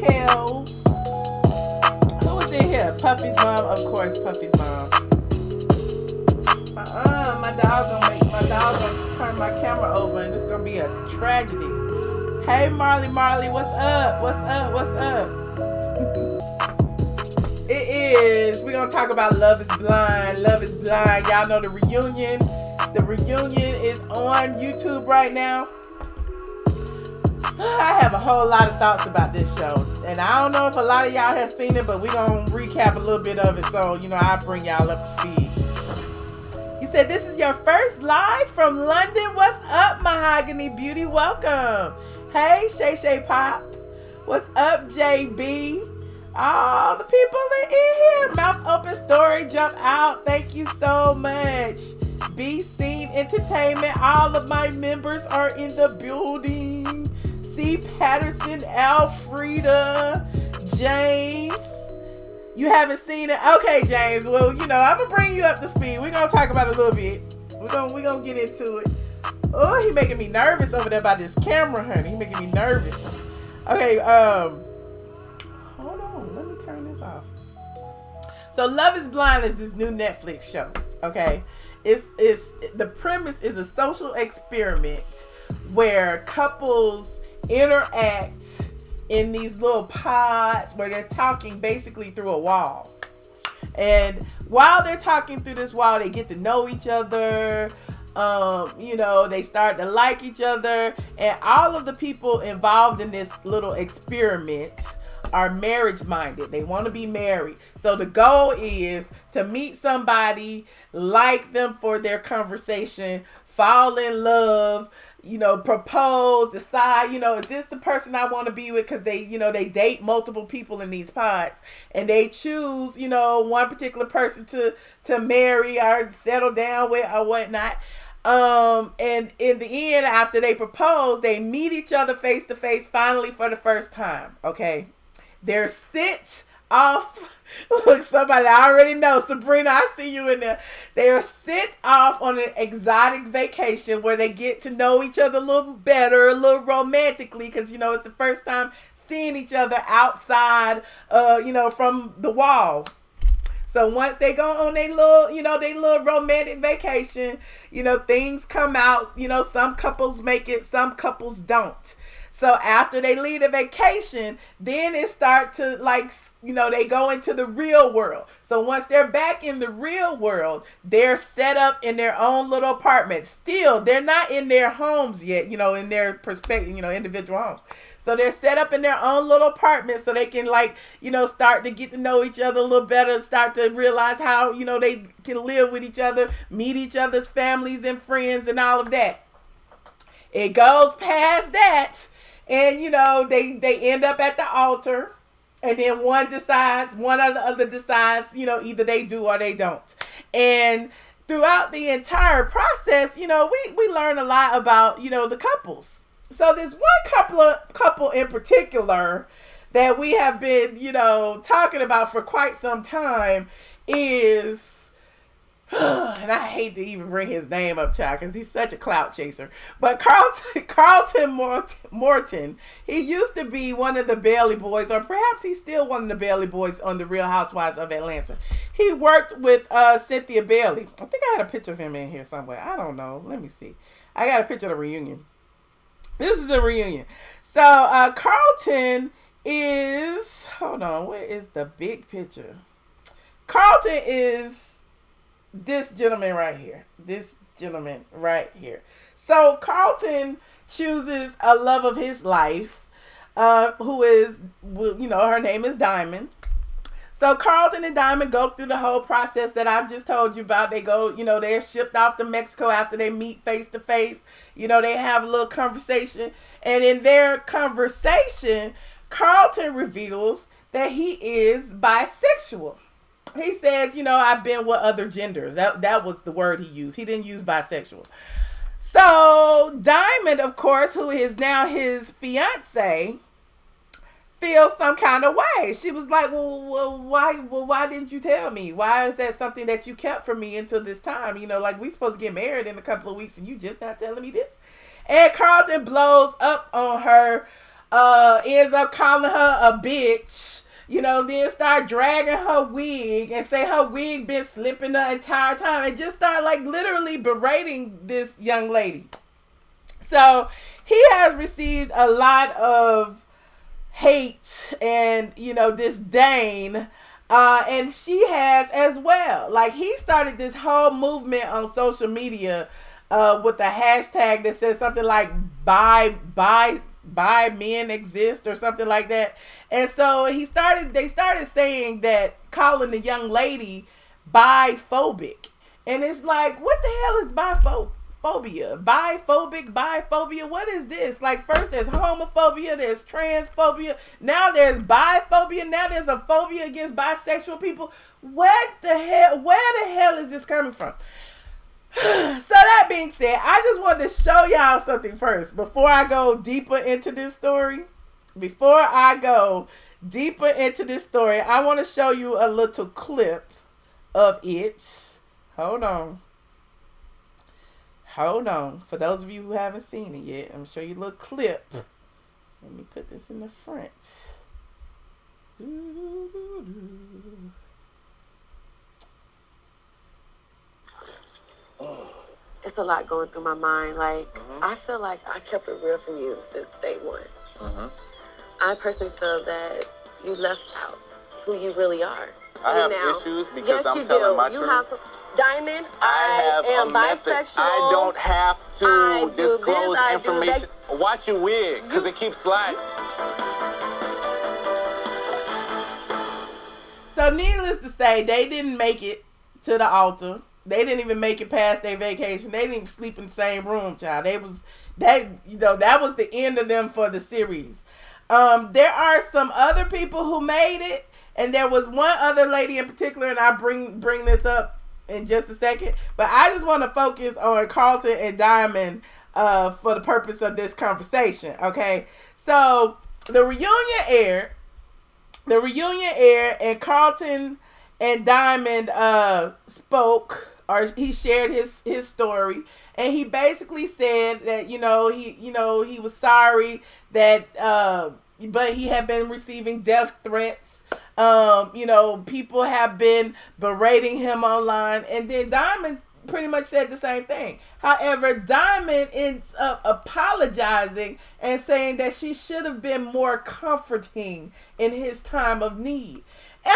Kels. Who was in here? Puffy's mom, of course. Puffy's mom. My dog gonna turn my camera over, and it's gonna be a tragedy. Hey, Marley, what's up? What's up? What's up? It is. We're gonna talk about Love is Blind. Love is Blind. Y'all know the reunion. The reunion is on YouTube right now. I have a whole lot of thoughts about this show, and I don't know if a lot of y'all have seen it, but we're gonna recap a little bit of it, so I'll bring y'all up to speed. You said this is your first live from London. What's up, Mahogany Beauty? Welcome. Hey, Shay Pop. What's up, JB? All the people are in here. Mouth Open Story, jump out. Thank you so much. Be Seen Entertainment. All of my members are in the building. C. Patterson, Alfreda, James. You haven't seen it? Okay, James. Well, I'm gonna bring you up to speed. We're gonna talk about it a little bit. We're gonna get into it. Oh, he making me nervous over there by this camera, honey. He making me nervous. Okay, hold on. Let me turn this off. So, Love is Blind is this new Netflix show. Okay, it's the premise is a social experiment where couples interact in these little pods where they're talking basically through a wall. And while they're talking through this wall, they get to know each other. They start to like each other. And all of the people involved in this little experiment are marriage minded. They want to be married. So the goal is to meet somebody, like them for their conversation, fall in love, propose, decide, is this the person I want to be with? Because they date multiple people in these pods, and they choose, one particular person to marry or settle down with or whatnot. And in the end, after they propose, they meet each other face to face finally for the first time. Okay. They're sent off. Look, somebody I already know. Sabrina, I see you in there. They are sent off on an exotic vacation where they get to know each other a little better, a little romantically, because, it's the first time seeing each other outside, from the wall. So once they go on their little romantic vacation, things come out. Some couples make it, some couples don't. So after they leave the vacation, then it starts to they go into the real world. So once they're back in the real world, they're set up in their own little apartment. Still, they're not in their homes yet, in their perspective, individual homes. So they're set up in their own little apartment so they can start to get to know each other a little better, start to realize how, they can live with each other, meet each other's families and friends and all of that. It goes past that. And, they end up at the altar, and then one or the other decides, either they do or they don't. And throughout the entire process, we learn a lot about, the couples. So there's one couple in particular that we have been, talking about for quite some time is... and I hate to even bring his name up, child, because he's such a clout chaser. But Carlton Morton, he used to be one of the Bailey boys, or perhaps he's still one of the Bailey boys on The Real Housewives of Atlanta. He worked with Cynthia Bailey. I think I had a picture of him in here somewhere. I don't know. Let me see. I got a picture of the reunion. This is the reunion. So Carlton is... Hold on. Where is the big picture? Carlton is... this gentleman right here. So Carlton chooses a love of his life, who is, her name is Diamond. So Carlton and Diamond go through the whole process that I just told you about. They go, they're shipped off to Mexico after they meet face to face. They have a little conversation. And in their conversation, Carlton reveals that he is bisexual. He says, I've been with other genders. That was the word he used. He didn't use bisexual. So Diamond, of course, who is now his fiance, feels some kind of way. She was like, why didn't you tell me? Why is that something that you kept from me until this time? We supposed to get married in a couple of weeks and you just not telling me this. And Carlton blows up on her ends up calling her a bitch, then start dragging her wig and say her wig been slipping the entire time, and just start like literally berating this young lady. So he has received a lot of hate and disdain, and she has as well. Like, he started this whole movement on social media with a hashtag that says something like "Bi men exist" or something like that. And so they started saying that, calling the young lady biphobic, and it's like, what the hell is biphobia? Biphobia, what is this? Like, first there's homophobia, there's transphobia, now there's biphobia, now there's a phobia against bisexual people. Where the hell is this coming from? So that being said, I just wanted to show y'all something first before I go deeper into this story. I want to show you a little clip of it. Hold on. For those of you who haven't seen it yet, I'm going to show you a little clip. Let me put this in the front. It's a lot going through my mind. Like, I feel like I kept it real from you since day one. I personally feel that you left out who you really are. I have issues because I'm telling my truth. You have some... Diamond, I am bisexual. I don't have to disclose information. Watch your wig, because it keeps sliding. So needless to say, they didn't make it to the altar. They didn't even make it past their vacation. They didn't even sleep in the same room, child. That was the end of them for the series. There are some other people who made it, and there was one other lady in particular, and I bring this up in just a second, but I just want to focus on Carlton and Diamond for the purpose of this conversation. Okay, so the reunion aired, and Carlton and Diamond spoke, or he shared his story, and he basically said that he was sorry that but he had been receiving death threats. People have been berating him online, and then Diamond pretty much said the same thing. However, Diamond ends up apologizing and saying that she should have been more comforting in his time of need. And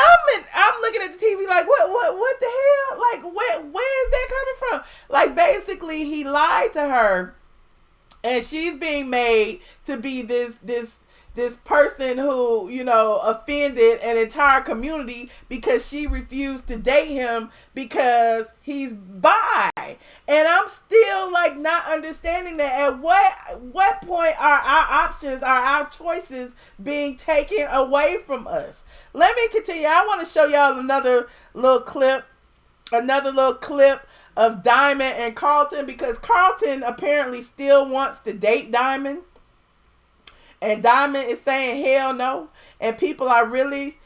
I'm looking at the TV like, what the hell? Like, where is that coming from? Like, basically, he lied to her, and she's being made to be this person who, offended an entire community because she refused to date him because he's bi. And I'm still like not understanding that. At what point are our options, are our choices being taken away from us? Let me continue. I want to show y'all another little clip of Diamond and Carlton, because Carlton apparently still wants to date Diamond. And Diamond is saying hell no. And people are really,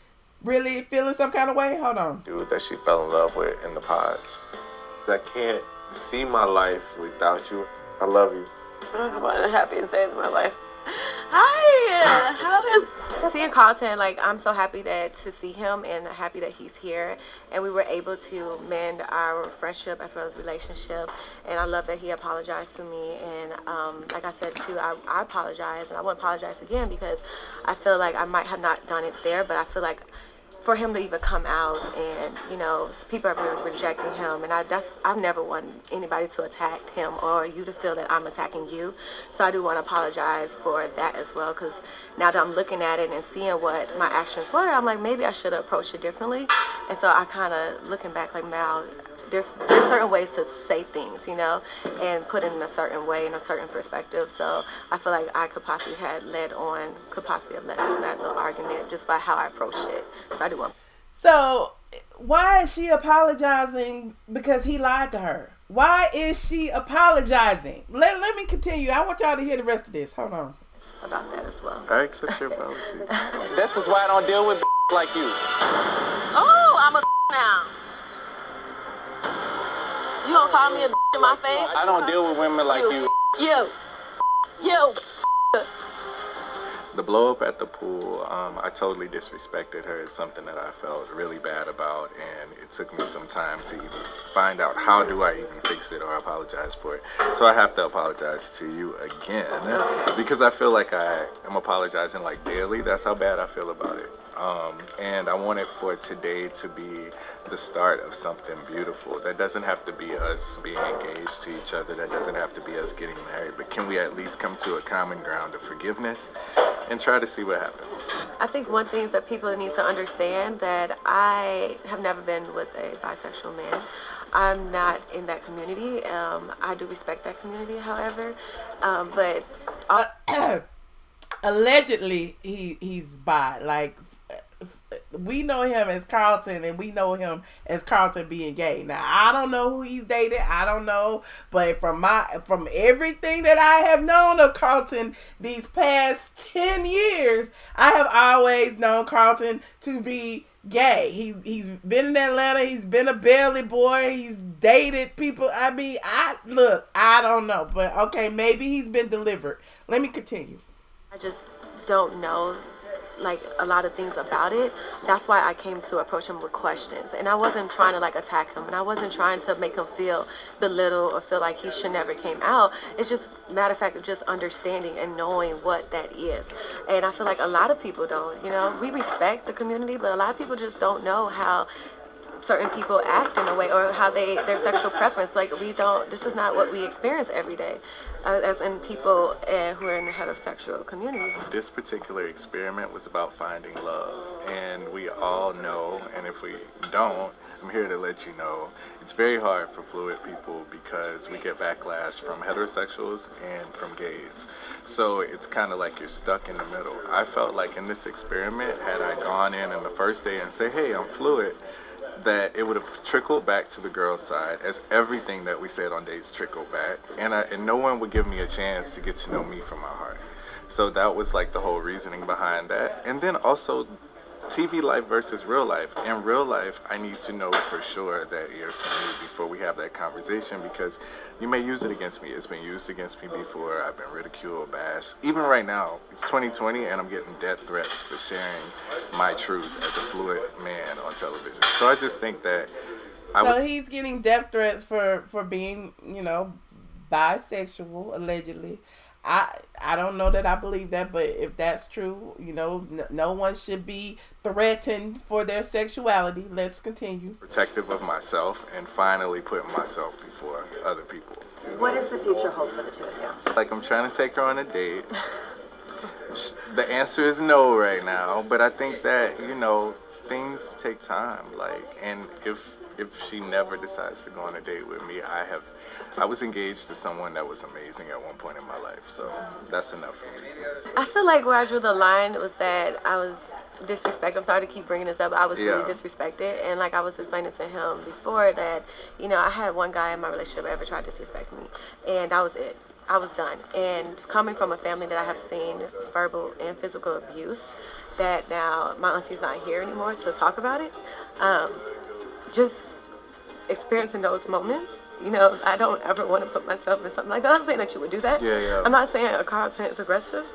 really feeling some kind of way. Hold on. Dude that she fell in love with in the pods. I can't see my life without you. I love you. I'm one of the happiest days of my life. Hi. Seeing Carlton, like, I'm so happy to see him, and happy that he's here, and we were able to mend our friendship as well as relationship. And I love that he apologized to me, and like I said too, I apologize, and I want to apologize again, because I feel like I might have not done it there, but I feel like for him to even come out and, people are really rejecting him, and I've never wanted anybody to attack him or you to feel that I'm attacking you. So I do want to apologize for that as well, because now that I'm looking at it and seeing what my actions were, I'm like, maybe I should have approached it differently. And so I kind of looking back like, now there's certain ways to say things, and put it in a certain way, in a certain perspective. So I feel like I could possibly have led on that little argument just by how I approached it. So I do want. So why is she apologizing? Because he lied to her. Why is she apologizing? Let me continue. I want y'all to hear the rest of this. Hold on. About that as well. I accept your apology. This is why I don't deal with like you. Oh, I'm a now. You gonna call me a in my face? I don't deal with women like you. You. The blow up at the pool, I totally disrespected her. It's something that I felt really bad about, and it took me some time to even find out how do I even fix it or apologize for it. So I have to apologize to you again because I feel like I am apologizing like daily. That's how bad I feel about it. And I wanted for today to be the start of something beautiful. That doesn't have to be us being engaged to each other. That doesn't have to be us getting married. But can we at least come to a common ground of forgiveness and try to see what happens? I think one thing is that people need to understand that I have never been with a bisexual man. I'm not in that community. I do respect that community, however. But allegedly, he's bi. Like, we know him as Carlton, and we know him as Carlton being gay. Now, I don't know who he's dated. I don't know, but from everything that I have known of Carlton these past 10 years, I have always known Carlton to be gay. He's been in Atlanta. He's been a Bailey boy. He's dated people. I mean, I don't know, but okay, maybe he's been delivered. Let me continue. I just don't know like a lot of things about it. That's why I came to approach him with questions, and I wasn't trying to like attack him, and I wasn't trying to make him feel belittled or feel like he should never came out. It's just matter of fact of just understanding and knowing what that is. And I feel like a lot of people don't, we respect the community, but a lot of people just don't know how certain people act in a way or how their sexual preference. Like this is not what we experience every day as in people who are in the heterosexual communities. This particular experiment was about finding love, and we all know, and if we don't, I'm here to let you know, it's very hard for fluid people because we get backlash from heterosexuals and from gays. So it's kind of like you're stuck in the middle. I felt like in this experiment, had I gone in the first day and say, hey, I'm fluid, that it would have trickled back to the girl's side, as everything that we said on dates trickled back, and no one would give me a chance to get to know me from my heart. So that was like the whole reasoning behind that. And then also TV life versus real life. In real life, I need to know for sure that you're for me before we have that conversation, because you may use it against me. It's been used against me before. I've been ridiculed, bashed. Even right now, it's 2020 and I'm getting death threats for sharing my truth as a fluid man on television. So I just think that he's getting death threats for being, bisexual, allegedly. I don't know that I believe that, but if that's true, no one should be threatened for their sexuality. Let's continue. Protective of myself and finally putting myself before other people. What does the future hold for the two of you? Like, I'm trying to take her on a date. The answer is no right now, but I think that, things take time. And if she never decides to go on a date with me, I was engaged to someone that was amazing at one point in my life, so that's enough for me. I feel like where I drew the line was that I was disrespected. I'm sorry to keep bringing this up, but I was really disrespected, and like I was explaining to him before that, I had one guy in my relationship ever try to disrespect me, and that was it. I was done. And coming from a family that I have seen verbal and physical abuse, that now my auntie's not here anymore to talk about it, just experiencing those moments, I don't ever want to put myself in something like that. I'm not saying that you would do that. Yeah. I'm not saying a Carlton is aggressive,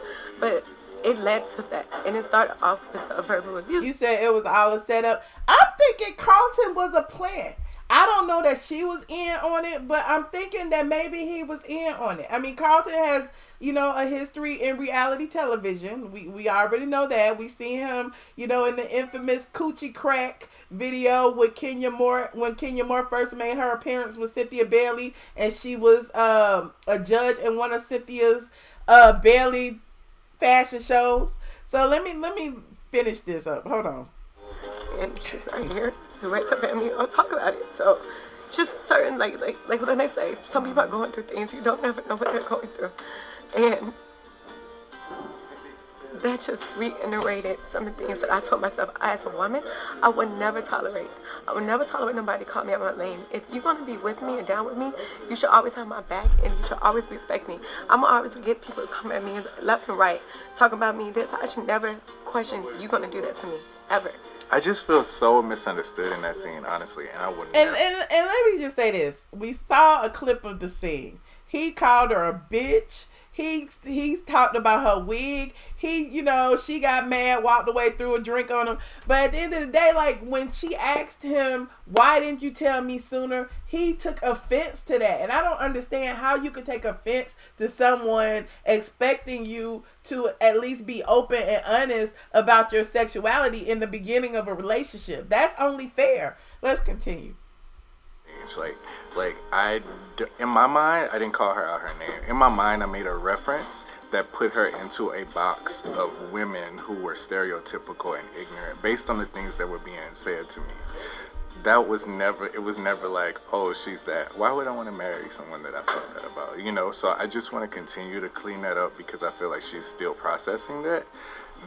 but it led to that. And it started off with a verbal abuse. You said it was all a setup. I'm thinking Carlton was a plant. I don't know that she was in on it, but I'm thinking that maybe he was in on it. I mean, Carlton has, a history in reality television. We already know that. We see him, in the infamous Coochie Crack video with Kenya Moore, when Kenya Moore first made her appearance with Cynthia Bailey, and she was a judge in one of Cynthia's Bailey fashion shows. So let me finish this up. Hold on. And she's not here to raise her family or talk about it. So just certain, like when they say, some people are going through things, you don't ever know what they're going through. And that just reiterated some of the things that I told myself as a woman I would never tolerate. I would never tolerate nobody to call me out my name. If you're going to be with me and down with me, you should always have my back, and you should always respect me. I'm going to always get people to come at me left and right, talking about me this. I should never question you going to do that to me, ever. I just feel so misunderstood in that scene, honestly, and I wouldn't. And let me just say this: we saw a clip of the scene. He called her a bitch. He's talked about her wig. She got mad, walked away, threw a drink on him. But at the end of the day, like when she asked him, why didn't you tell me sooner? He took offense to that. And I don't understand how you could take offense to someone expecting you to at least be open and honest about your sexuality in the beginning of a relationship. That's only fair. Let's continue. In my mind, I didn't call her out her name. In my mind, I made a reference that put her into a box of women who were stereotypical and ignorant based on the things that were being said to me. It was never like, oh, she's that. Why would I want to marry someone that I felt that about? So I just want to continue to clean that up because I feel like she's still processing that.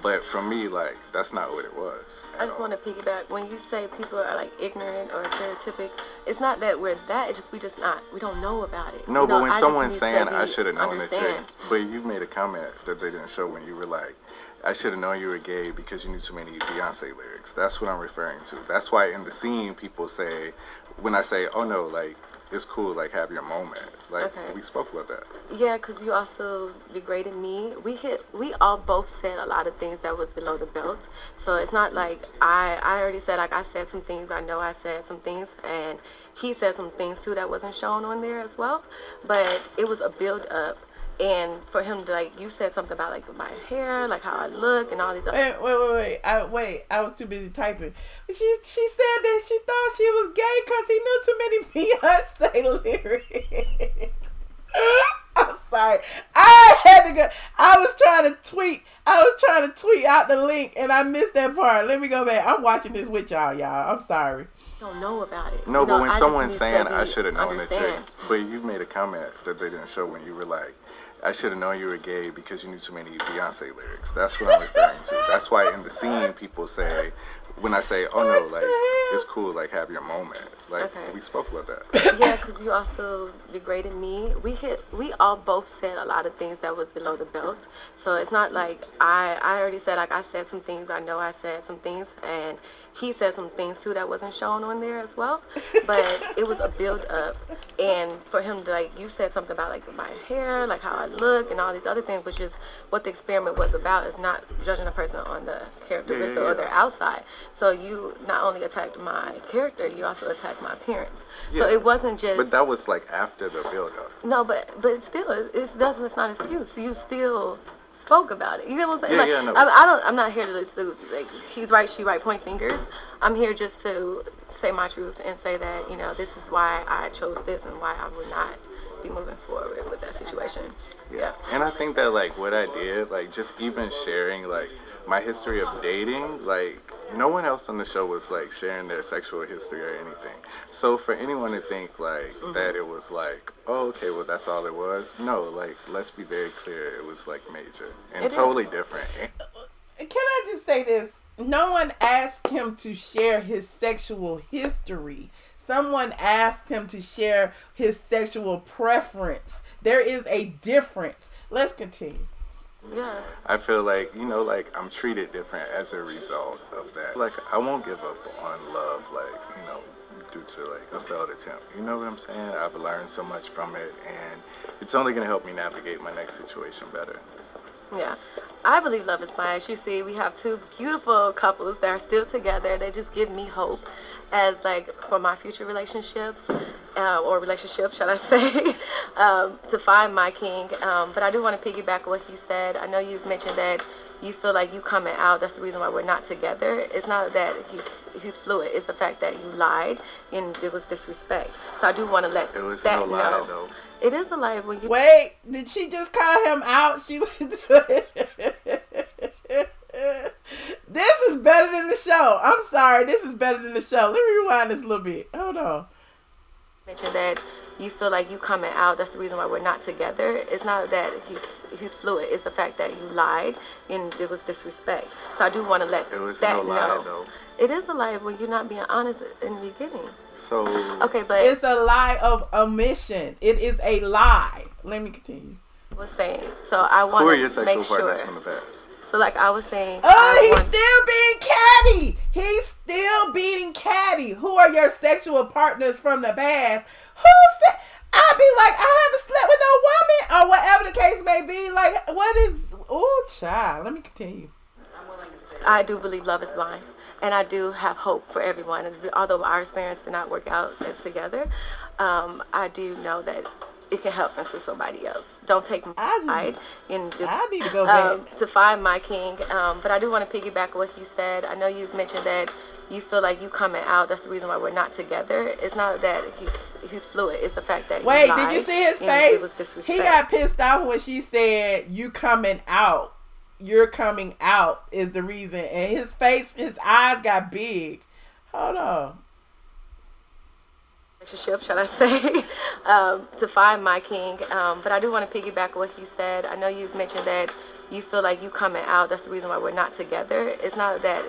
But for me, like, that's not what it was. I just want to piggyback. When you say people are like ignorant or stereotypic, it's not that we're that. It's just we don't know about it. No, but when someone's saying I should have known that chick, but you made a comment that they didn't show when you were like, I should have known you were gay because you knew too many Beyonce lyrics. That's what I'm referring to. That's why in the scene people say, when I say, oh no, like, it's cool, like, have your moment. Like, okay. We spoke about that. Yeah, because you also degraded me. We all both said a lot of things that was below the belt. So it's not like I already said, like, I said some things. I know I said some things. And he said some things, too, that wasn't shown on there as well. But it was a build-up. And for him to, like, you said something about, like, my hair, like, how I look, and all these other... Wait. I was too busy typing. She said that she thought she was gay because he knew too many Beyonce lyrics. I'm sorry. I had to go. I was trying to tweet out the link, and I missed that part. Let me go back. I'm watching this with y'all. I'm sorry. Don't know about it. No, but when someone's saying I should have known that chick, but you made a comment that they didn't show when you were like, I should have known you were gay because you knew too many Beyonce lyrics. That's what I'm referring to. That's why in the scene people say, when I say, oh no, like, it's cool, like, have your moment. Like, okay. We spoke about that. Yeah, because you also degraded me. We all both said a lot of things that was below the belt. So it's not like I already said, like, I said some things. I know I said some things. And he said some things, too, that wasn't shown on there as well. But it was a build-up. And for him to, like, you said something about, like, my hair, like, how I look, and all these other things, which is what the experiment was about, is not judging a person on the characteristic or their outside. So you not only attacked my character, you also attacked my appearance. Yeah. So it wasn't just... But that was, like, after the build-up. No, but still, it's not an excuse. You still... spoke about it. You know what I'm saying? No. I'm not here to just like he's right, she right, point fingers. I'm here just to say my truth and say that, this is why I chose this and why I would not be moving forward with that situation. Yeah. And I think that, like, what I did, like, just even sharing, like, my history of dating, like, no one else on the show was, like, sharing their sexual history or anything. So for anyone to think, like, that it was, like, oh, okay, well, that's all it was. No, like, let's be very clear. It was, like, major and totally different. Can I just say this? No one asked him to share his sexual history. Someone asked him to share his sexual preference. There is a difference. Let's continue. Yeah. I feel like, like, I'm treated different as a result of that. Like, I won't give up on love, like, due to, like, a failed attempt. You know what I'm saying? I've learned so much from it, and it's only going to help me navigate my next situation better. Yeah. I believe love is blind. As you see, we have two beautiful couples that are still together. They just give me hope as, like, for my future relationships, or relationship, shall I say, to find my king. But I do want to piggyback on what he said. I know you've mentioned that you feel like you coming out, that's the reason why we're not together. It's not that he's fluid. It's the fact that you lied and it was disrespect. So I do want to let that know. Lie, though. It is a lie when you... Wait, did she just call him out? She was doing... This is better than the show. I'm sorry. This is better than the show. Let me rewind this a little bit. Hold on. Mentioned that you feel like you coming out, that's the reason why we're not together. It's not that he's fluid. It's the fact that you lied and it was disrespect. So I do want to let that know. Though. It is a lie when you're not being honest in the beginning. So okay, but it's a lie of omission. It is a lie. Let me continue. I was saying, so I want Who are your to sexual make partners sure. from the past? So like I was saying, he's still being catty. He's still being catty. Who are your sexual partners from the past? Who said? I'd be like, I haven't slept with no woman, or whatever the case may baby. Like, what is? Oh, child. Let me continue. I do believe love is blind, and I do have hope for everyone. And although our experience did not work out as together, I do know that it can help us to somebody else. Don't take my side. I need to go back. To find my king. But I do want to piggyback on what you said. I know you've mentioned that you feel like you coming out. That's the reason why we're not together. It's not that he's fluid. It's the fact that wait, lied, did you see his and face? it was disrespect. He got pissed off when she said, "You coming out. You're coming out is the reason." And his face, his eyes got big. Hold on. Relationship, shall I say, to find my king. But I do want to piggyback on what you said. I know you've mentioned that you feel like you coming out. That's the reason why we're not together. It's not that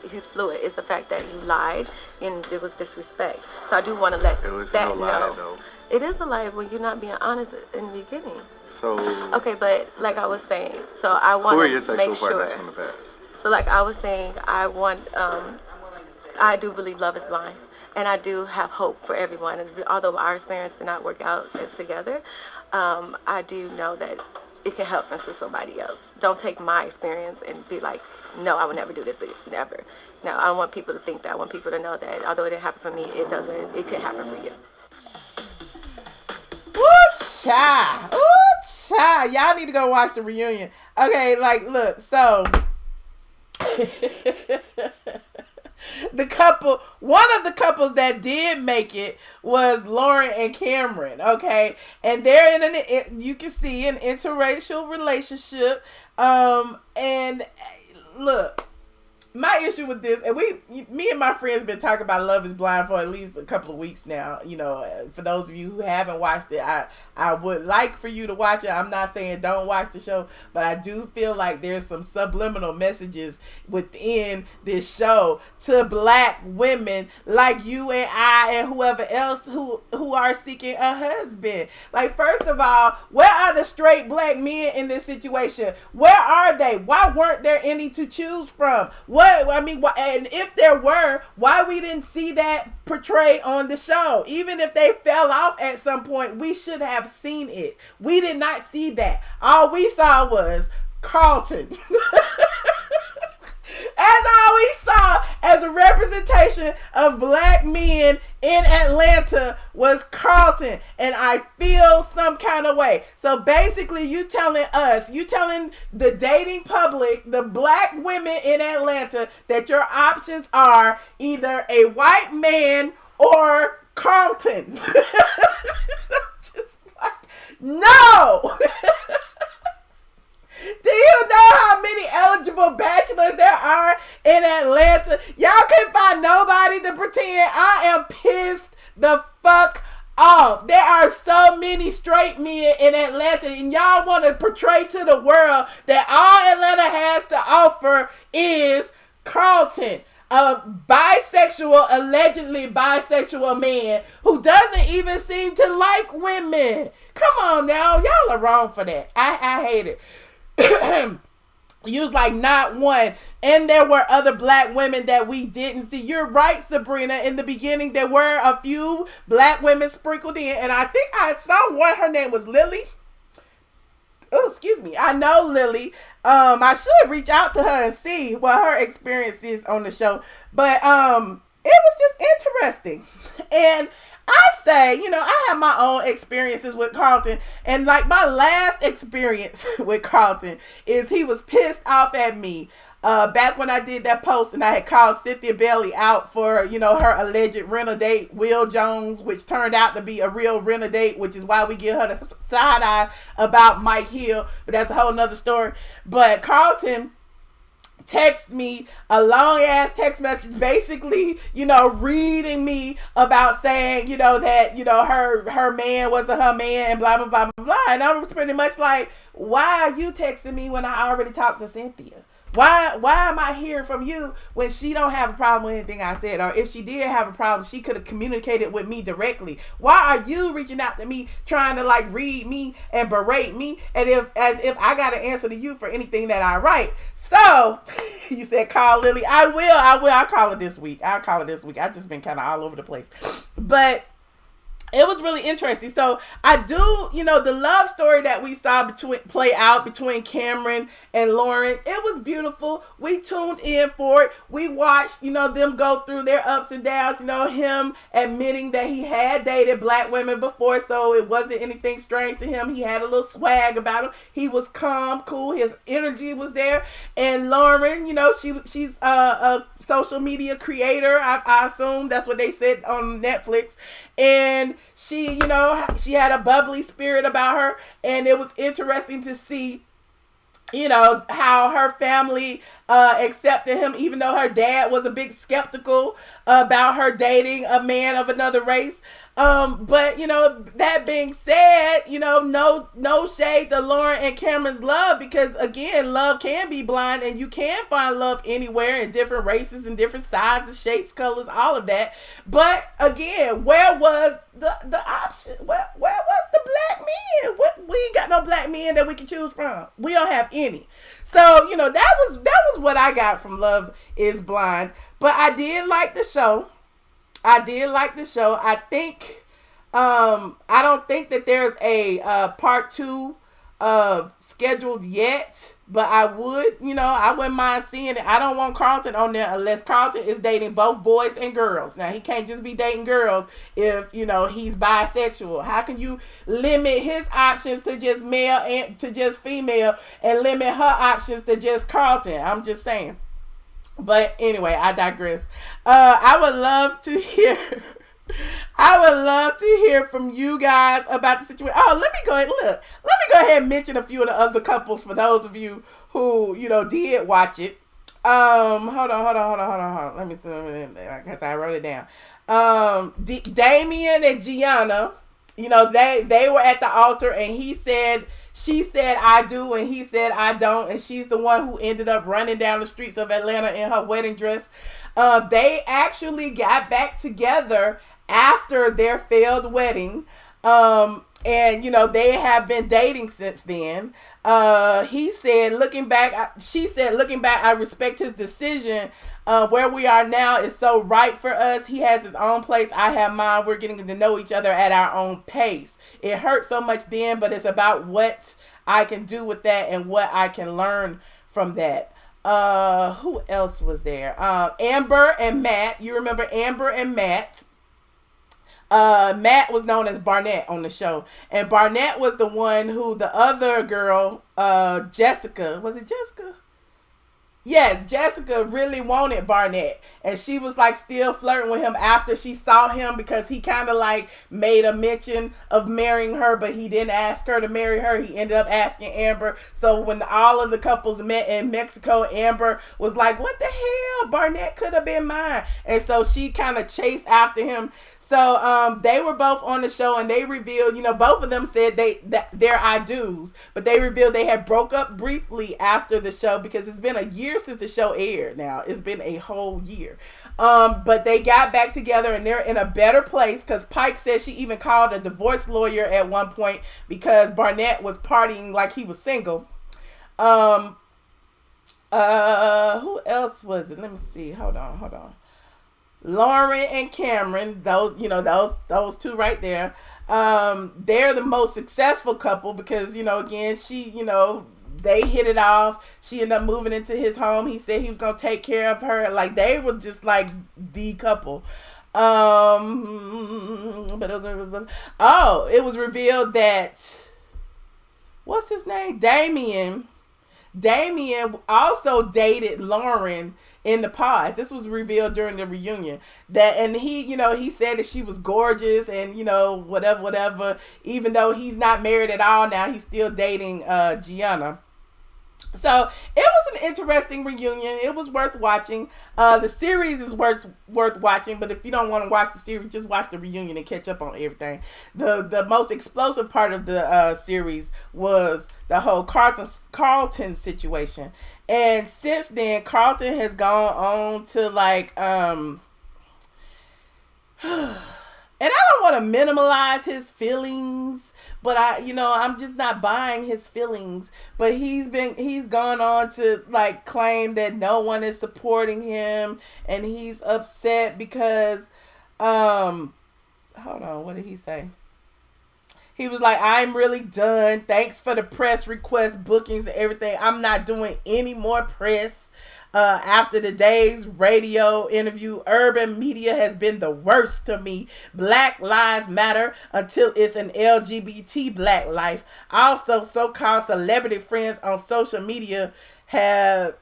he's fluid. It's the fact that you lied and it was disrespect. So I do want to let It was that no lie, know. though. It is a lie when you're not being honest in the beginning. So, Okay, but like I was saying, so I who want are your to sexual make partners sure. from the past? So like I was saying, I do believe love is blind, and I do have hope for everyone. And although our experience did not work out as together, I do know that it can help us to somebody else. Don't take my experience and be like, no, I would never do this, never. No, I don't want people to think that. I want people to know that although it didn't happen for me, it could happen for you. Ooh, child. Ooh, child. Y'all need to go watch the reunion. Okay, like, look, so one of the couples that did make it was Lauren and Cameron, okay? And they're you can see, an interracial relationship. And look, my issue with this, and me and my friends been talking about Love is Blind for at least a couple of weeks now. You know, for those of you who haven't watched it, I would like for you to watch it. I'm not saying don't watch the show, but I do feel like there's some subliminal messages within this show to black women like you and I and whoever else who are seeking a husband. Like, first of all, where are the straight black men in this situation? Where are they? Why weren't there any to choose from? And if there were, why we didn't see that portrayed on the show? Even if they fell off at some point, we should have seen it. We did not see that. All we saw was Carlton. That's all we saw as a representation of black men in Atlanta was Carlton. And I feel some kind of way. So basically you telling the dating public, the black women in Atlanta, that your options are either a white man or Carlton. Just like, no! Do you know how many eligible bachelors there are in Atlanta? Y'all can't find nobody to pretend. I am pissed the fuck off. There are so many straight men in Atlanta, and y'all want to portray to the world that all Atlanta has to offer is Carlton, a allegedly bisexual man who doesn't even seem to like women. Come on now, y'all are wrong for that. I hate it. You was like, not one. And there were other black women that we didn't see. You're right, Sabrina. In the beginning, there were a few black women sprinkled in. And I think I saw one. Her name was Lily. Oh, excuse me. I know Lily. I should reach out to her and see what her experience is on the show. But it was just interesting. And I say, I have my own experiences with Carlton. And like, my last experience with Carlton is he was pissed off at me back when I did that post and I had called Cynthia Bailey out for, her alleged rental date, Will Jones, which turned out to be a real rental date, which is why we give her the side eye about Mike Hill. But that's a whole nother story. But Carlton text me a long ass text message, basically, reading me about saying, that, her man wasn't her man and blah, blah, blah, blah, blah. And I was pretty much like, why are you texting me when I already talked to Cynthia? Why am I hearing from you when she don't have a problem with anything I said? Or if she did have a problem, she could have communicated with me directly. Why are you reaching out to me trying to like read me and berate me as if I got to answer to you for anything that I write? So you said call Lily. I will. I'll call her this week. I just been kind of all over the place. But it was really interesting. So I do, the love story that we saw play out between Cameron and Lauren, it was beautiful. We tuned in for it. We watched, them go through their ups and downs, him admitting that he had dated black women before, so it wasn't anything strange to him. He had a little swag about him. He was calm, cool. His energy was there. And Lauren, she's a social media creator. I assume that's what they said on Netflix. And she, she had a bubbly spirit about her. And it was interesting to see, how her family accepted him, even though her dad was a bit skeptical about her dating a man of another race. But that being said, no shade to Lauren and Cameron's love, because again, love can be blind, and you can find love anywhere in different races and different sizes, shapes, colors, all of that. But again, where was the option? Where was the black men? We ain't got no black men that we can choose from. We don't have any. So that was what I got from Love Is Blind. But I did like the show. I think, I don't think that there's a part 2 scheduled yet, but I wouldn't mind seeing it. I don't want Carlton on there unless Carlton is dating both boys and girls. Now, he can't just be dating girls if, he's bisexual. How can you limit his options to just male and to just female and limit her options to just Carlton? I'm just saying. But anyway, I digress. I would love to hear from you guys about the situation. Oh, let me go ahead and mention a few of the other couples for those of you who, did watch it. Hold on. Let me see, because I wrote it down. Damien and Gianna, they were at the altar, and she said, I do, and he said, I don't. And she's the one who ended up running down the streets of Atlanta in her wedding dress. They actually got back together after their failed wedding. And, they have been dating since then. She said, looking back, I respect his decision. Where we are now is so right for us. He has his own place. I have mine. We're getting to know each other at our own pace. It hurt so much then, but it's about what I can do with that and what I can learn from that. Who else was there? Amber and Matt. You remember Amber and Matt? Matt was known as Barnett on the show, and Barnett was the one who the other girl, Jessica, was it Jessica? Yes, Jessica really wanted Barnett, and she was like still flirting with him after she saw him, because he kind of like made a mention of marrying her, but he didn't ask her to marry her. He ended up asking Amber. So when all of the couples met in Mexico, Amber was like, what the hell? Barnett could have been mine. And so she kind of chased after him. So they were both on the show, and they revealed, both of them said their I do's, but they revealed they had broke up briefly after the show, because it's been a year since the show aired. Now it's been a whole year, but they got back together, and they're in a better place, because Pike said she even called a divorce lawyer at one point because Barnett was partying like he was single. Who else was it? Let me see. Hold on. Lauren and Cameron, those two right there. They're the most successful couple because, again, she, they hit it off. She ended up moving into his home. He said he was going to take care of her. Like, they were just like the couple. But it was revealed that, what's his name? Damien also dated Lauren in the pod. This was revealed during the reunion. And he said that she was gorgeous and, whatever. Even though he's not married at all now, he's still dating Gianna. So it was an interesting reunion. It was worth watching. The series is worth watching, but if you don't want to watch the series, just watch the reunion and catch up on everything. The most explosive part of the series was the whole Carlton situation. And since then, Carlton has gone on to and I don't want to minimalize his feelings, but I'm just not buying his feelings. But he's gone on to claim that no one is supporting him, and he's upset because hold on, what did he say? He was like, I'm really done. Thanks for the press requests, bookings, and everything. I'm not doing any more press. After the day's radio interview, urban media has been the worst to me. Black lives matter until it's an LGBT black life. Also, so-called celebrity friends on social media have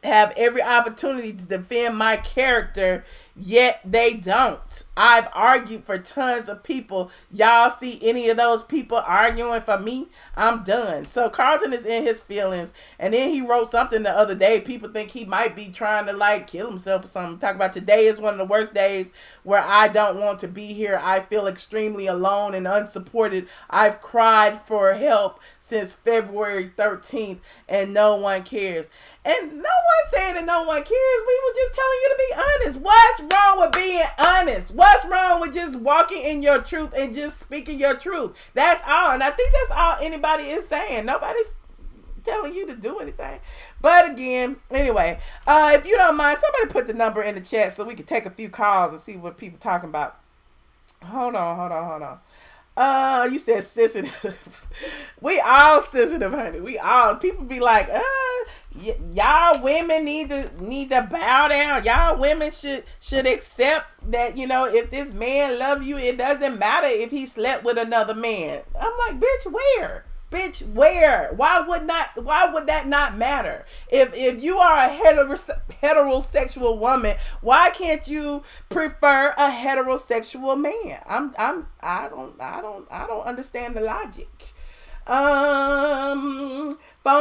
every opportunity to defend my character, yet they don't. I've argued for tons of people. Y'all see any of those people arguing for me? I'm done. So Carlton is in his feelings, and then he wrote something the other day. People think he might be trying to like kill himself or something. Talk about today is one of the worst days where I don't want to be here. I feel extremely alone and unsupported. I've cried for help since February 13th and no one cares. And no one said that no one cares. We were just telling you to be honest. What's wrong with being honest? What's wrong with just walking in your truth and just speaking your truth? That's all. And I think that's all anybody is saying. Nobody's telling you to do anything. But again, anyway, if you don't mind, somebody put the number in the chat so we can take a few calls and see what people talking about. Hold on. You said sensitive. We all sensitive, honey. We all, people be like, y'all women need to bow down. Y'all women should accept that, you know, if this man love you, it doesn't matter if he slept with another man. I'm like, bitch, where? Bitch, where? Why would that not matter? If you are a heterosexual woman, why can't you prefer a heterosexual man? I don't understand the logic. Phone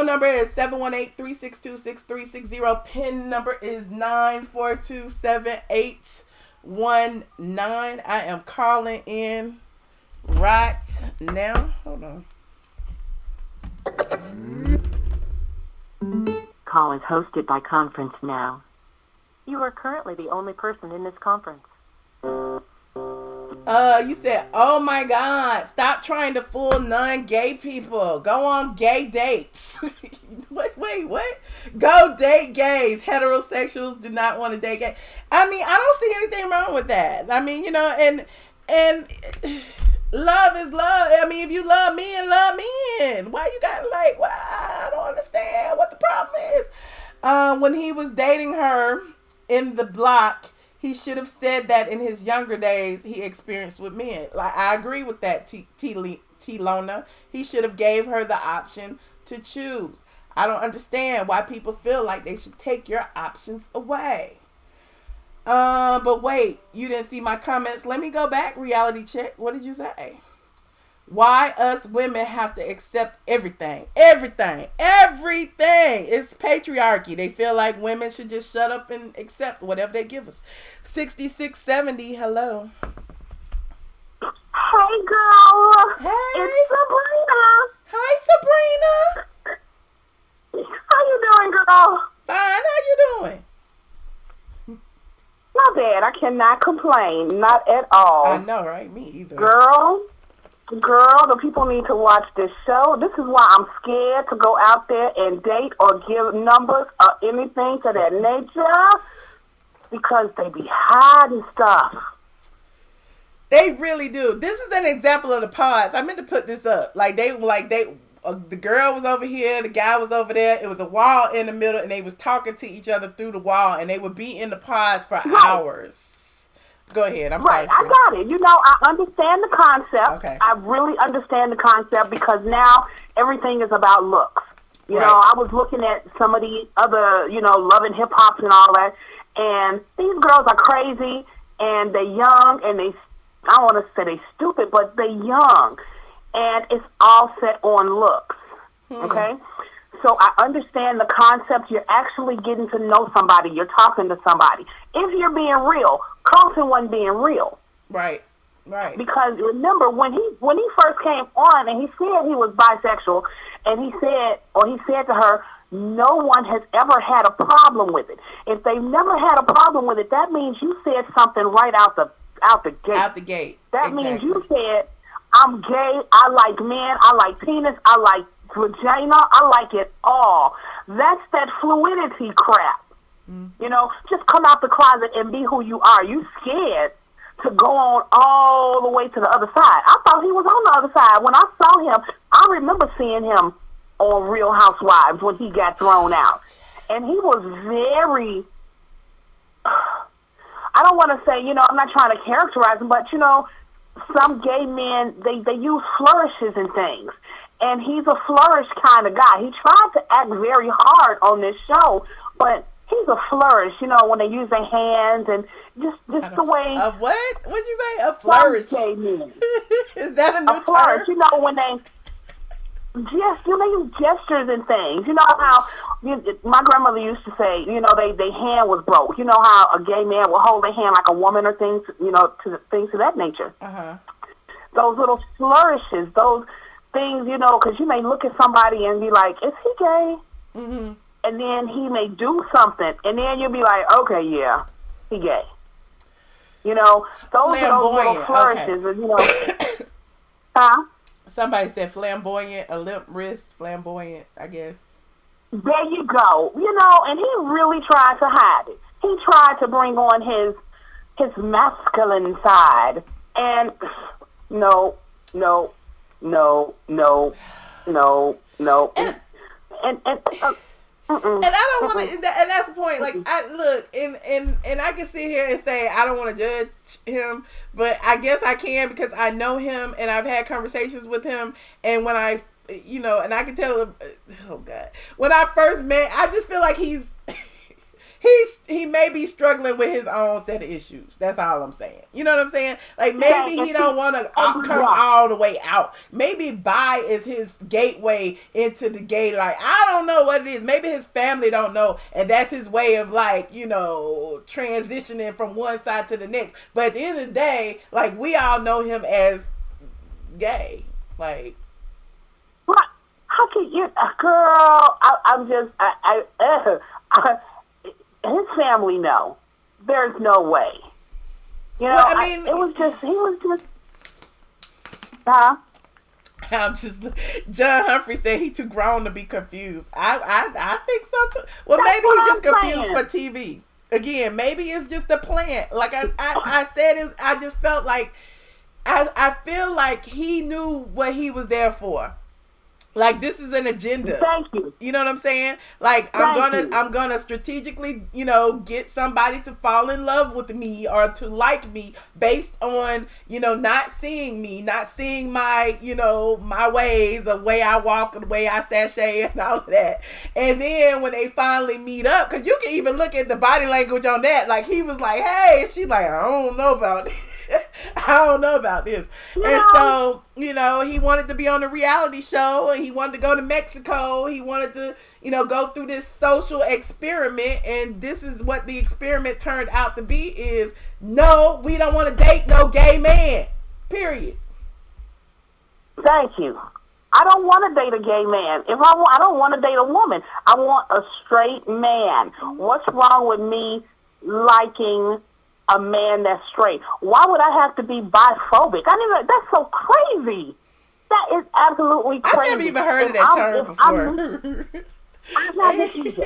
number is 718-362-6360. PIN number is 9427819. I am calling in right now. Hold on. Call is hosted by Conference Now. You are currently the only person in this conference. You said, oh my God, stop trying to fool non-gay people. Go on gay dates. Wait, what? Go date gays. Heterosexuals do not want to date gays. I mean, I don't see anything wrong with that. I mean, you know, and love is love. I mean, if you love men, love men. Why you got like, well, I don't understand what the problem is. When he was dating her in the block, he should have said that in his younger days he experienced with men. Like, I agree with that, T-Lona. He should have gave her the option to choose. I don't understand why people feel like they should take your options away. But wait, you didn't see my comments. Let me go back. Reality check. What did you say? Why us women have to accept everything? Everything. It's patriarchy. They feel like women should just shut up and accept whatever they give us. 6670. Hello. Hey, girl. Hey. It's Sabrina. Hi, Sabrina. How you doing, girl? Fine. How you doing? Not bad. I cannot complain. Not at all. I know, right? Me either. Girl, the people need to watch this show. This is why I'm scared to go out there and date or give numbers or anything to that nature, because they be hiding stuff. They really do. This is an example of the pods. I meant to put this up. The girl was over here, the guy was over there. It was a wall in the middle, and they was talking to each other through the wall, and they would be in the pods for hours. Go ahead. I'm sorry. Right, I got it. You know, I understand the concept. Okay. I really understand the concept, because now everything is about looks. You Right. know, I was looking at some of the other, you know, Love and Hip Hops and all that, and these girls are crazy, and they're young, and I don't want to say they stupid, but they're young, and it's all set on looks. Okay? So I understand the concept. You're actually getting to know somebody. You're talking to somebody. If you're being real, Carlton wasn't being real. Right. Because remember, when he first came on and he said he was bisexual, and he said to her, no one has ever had a problem with it. If they've never had a problem with it, that means you said something right out the gate. Out the gate. That Exactly. means you said, I'm gay, I like men, I like penis, I like vagina, I like it all. That's that fluidity crap. You know, just come out the closet and be who you are. You scared to go on all the way to the other side. I thought he was on the other side. When I saw him, I remember seeing him on Real Housewives when he got thrown out. And he was very, I don't want to say, I'm not trying to characterize him, but, some gay men, they use flourishes and things. And he's a flourish kind of guy. He tried to act very hard on this show, but he's a flourish, when they use their hands and just the way. A what? What'd you say? A flourish? Gay men. Is that a new a flourish, term? When they they use gestures and things. You know how my grandmother used to say, they hand was broke. You know how a gay man will hold their hand like a woman or things, things of that nature. Uh-huh. Those little flourishes, those things, because you may look at somebody and be like, is he gay? Mm-hmm. And then he may do something, and then you'll be like, okay, yeah, he gay. Those are those little flourishes, okay. Huh? Somebody said flamboyant, a limp wrist, flamboyant, I guess. There you go. And he really tried to hide it. He tried to bring on his masculine side. And no. And I don't want to, and that's the point. Like, I look, and I can sit here and say I don't want to judge him, but I guess I can because I know him and I've had conversations with him. And when I, and I can tell him, oh God, when I first met, I just feel like he may be struggling with his own set of issues. That's all I'm saying. You know what I'm saying? Like, maybe he don't want to come all the way out. Maybe bi is his gateway into the gay. Like, I don't know what it is. Maybe his family don't know, and that's his way of, like, transitioning from one side to the next. But at the end of the day, like, we all know him as gay. Like, what? How can you, girl? I'm just, his family know. There's no way. Well, I mean, he was just, huh? I'm just, John Humphrey said he too grown to be confused. I think so too. Well, maybe he's just confused for TV. Again, maybe it's just a plant. Like I said, I just felt like, I feel like he knew what he was there for. Like, this is an agenda. Thank you. You know what I'm saying? Like, I'm gonna strategically, get somebody to fall in love with me or to like me based on, not seeing me, not seeing my, my ways, the way I walk, the way I sashay and all of that. And then when they finally meet up, because you can even look at the body language on that. Like, he was like, hey, she's like, I don't know about this. I don't know about this. And so, he wanted to be on a reality show and he wanted to go to Mexico. He wanted to, go through this social experiment. And this is what the experiment turned out to be is, no, we don't want to date no gay man. Period. Thank you. I don't want to date a gay man. I don't want to date a woman. I want a straight man. What's wrong with me liking a man that's straight? Why would I have to be biphobic? That's so crazy. That is absolutely crazy. I've never even heard of that term before.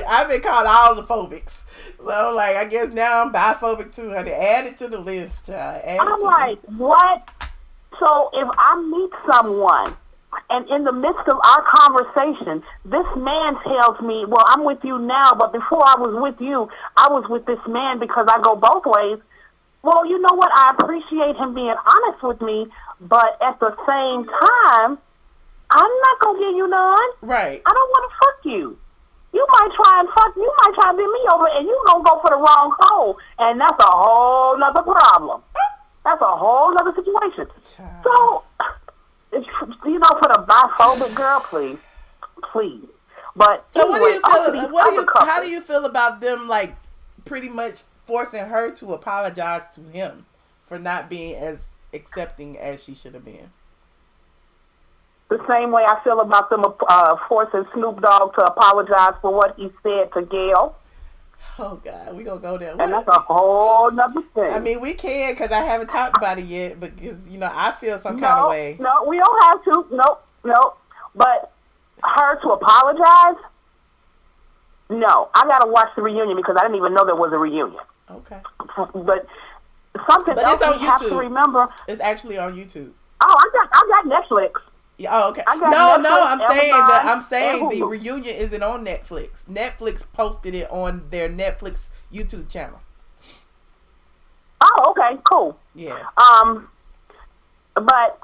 I've been called all the phobics. So, like, I guess now I'm biphobic too. I add it to the list, child. I'm like, what? So if I meet someone and in the midst of our conversation, this man tells me, well, I'm with you now, but before I was with you, I was with this man because I go both ways. Well, you know what? I appreciate him being honest with me, but at the same time, I'm not going to give you none. Right. I don't want to fuck you. You might try and bend me over, and you going to go for the wrong hole, and that's a whole nother problem. That's a whole nother situation. So, for the biphobic girl, please. But so anyway, how do you feel about them, like, pretty much forcing her to apologize to him for not being as accepting as she should have been? The same way I feel about them forcing Snoop Dogg to apologize for what he said to Gail. Oh, God, we going to go there. And that's a whole nother thing. I mean, we can, because I haven't talked about it yet, because, I feel some kind of way. No, we don't have to. Nope. But her to apologize? No. I got to watch the reunion because I didn't even know there was a reunion. Okay. But something But else it's on we have to YouTube. remember. It's actually on YouTube. Oh, I got Netflix. Yeah, oh, okay. I got No, Netflix, I'm Amazon, saying and the Hulu. reunion isn't on Netflix. Netflix posted it on their Netflix YouTube channel. Oh, okay, cool. Yeah. But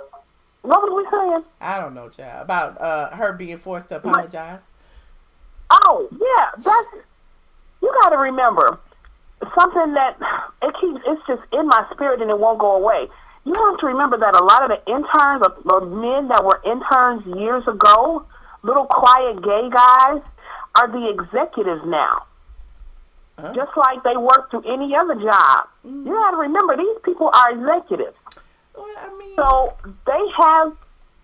what was we saying? I don't know, child. About her being forced to apologize. Oh, yeah, you got to remember something that it's just in my spirit and it won't go away. You have to remember that a lot of the interns, or men that were interns years ago, little quiet gay guys, are the executives now. Huh? Just like they work through any other job. You got to remember, these people are executives. Well, I mean, So they have,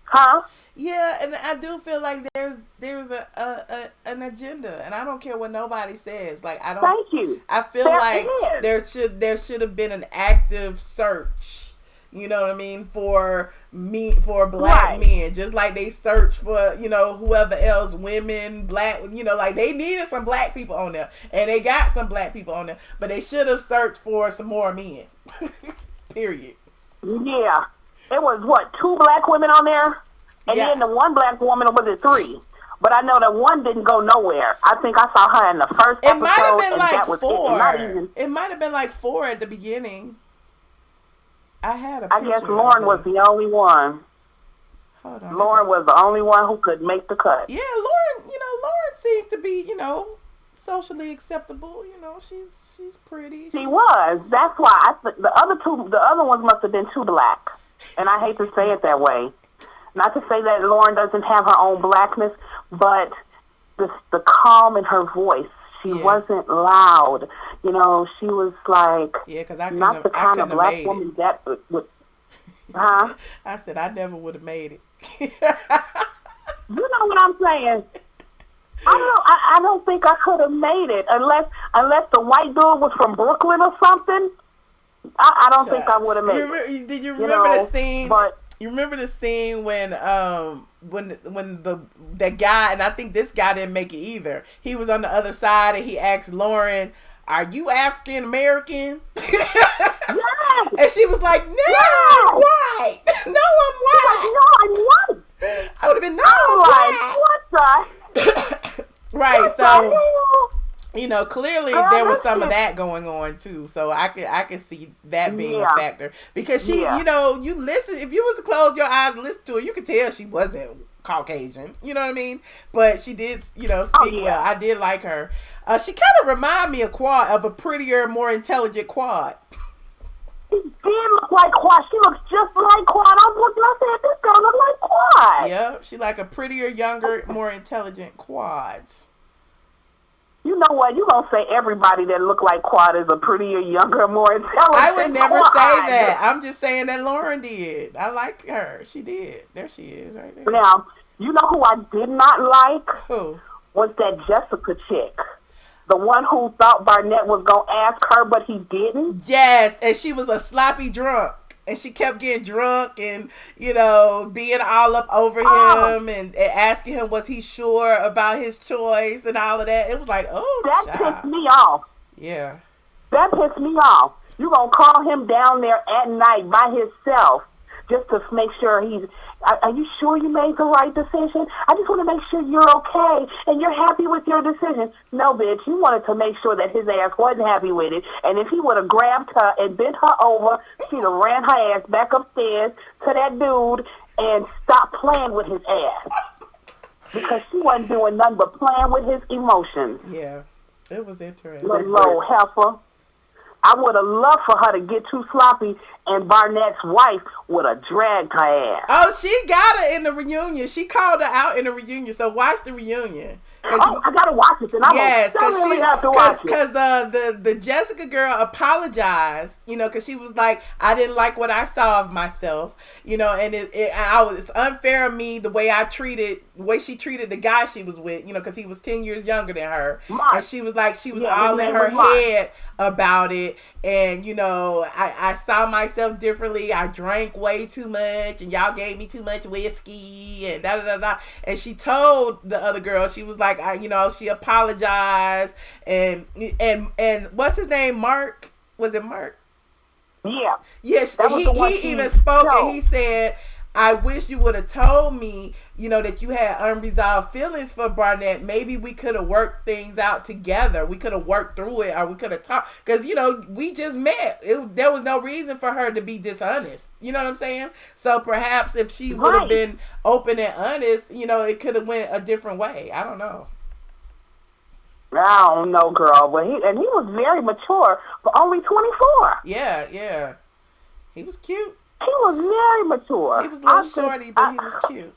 huh? yeah, and I do feel like there's an agenda, and I don't care what nobody says. Like I don't. Thank you. I feel There like is. there should have been an active search. You know what I mean, for black Right. men, just like they search for whoever else, women, black. Like they needed some black people on there, and they got some black people on there, but they should have searched for some more men. Period. Yeah. It was, 2 black women on there? And Yeah. then the one black woman, was it 3? But I know that one didn't go nowhere. I think I saw her in the first It episode, might have been and like that was 4. it. Not even, It might have been like 4 at the beginning. I had a I picture guess Lauren of was it. the only one. Hold on. Lauren was the only one who could make the cut. Yeah, Lauren seemed to be, socially acceptable. She's pretty. She was. That's why the other ones must have been too black. And I hate to say it that way. Not to say that Lauren doesn't have her own blackness, but the calm in her voice. She wasn't loud. She was like, Yeah, because I not the kind of black woman that would, huh? I said I never would have made it. You know what I'm saying? I don't think I could have made it unless the white dude was from Brooklyn or something. I don't think I would have made it. Did you remember the scene? But you remember the scene when that guy, and I think this guy didn't make it either. He was on the other side and he asked Lauren, "Are you African American?" yes, And she was like, "No, Yes. I'm white. No, I'm white." no, I'm white. I would have been, "No, I'm I'm like, white." what the? Right, what the so hell? clearly Girl, there was that's some of it. that going on too. So I could see that being a Yeah. factor, because she, Yeah. you listen, if you was to close your eyes and listen to her, you could tell she wasn't Caucasian. You know what I mean? But she did, speak yeah. well. I did like her. She kind of reminded me of a prettier, more intelligent Quad. She did look like Quad. She looks just like Quad. I was looking, I said, this girl look like Quad. Yep, she like a prettier, younger, more intelligent Quads. You know what? You gonna say everybody that look like Quad is a prettier, younger, more intelligent I would never Quad. say that. I'm just saying that Lauren did. I like her. She did. There she is right there. Now, you know who I did not like Who? was that Jessica chick. The one who thought Barnett was gonna ask her, but he didn't. Yes, and she was a sloppy drunk. And she kept getting drunk and, being all up over him and asking him, was he sure about his choice and all of that. It was like, oh, That child. pissed me off. Yeah. That pissed me off. You gonna call him down there at night by himself just to make sure he's. Are you sure you made the right decision? I just want to make sure you're okay and you're happy with your decision. No, bitch, you wanted to make sure that his ass wasn't happy with it. And if he would have grabbed her and bent her over, she'd have ran her ass back upstairs to that dude and stopped playing with his ass. Because she wasn't doing nothing but playing with his emotions. Yeah. It was interesting. Little low heifer. I would have loved for her to get too sloppy, and Barnett's wife would have dragged her ass. Oh, she got her in the reunion. She called her out in the reunion. So watch the reunion. Oh, I gotta watch it, and I Yes, definitely have to watch it. because the Jessica girl apologized, because she was like, I didn't like what I saw of myself, and it's unfair of me the way she treated the guy she was with, because he was 10 years younger than her, Mark. and she was like, she was Yeah, all his in name her was Mark. head about it, and I saw myself differently. I drank way too much, and y'all gave me too much whiskey, and da da da da. And she told the other girl, she was like, she apologized, and what's his name? Mark? Was it Mark? Yeah. Yes, That was the one he she even spoke and showed. he said, I wish you would have told me, that you had unresolved feelings for Barnett. Maybe we could have worked things out together. We could have worked through it, or we could have talked. Because, we just met. There was no reason for her to be dishonest. You know what I'm saying? So perhaps if she would have been open and honest, it could have went a different way. I don't know. I don't know, girl. But he was very mature for only 24. Yeah. He was cute. He was very mature. He was a little shorty, but he was cute.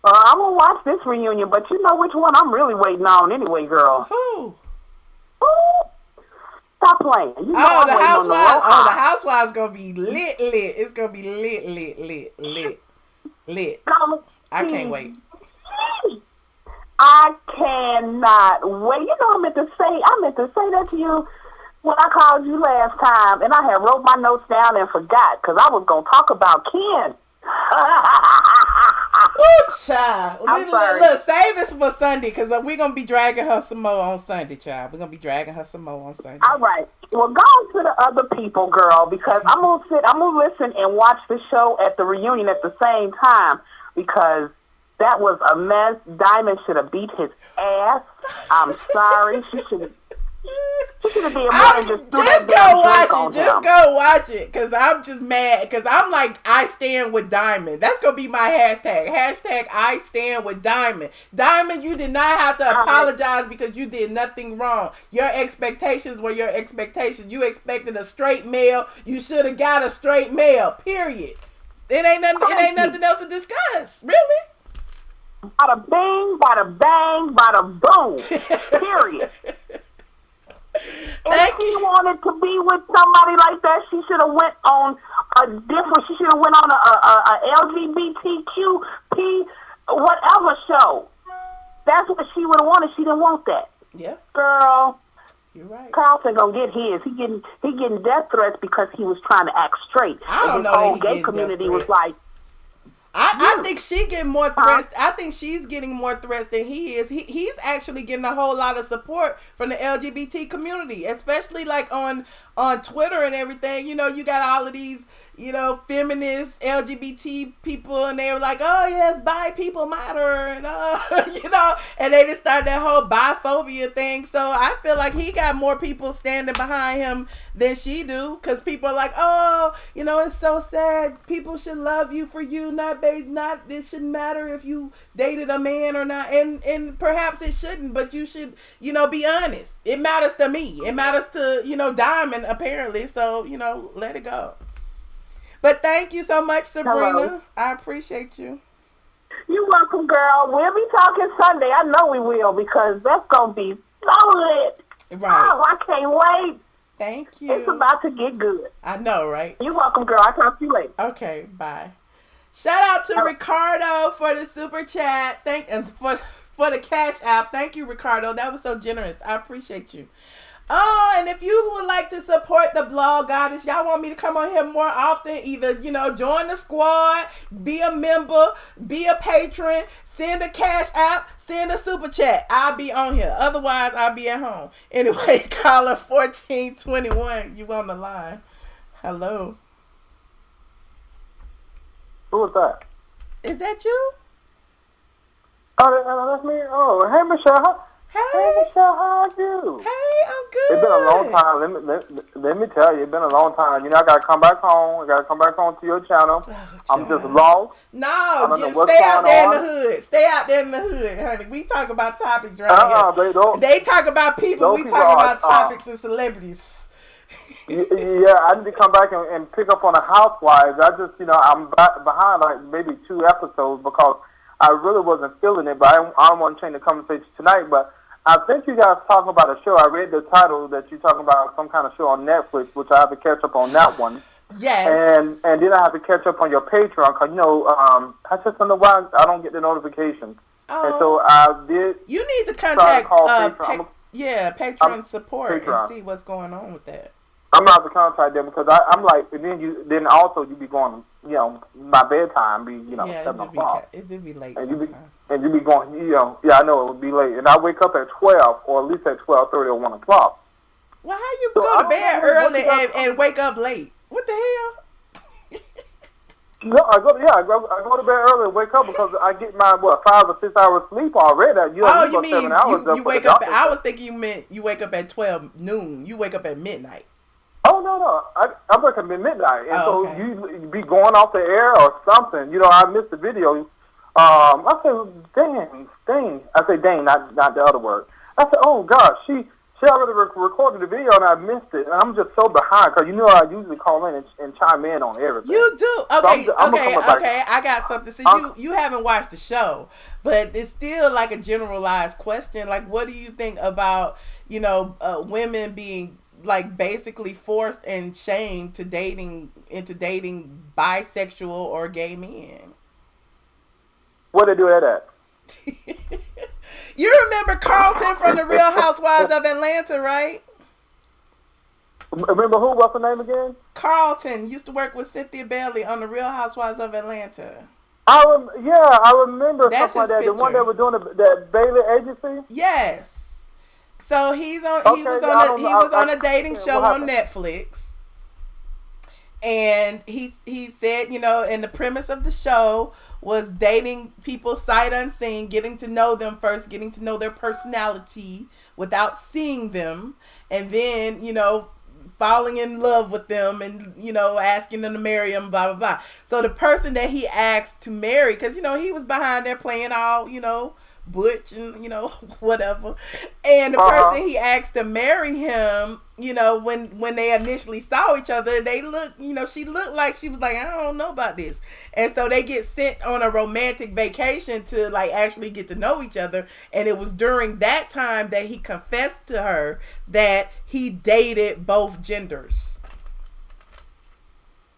I'm going to watch this reunion, but you know which one I'm really waiting on anyway, girl. Who? Stop playing. You know the Housewives. The Housewives going to be lit. It's going to be lit. I can't wait. I cannot wait. I meant to say that to you when I called you last time, and I had wrote my notes down and forgot because I was going to talk about Ken. Woo, child. I'm sorry. Look, save this for Sunday because we're going to be dragging her some more on Sunday, child. We're going to be dragging her some more on Sunday. All right. Well, go on to the other people, girl, because I'm going to listen and watch the show at the reunion at the same time because that was a mess. Diamond should have beat his ass. I'm sorry. She should have did more than just threw that damn drink on him. Just go watch it, because I'm just mad, because I'm like, I stand with Diamond. That's going to be my hashtag. Hashtag I stand with Diamond. Diamond, you did not have to apologize because you did nothing wrong. Your expectations were your expectations. You expected a straight male. You should have got a straight male, period. It ain't nothing else to discuss, really. Bada bing, bada bang, bada boom. Period. If she wanted to be with somebody like that, she should have went on she should have went on a LGBTQP whatever show. That's what she would have wanted. She didn't want that. Yeah. Girl. You're right. Carlton gonna get his. He getting death threats because he was trying to act straight. I don't know that he whole gay community was like, I think she getting more threats. I think she's getting more threats than he is. He's actually getting a whole lot of support from the LGBT community, especially like on Twitter and everything. You got all of these, feminist LGBT people, and they were like, oh yes, bi people matter, and and they just started that whole biphobia thing. So I feel like he got more people standing behind him than she do, because people are like, oh, it's so sad. People should love you for you, not it shouldn't matter if you dated a man or not, and perhaps it shouldn't, but you should, be honest. It matters to me. It matters to, Diamond, apparently. So, let it go. But thank you so much, Sabrina. Hello. I appreciate you. you're welcome, girl. We'll be talking Sunday. I know we will, because that's going to be so lit. Right. Oh, I can't wait. Thank you. It's about to get good. I know, right? You're welcome, girl. I'll talk to you later. Okay, bye. Shout out to Ricardo for the super chat. And for the Cash App. Thank you, Ricardo. That was so generous. I appreciate you. Oh, and if you would like to support the Blog Goddess, y'all want me to come on here more often, either, join the squad, be a member, be a patron, send a Cash App, send a super chat. I'll be on here. Otherwise, I'll be at home. Anyway, caller 1421, you on the line. Hello. Who was that? Is that you? Oh, that's me. Oh, hey, Michelle. Hey, Michelle, how are you? Hey, I'm good. It's been a long time. Let me tell you, it's been a long time. I got to come back home. I got to come back home to your channel. I'm just lost. No, just stay out there in the hood. Stay out there in the hood, honey. We talk about topics right here. They talk about people. We talk about topics and celebrities. Yeah, I need to come back and pick up on the Housewives. I just, I'm behind like maybe 2 episodes because I really wasn't feeling it, but I don't want to change the conversation tonight. But I think you guys talking about a show. I read the title that you're talking about, some kind of show on Netflix, which I have to catch up on that one. Yes. And then I have to catch up on your Patreon because, I just don't know why I don't get the notifications. Oh. And so I did. You need to contact Patreon support and see what's going on with that. I'm going to have to contact them because I'm like, and then also you be going, my bedtime be, 7 o'clock. It do be late and sometimes. You be going, I know it would be late. And I wake up at 12 or at least at 12:30 or 1 o'clock. Well, how you So, go I to don't bed know what early you got- and wake up late? What the hell? No, I go to bed early and wake up because I get my 5 or 6 hours sleep already. You Oh, need you about mean 7 hours you for wake the up? doctor. I was thinking you meant you wake up at 12 noon. You wake up at midnight. Oh no! I work at midnight, and Oh, so okay. you be going off the air or something. You know, I missed the video. I said, dang. I say, dang, not the other word. I said, oh gosh, she already recorded the video and I missed it, and I'm just so behind because you know I usually call in and chime in on everything. You do. I'm Okay. coming back. Okay. I got something. So you haven't watched the show, but it's still like a generalized question. Like, what do you think about women being like basically forced and shamed into dating bisexual or gay men? Where they do that at? You remember Carlton from the Real Housewives of Atlanta, right? Remember who? What's the name again? Carlton used to work with Cynthia Bailey on the Real Housewives of Atlanta. I remember That's something like his that. The one picture. that was doing the Bailey agency. Yes. So he was on a dating show on Netflix. And he said, and the premise of the show was dating people sight unseen, getting to know them first, getting to know their personality without seeing them, and then, falling in love with them and, asking them to marry him, blah, blah, blah. So the person that he asked to marry, because, he was behind there playing all, butch and whatever, and the person he asked to marry him, when they initially saw each other, they looked, she looked like she was like, I don't know about this, and so they get sent on a romantic vacation to like actually get to know each other. And it was during that time that he confessed to her that he dated both genders.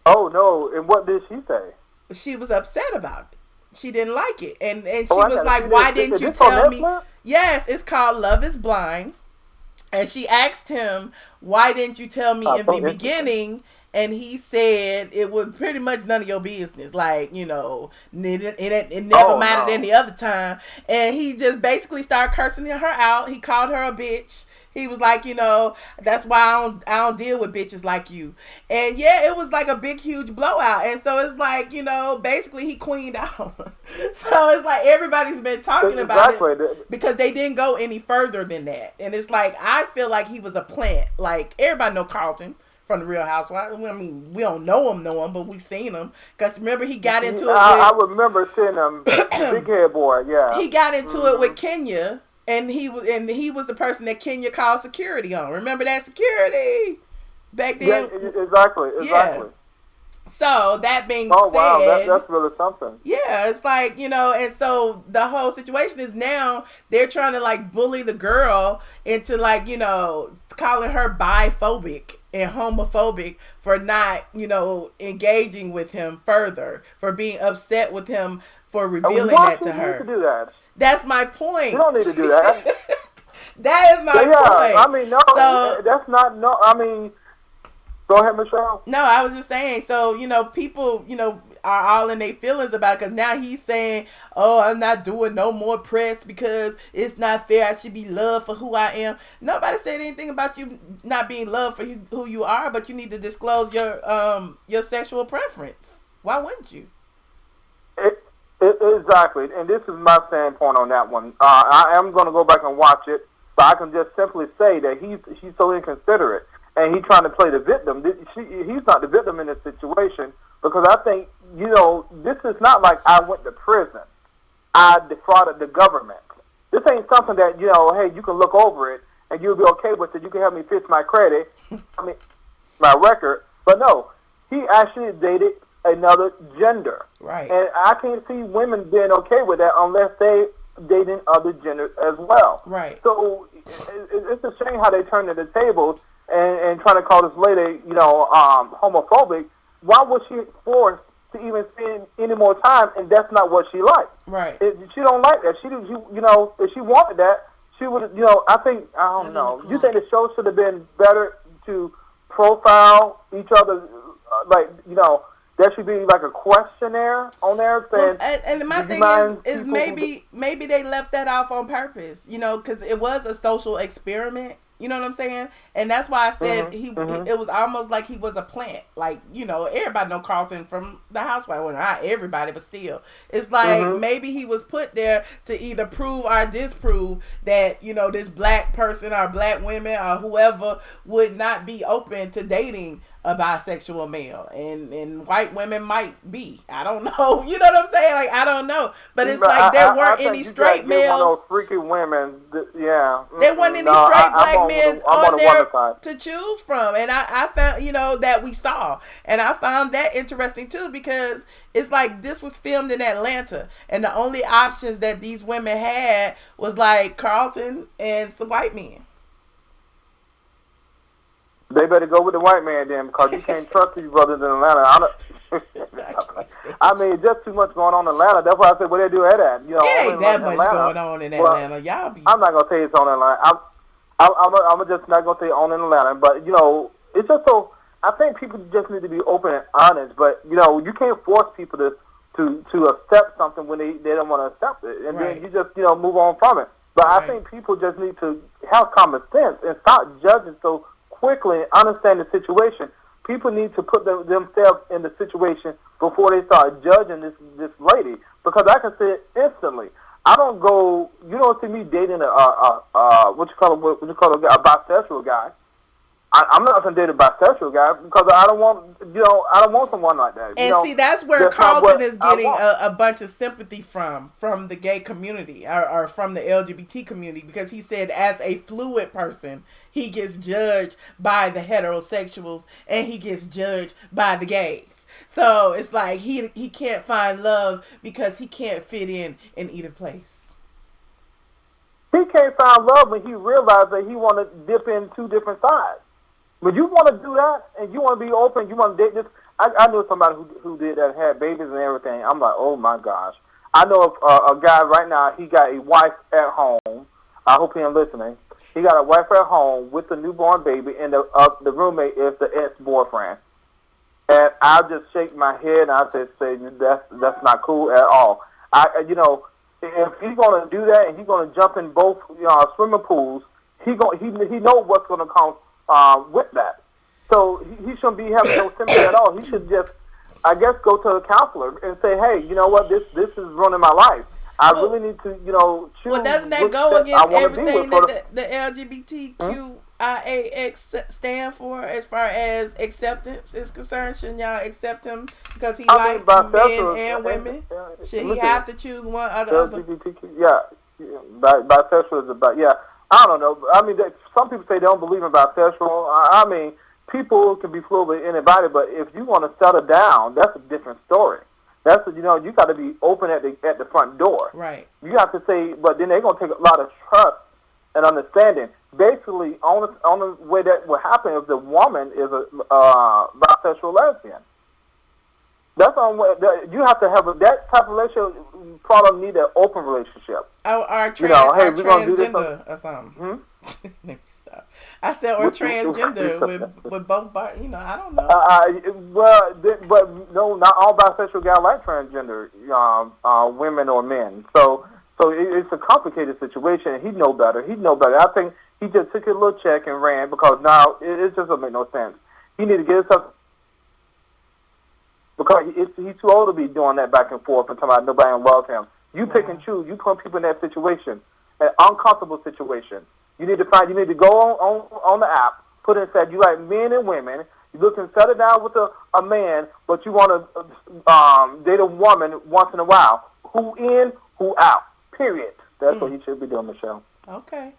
Oh no! And what did she say? She was upset about it. She didn't like it, and she I was gotta like, see "Why this. didn't Is you this on tell me?" Netflix? Yes, it's called Love Is Blind, and she asked him, "Why didn't you tell me in the beginning?" And he said it was pretty much none of your business. Like, it never mattered any other time. And he just basically started cursing her out. He called her a bitch. He was like, that's why I don't deal with bitches like you. And yeah, it was like a big, huge blowout. And so it's like, basically he queened out. So it's like everybody's been talking about it because they didn't go any further than that. And it's like, I feel like he was a plant. Like, everybody know Carlton from the Real Housewives. I mean, we don't know him, but we seen him. Because remember, he got into it I remember seeing him, big head boy, yeah. He got into it with Kenya. And he was the person that Kenya called security on. Remember that security back then? Yeah, exactly. Yeah. So that being said, wow, that's really something. Yeah, it's like, and so the whole situation is now they're trying to like bully the girl into like, calling her biphobic and homophobic for not, engaging with him further, for being upset with him for revealing that to her. Why do you need to do that? That's my point. You don't need to do that. That is my point. I mean, no, that's not, no, I mean, go ahead, Michelle. No, I was just saying, so, people, are all in their feelings about it, because now he's saying, oh, I'm not doing no more press because it's not fair. I should be loved for who I am. Nobody said anything about you not being loved for who you are, but you need to disclose your sexual preference. Why wouldn't you? Exactly, and this is my standpoint on that one. I am going to go back and watch it, but I can just simply say that he's so inconsiderate, and he's trying to play the victim. He's not the victim in this situation, because I think, this is not like I went to prison. I defrauded the government. This ain't something that, hey, you can look over it, and you'll be okay with it. You can help me fix my credit, my record. But no, he actually dated another gender. Right. And I can't see women being okay with that unless they dating other genders as well. Right. So it's a shame how they turn to the tables and trying to call this lady, homophobic. Why was she forced to even spend any more time? And that's not what she liked. Right. She don't like that. She if she wanted that, she would. I don't know. You think the show should have been better to profile each other, there should be like a questionnaire on there saying. Well, and my thing is maybe they left that off on purpose, because it was a social experiment, You know what I'm saying? And that's why I said it was almost like he was a plant. Like, you know, everybody know Carlton from The Housewife. Well, not everybody, but still. It's like maybe he was put there to either prove or disprove that, you know, this black person or black women or whoever would not be open to dating a bisexual male, and white women might be. I don't know. You know what I'm saying? Like, I don't know. But it's like there weren't any straight males. One of those freaky women. Yeah. There wasn't any straight black men on there to choose from. And I found, you know, that we saw. And I found that interesting too, because it's like this was filmed in Atlanta. And the only options that these women had was like Carlton and some white men. They better go with the white man then, because you can't trust these brothers in Atlanta. I mean, just too much going on in Atlanta. That's why I said, where they do it at? You know, it ain't that much going on in Atlanta. Y'all be. I'm not gonna say it's on Atlanta. I'm just not gonna say on in Atlanta. But you know, it's just so. I think people just need to be open and honest. But you know, you can't force people to accept something when they don't want to accept it, and then you just move on from it. But I think people just need to have common sense and stop judging so quickly and understand the situation. People need to put themselves in the situation before they start judging this lady, because I can say it instantly. I don't go. You don't see me dating a a bisexual guy. I'm not gonna date a bisexual guy because I don't want someone like that. And see, that's where Carlton is getting a bunch of sympathy from the gay community or from the LGBT community, because he said as a fluid person, he gets judged by the heterosexuals and he gets judged by the gays. So it's like he can't find love because he can't fit in either place. He can't find love when he realized that he want to dip in two different sides. When you want to do that and you want to be open, you want to date this. I knew somebody who did that, had babies and everything. I'm like, oh my gosh. I know of a guy right now. He got a wife at home. I hope he ain't listening. He got a wife at home with the newborn baby, and the roommate is the ex-boyfriend. And I just shake my head and I said, that's not cool at all. If he's gonna do that and he's gonna jump in both swimming pools, he knows what's gonna come with that. So he shouldn't be having no sympathy at all. He should just, I guess, go to a counselor and say, hey, you know what, this is ruining my life. I really need to, choose. Well, doesn't that go against everything that the LGBTQIAX stand for as far as acceptance is concerned? Shouldn't y'all accept him because he likes men and women? Should he have to choose one or the other? Bisexual is about, I don't know. I mean, some people say they don't believe in bisexual. I mean, people can be fluid with anybody, but if you want to settle down, that's a different story. That's you got to be open at the front door. Right. You have to say, but then they're gonna take a lot of trust and understanding. Basically, on the way that will happen if the woman is a bisexual lesbian. That's on way you have to have that type of relationship. You probably need an open relationship. Or hey, we're gonna do this or something. Let me stop. I said, or transgender with both, I don't know. But no, not all bisexual guys like transgender women or men. So it's a complicated situation, and he'd know better. I think he just took a little check and ran, because now it just doesn't make no sense. He need to get himself, because he's too old to be doing that back and forth and talking about nobody loves him. You pick and choose. You put people in that situation, an uncomfortable situation. You need to go on the app, put in, said you like men and women. You look and settle down with a man, but you want to date a woman once in a while. Who in, who out. Period. That's what he should be doing, Michelle. Okay.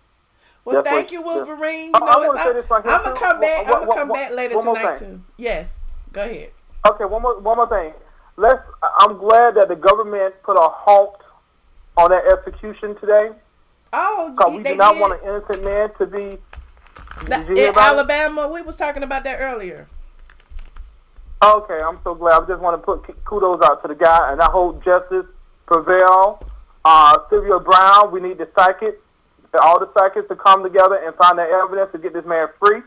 Well, thank you, Wolverine. I'm gonna come back. I'm gonna come back later tonight too. Yes. Go ahead. Okay. One more thing. I'm glad that the government put a halt on that execution today. Oh, because we do not want an innocent man to be. In Alabama, we was talking about that earlier. Okay, I'm so glad. I just want to put kudos out to the guy, and I hope justice prevail. Sylvia Brown, we need the psychics, all the psychics to come together and find the evidence to get this man free.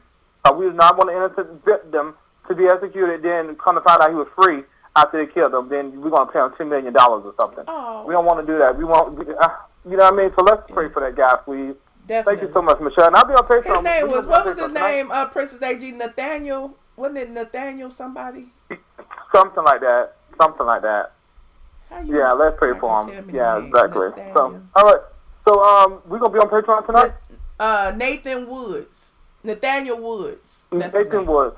We do not want an innocent victim to be executed, then come to find out he was free after they killed him. Then we're going to pay him $10 million or something. Oh. We don't want to do that. We want, you know what I mean? So let's pray for that guy, please. Definitely. Thank you so much, Michelle. And I'll be on Patreon. His name was, what was his tonight. name? Princess AG, Nathaniel. Wasn't it Nathaniel somebody? Something like that. Yeah, let's pray for him. Yeah, exactly. Nathaniel. So, all right. So, we're going to be on Patreon tonight? Nathan Woods. Nathaniel Woods. That's Nathan Woods.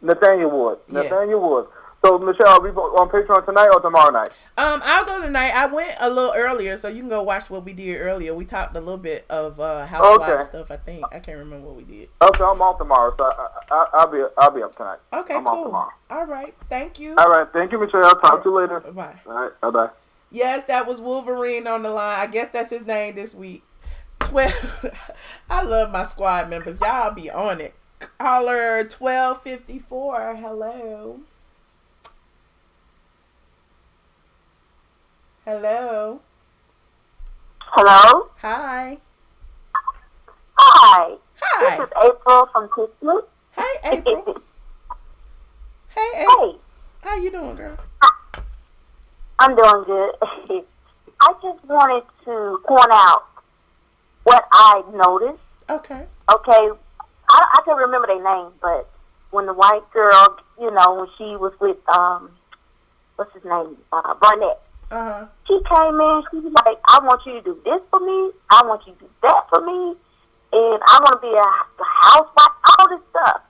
Nathaniel Woods. Yes. Nathaniel Woods. So, Michelle, are we on Patreon tonight or tomorrow night? I'll go tonight. I went a little earlier, so you can go watch what we did earlier. We talked a little bit of housewife stuff, I think. I can't remember what we did. Okay, I'm off tomorrow, so I'll be up tonight. Okay, I'm cool. off tomorrow. All right. Thank you. All right. Thank you, Michelle. I'll talk to you later. Bye. All right. Bye-bye. Yes, that was Wolverine on the line. I guess that's his name this week. 12. I love my squad members. Y'all be on it. Caller 1254. Hello. Hello. Hello? Hi. Hi. Hi. This is April from Christmas. Hey, April. Hey, April. Hey, How you doing, girl? I'm doing good. I just wanted to point out what I noticed. Okay. Okay, I can't remember their name, but when the white girl, you know, when she was with, what's his name, Barnett, she came in, she was like, I want you to do this for me, I want you to do that for me, and I want to be a housewife, all this stuff.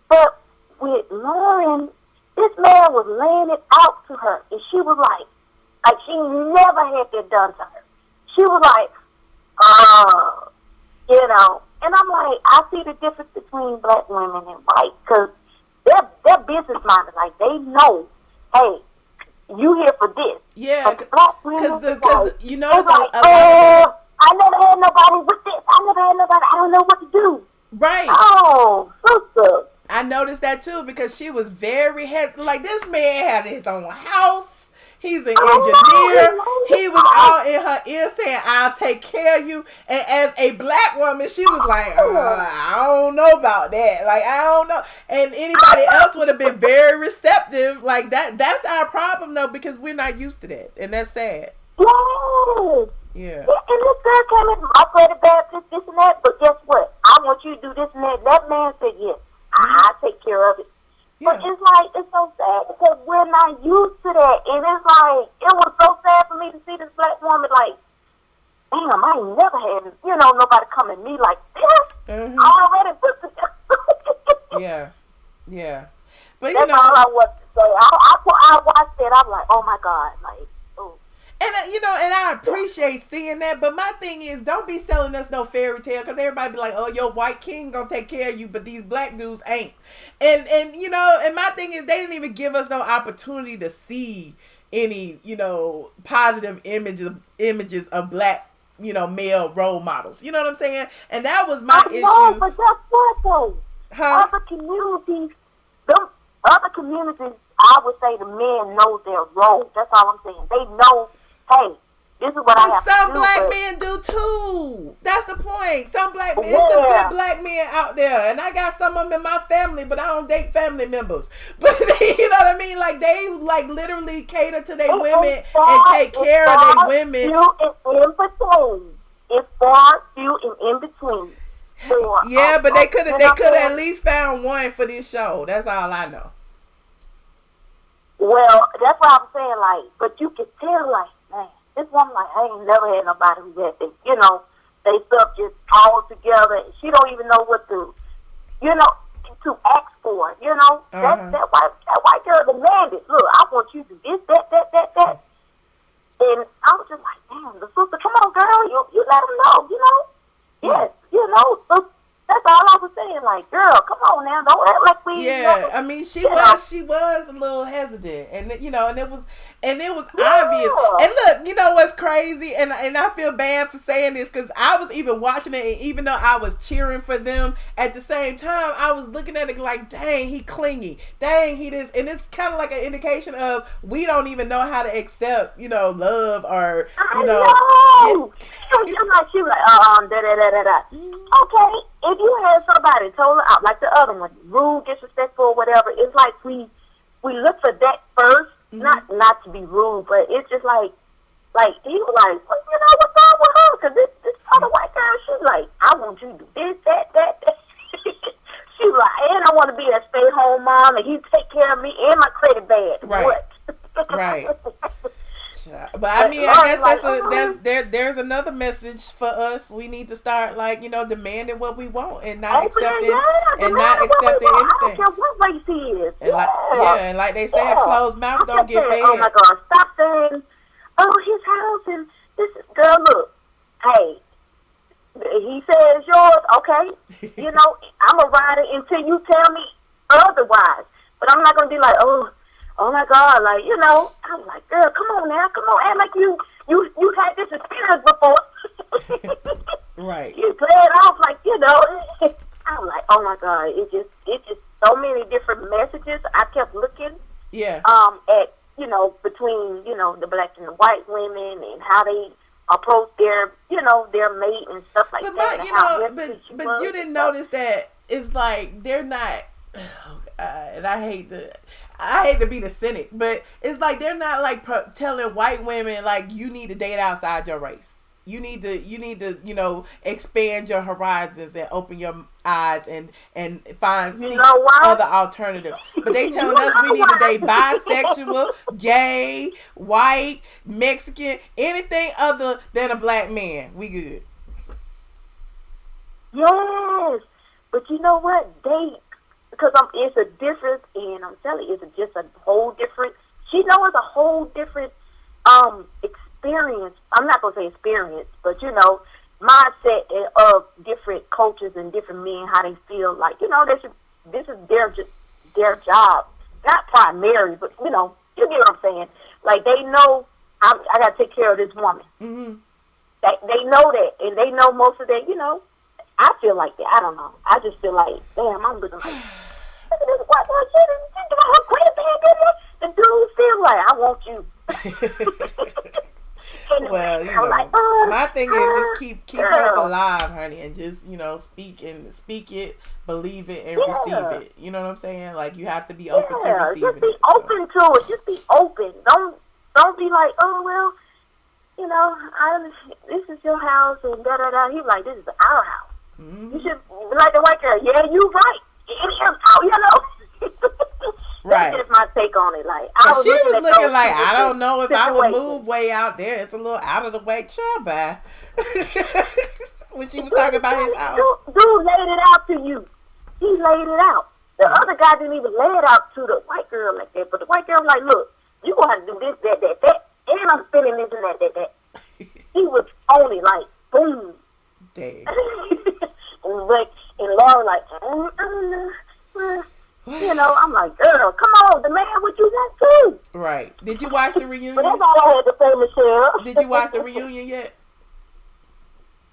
But with Lauren, this man was laying it out to her, and she was like she never had that done to her. She was like, you know, and I'm like, I see the difference between black women and white, because they're business minded. Like, they know, hey, you here for this. Yeah, because you know, it's like, I never had nobody with this. I never had nobody. I don't know what to do. Right. Oh, sister. I noticed that too, because she was very like, this man had his own house. He's an engineer. He was all in her ear saying, I'll take care of you. And as a black woman, she was like, I don't know about that. Like, I don't know. And anybody else would have been very receptive. Like, that's our problem, though, because we're not used to that. And that's sad. Yes. Yeah. And this girl came in, I played a bad pitch, this and that, but guess what? I want you to do this and that. That man said, yes, I'll take care of it. Yeah. But it's like, it's so sad because we're not used to that. And it's like, it was so sad for me to see this black woman like, damn, I ain't never had, you know, nobody come at me like this. Mm-hmm. I already put the Yeah. Yeah. But, that's all I want to say. I watched it, I'm like, oh my God, like, oh. And, you know, and I appreciate seeing that, but my thing is, don't be selling us no fairy tale, because everybody be like, oh, your white king gonna take care of you, but these black dudes ain't. And you know, and my thing is, they didn't even give us no opportunity to see any, you know, positive images of black, you know, male role models. You know what I'm saying? And that was my issue. No, but guess what, though? Huh? Other communities, I would say the men know their role. That's all I'm saying. They know, hey, this is what I have to do. Some black men do too. That's the point. Some black men, some good black men out there, and I got some of them in my family, but I don't date family members. But you know what I mean? Like, they like literally cater to their women and take care of their women. It's far few and in between. Yeah, but they could have at least found one for this show. That's all I know. Well, that's what I'm saying. Like, but you can tell, like, man, this woman, like, I ain't never had nobody who had this. You know, they stuff just all together. And she don't even know what to, you know, to ask for. You know, that white girl demanded. Look, I want you to do this, that. And I was just like, damn, the sister, come on, girl, you let them know. You know, yes, you know. So that's all I was saying. Like, girl, come on now, don't act like we. Yeah, I mean, she was a little hesitant, and you know, and it was obvious. And look, you know what's crazy, and I feel bad for saying this, because I was even watching it, and even though I was cheering for them, at the same time I was looking at it like, dang, he clingy, dang, he this, and it's kind of like an indication of we don't even know how to accept, you know, love, or you know. She was like, Okay, if you had somebody told her out like the other one, rude, disrespectful, or whatever, it's like we look for that first. Not to be rude, but it's just like he was like, well, you know, what's wrong with her? because this other white girl, she's like, I want you to do this, that. She's like, and I want to be a stay-home mom, and you take care of me and my credit bad. Right. What? Right. But I mean, I guess there's another message for us. We need to start demanding what we want and not accepting anything. I don't care what race he is. And like they say, a closed mouth don't get fed. Oh my God! Stop saying, oh, his house and this is, girl. Look, hey, he says yours. Okay, I'm a rider until you tell me otherwise. But I'm not gonna be like, oh my God, I'm like, girl, come on now, act like you had this experience before. Right. You play it off like, I'm like, oh my God, it's just so many different messages. I kept looking, at, between, the black and the white women and how they approach their mate and stuff like that. But you didn't notice that it's like they're not. And I hate to be the cynic, but it's like they're not like telling white women like you need to date outside your race. You need to expand your horizons and open your eyes and find other alternatives. But they telling us we need to date bisexual, gay, white, Mexican, anything other than a black man. We good. Yes, but you know what? Because it's a difference, and I'm telling you, it's just a whole different. She knows it's a whole different experience. I'm not gonna say experience, but mindset of different cultures and different men, how they feel. Like this is their job, not primary, but you get what I'm saying. Like they know I gotta take care of this woman. Mm-hmm. They know that, and they know most of that. I feel like that. I don't know. I just feel like, damn, I'm looking like, look at this white boy shit. Her credit bad, the dude feel like, I want you. Well, my thing is just keep hope alive, honey, and just speak it, believe it, and receive it. You know what I'm saying? Like you have to be open to receiving it. Just be open to it. Just be open. Don't be like, oh well, this is your house and da da da. He's like, this is our house. Mm-hmm. You should like the white girl. Yeah, you right. It is, Right. That's just my take on it. Like she was looking like, I don't know if I would move way out there. It's a little out of the way. Child, bye. When she was talking about his house. Dude laid it out to you. He laid it out. The other guy didn't even lay it out to the white girl like that. But the white girl was like, look, you going to have to do this, that. And I'm spending this and that. He was only like, boom. Dang. And Laura like, I don't know. I'm like, girl, come on, demand what you want to. Right. Did you watch the reunion? But that's all I had to say, Michelle. Did you watch the reunion yet?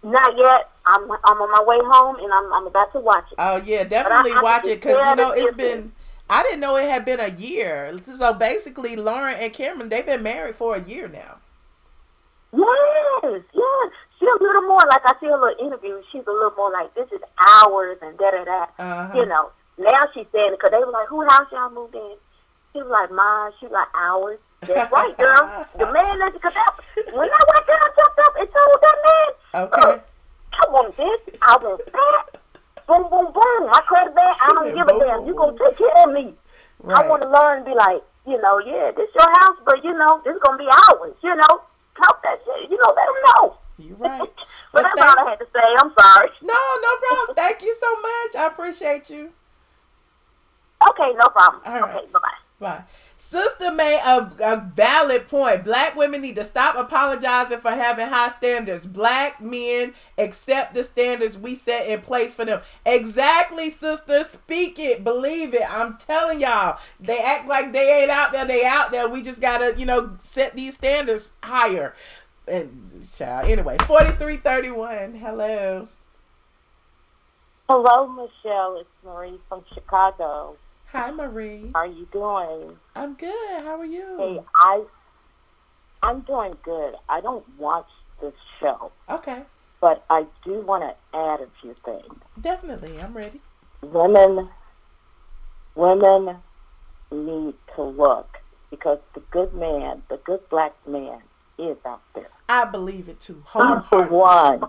Not yet. I'm on my way home, and I'm about to watch it. Oh yeah, definitely watch it because it's been. I didn't know it had been a year. So basically, Lauren and Cameron, they've been married for a year now. Yes. She's a little more like, I see her little interview. She's a little more like, this is ours and da da da. Uh-huh. Now she's saying it because they were like, who house y'all moved in? She was like, mine. She was like, ours. That's right, girl. The man that, because when that white girl jumped up and told that man, okay, I want this, I want that. Boom, boom, boom. My credit bad. I don't give a damn. You gonna take care of me. Right. I want to learn and be like, yeah, this your house, but this is gonna be ours. Talk that shit. Let them know. You're right. But that's all I had to say. I'm sorry. No problem. Thank you so much. I appreciate you. Okay, no problem. All right. Okay, bye-bye. Bye. Sister made a valid point. Black women need to stop apologizing for having high standards. Black men accept the standards we set in place for them. Exactly, sister. Speak it. Believe it. I'm telling y'all. They act like they ain't out there. They out there. We just gotta, set these standards higher. And child. Anyway, 4331. Hello. Hello, Michelle. It's Marie from Chicago. Hi, Marie. How are you doing? I'm good. How are you? Hey, I'm doing good. I don't watch this show. Okay. But I do want to add a few things. Definitely. I'm ready. Women need to look, because the good man, the good black man, is out there. I believe it too. He's the Wholeheartedly. one.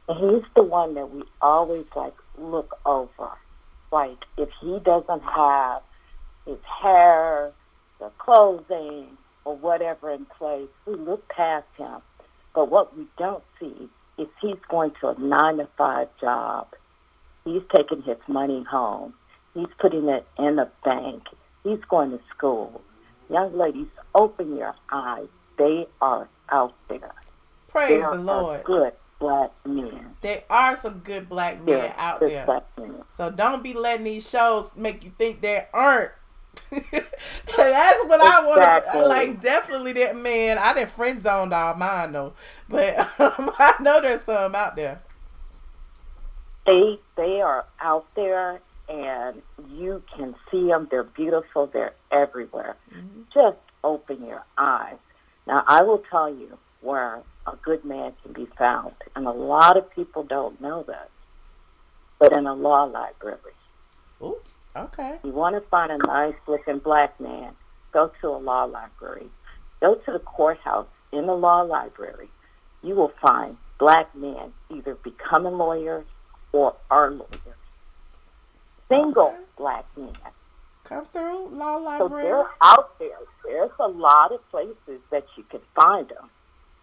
He's the one that we always look over. Like if he doesn't have his hair, the clothing, or whatever in place, we look past him. But what we don't see is he's going to a 9-to-5 job. He's taking his money home. He's putting it in a bank. He's going to school. Young ladies, open your eyes. They are out there. Praise there the Lord. Are good black men. There are some good black men out there. Black men. So don't be letting these shows make you think there aren't. That's what I want. Like, definitely that man. I didn't friend zoned all mine though, but I know there's some out there. They are out there, and you can see them. They're beautiful. They're everywhere. Mm-hmm. Just open your eyes. Now, I will tell you where a good man can be found, and a lot of people don't know that, but in a law library. Ooh. Okay. You want to find a nice-looking black man, go to a law library. Go to the courthouse in the law library. You will find black men either becoming lawyers or are lawyers. Single black men. Come through law library. So they're out there. There's a lot of places that you can find them.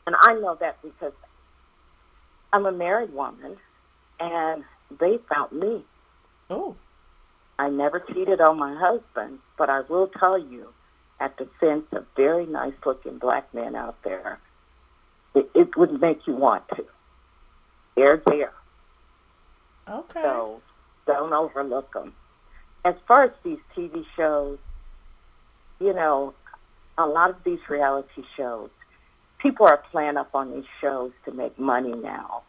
And I know that because I'm a married woman, and they found me. Oh. I never cheated on my husband, but I will tell you, at the fence, a very nice-looking black man out there, it would make you want to. They're there. Okay. So don't overlook them. As far as these TV shows, you know, a lot of these reality shows, people are playing up on these shows to make money now.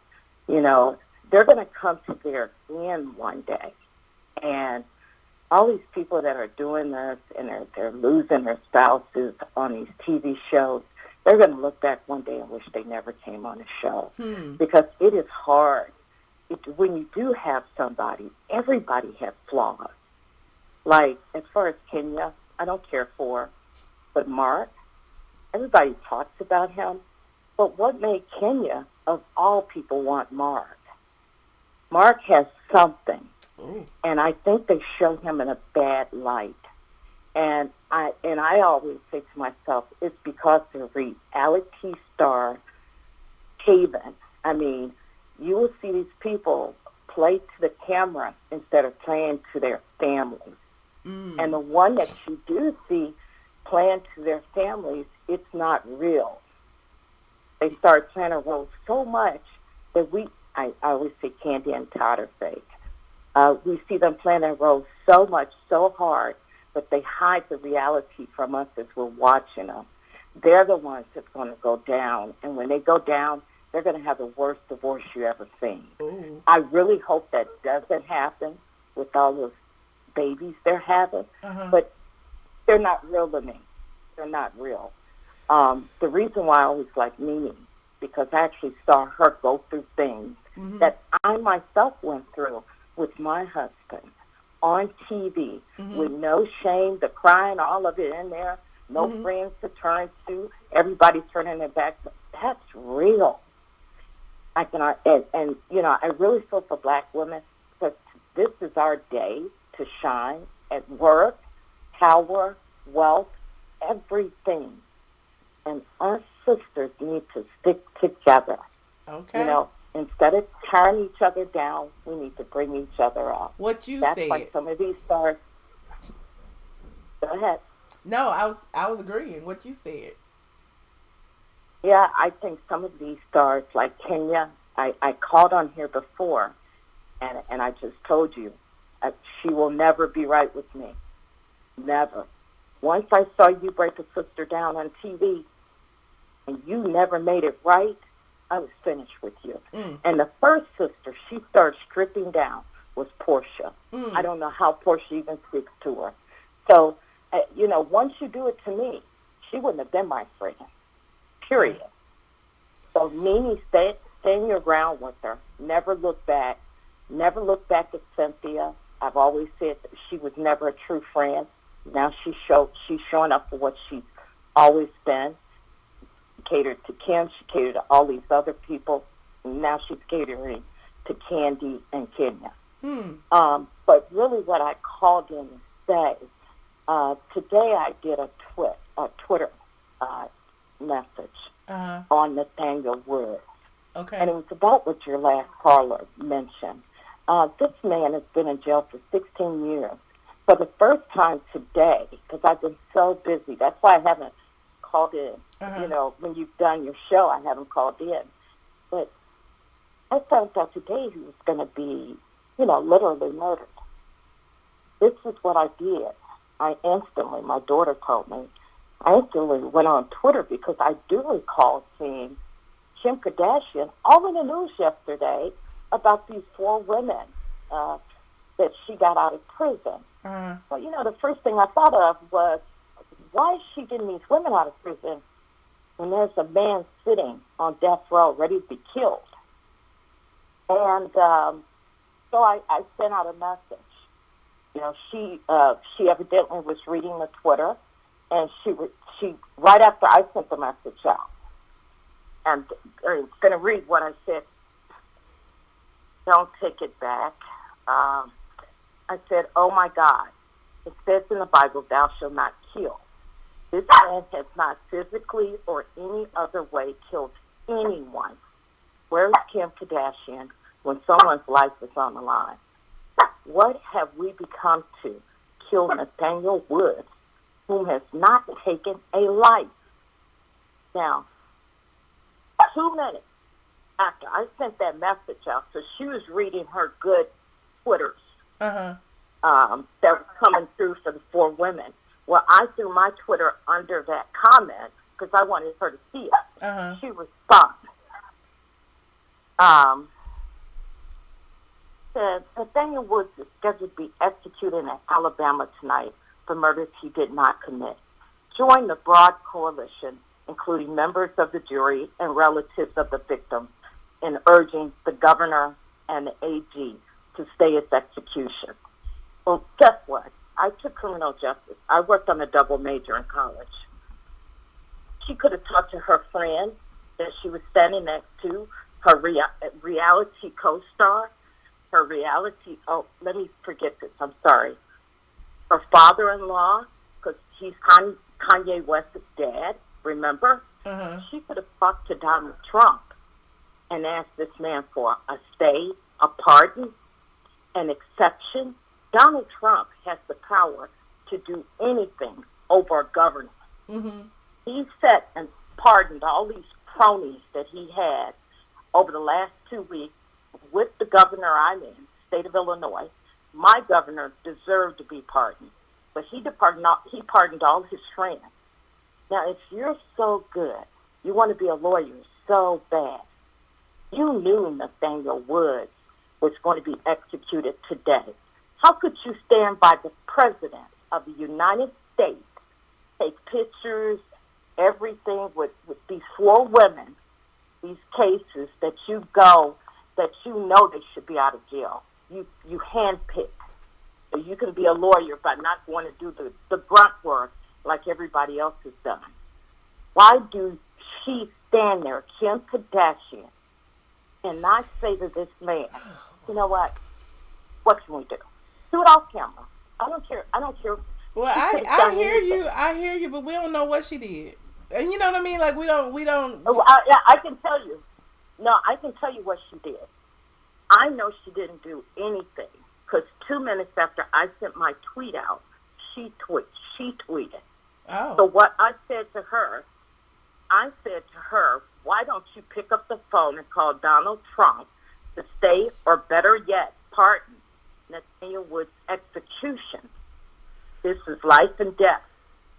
You know, they're going to come to their end one day. And all these people that are doing this and they're losing their spouses on these TV shows, they're going to look back one day and wish they never came on the show. Because it is hard. When you do have somebody, everybody has flaws. Like, as far as Kenya, I don't care for, but Mark, everybody talks about him. But what made Kenya, of all people, want Mark? Mark has something. Ooh. And I think they show him in a bad light. And I always say to myself, it's because the reality star haven. I mean, you will see these people play to the camera instead of playing to their families. And the one that you do see playing to their families, it's not real. They start playing a role so much that I always say Candy and Todd are fake. We see them playing their roles so much, so hard, but they hide the reality from us as we're watching them. They're the ones that's going to go down, and when they go down, they're going to have the worst divorce you ever seen. Ooh. I really hope that doesn't happen with all those babies they're having, but they're not real to me. They're not real. The reason why I always like Mimi, because I actually saw her go through things that I myself went through with my husband on TV with no shame, the crying, all of it in there, no friends to turn to, everybody turning their back. That's real. And you know, I really feel for black women because this is our day to shine at work, power, wealth, everything. And our sisters need to stick together. Okay. You know, instead of tearing each other down, we need to bring each other up. What you That's said. why some of these stars. Go ahead. No, I was agreeing. What you said. Yeah, I think some of these stars, like Kenya, I called on here before, and I just told you, she will never be right with me. Never. Once I saw you break a sister down on TV, and you never made it right, I was finished with you. And the first sister she started stripping down was Portia. I don't know how Portia even speaks to her. So, you know, once you do it to me, she wouldn't have been my friend. Period. So, Mimi, stay in your ground with her. Never look back. Never look back at Cynthia. I've always said that she was never a true friend. Now she's showing up for what she's always been. catered to Kim. She catered to all these other people. And now she's catering to Candy and Kenya. But really what I called in to say, today I did a Twitter message on Nathaniel Woods. Okay. And it was about what your last caller mentioned. This man has been in jail for 16 years. For the first time today, because I've been so busy, that's why I haven't called in. You know, when you've done your show, I haven't called in. But I found out today he was going to be, you know, literally murdered. This is what I did. I instantly, my daughter told me, I instantly went on Twitter because I do recall seeing Kim Kardashian all in the news yesterday about these 4 women that she got out of prison. Well, you know, the first thing I thought of was, why is she getting these women out of prison when there's a man sitting on death row ready to be killed? And so I sent out a message. You know, she evidently was reading the Twitter, and she right after I sent the message out, and I'm going to read what I said. Don't take it back. I said, oh my God, it says in the Bible, thou shalt not kill. This man has not physically or any other way killed anyone. Where's Kim Kardashian when someone's life is on the line? What have we become to kill Nathaniel Woods, whom has not taken a life? Now, 2 minutes after I sent that message out, so she was reading her good Twitters that was coming through for the 4 women. Well, I threw my Twitter under that comment because I wanted her to see it. She responded. Said, Nathaniel Woods is scheduled to be executed in Alabama tonight for murders he did not commit. Join the broad coalition, including members of the jury and relatives of the victim, in urging the governor and the AG to stay its execution. Well, guess what? I took criminal justice. I worked on a double major in college. She could have talked to her friend that she was standing next to, her reality co-star, her reality, let me forget this, I'm sorry. Her father-in-law, because he's Kanye West's dad, remember? She could have talked to Donald Trump and asked this man for a stay, a pardon, an exception. Donald Trump has the power to do anything over a governor. He set and pardoned all these cronies that he had over the last 2 weeks with the governor I'm in, state of Illinois. My governor deserved to be pardoned, but he pardoned all his friends. Now, if you're so good, you want to be a lawyer so bad, you knew Nathaniel Woods was going to be executed today. How could you stand by the president of the United States, take pictures, everything with these 4 women, these cases that you know they should be out of jail? You handpick. So you can be a lawyer but not going to do the grunt work like everybody else has done. Why do she stand there, Kim Kardashian, and not say to this man, you know what can we do? Do it off camera. I don't care. Well, I hear you, but we don't know what she did. And you know what I mean? Like, we don't. Oh, I can tell you. No, I can tell you what she did. I know she didn't do anything because 2 minutes after I sent my tweet out, she tweeted. Oh. So what I said to her, why don't you pick up the phone and call Donald Trump to stay, or better yet, pardon Nathaniel Woods' execution? This is life and death.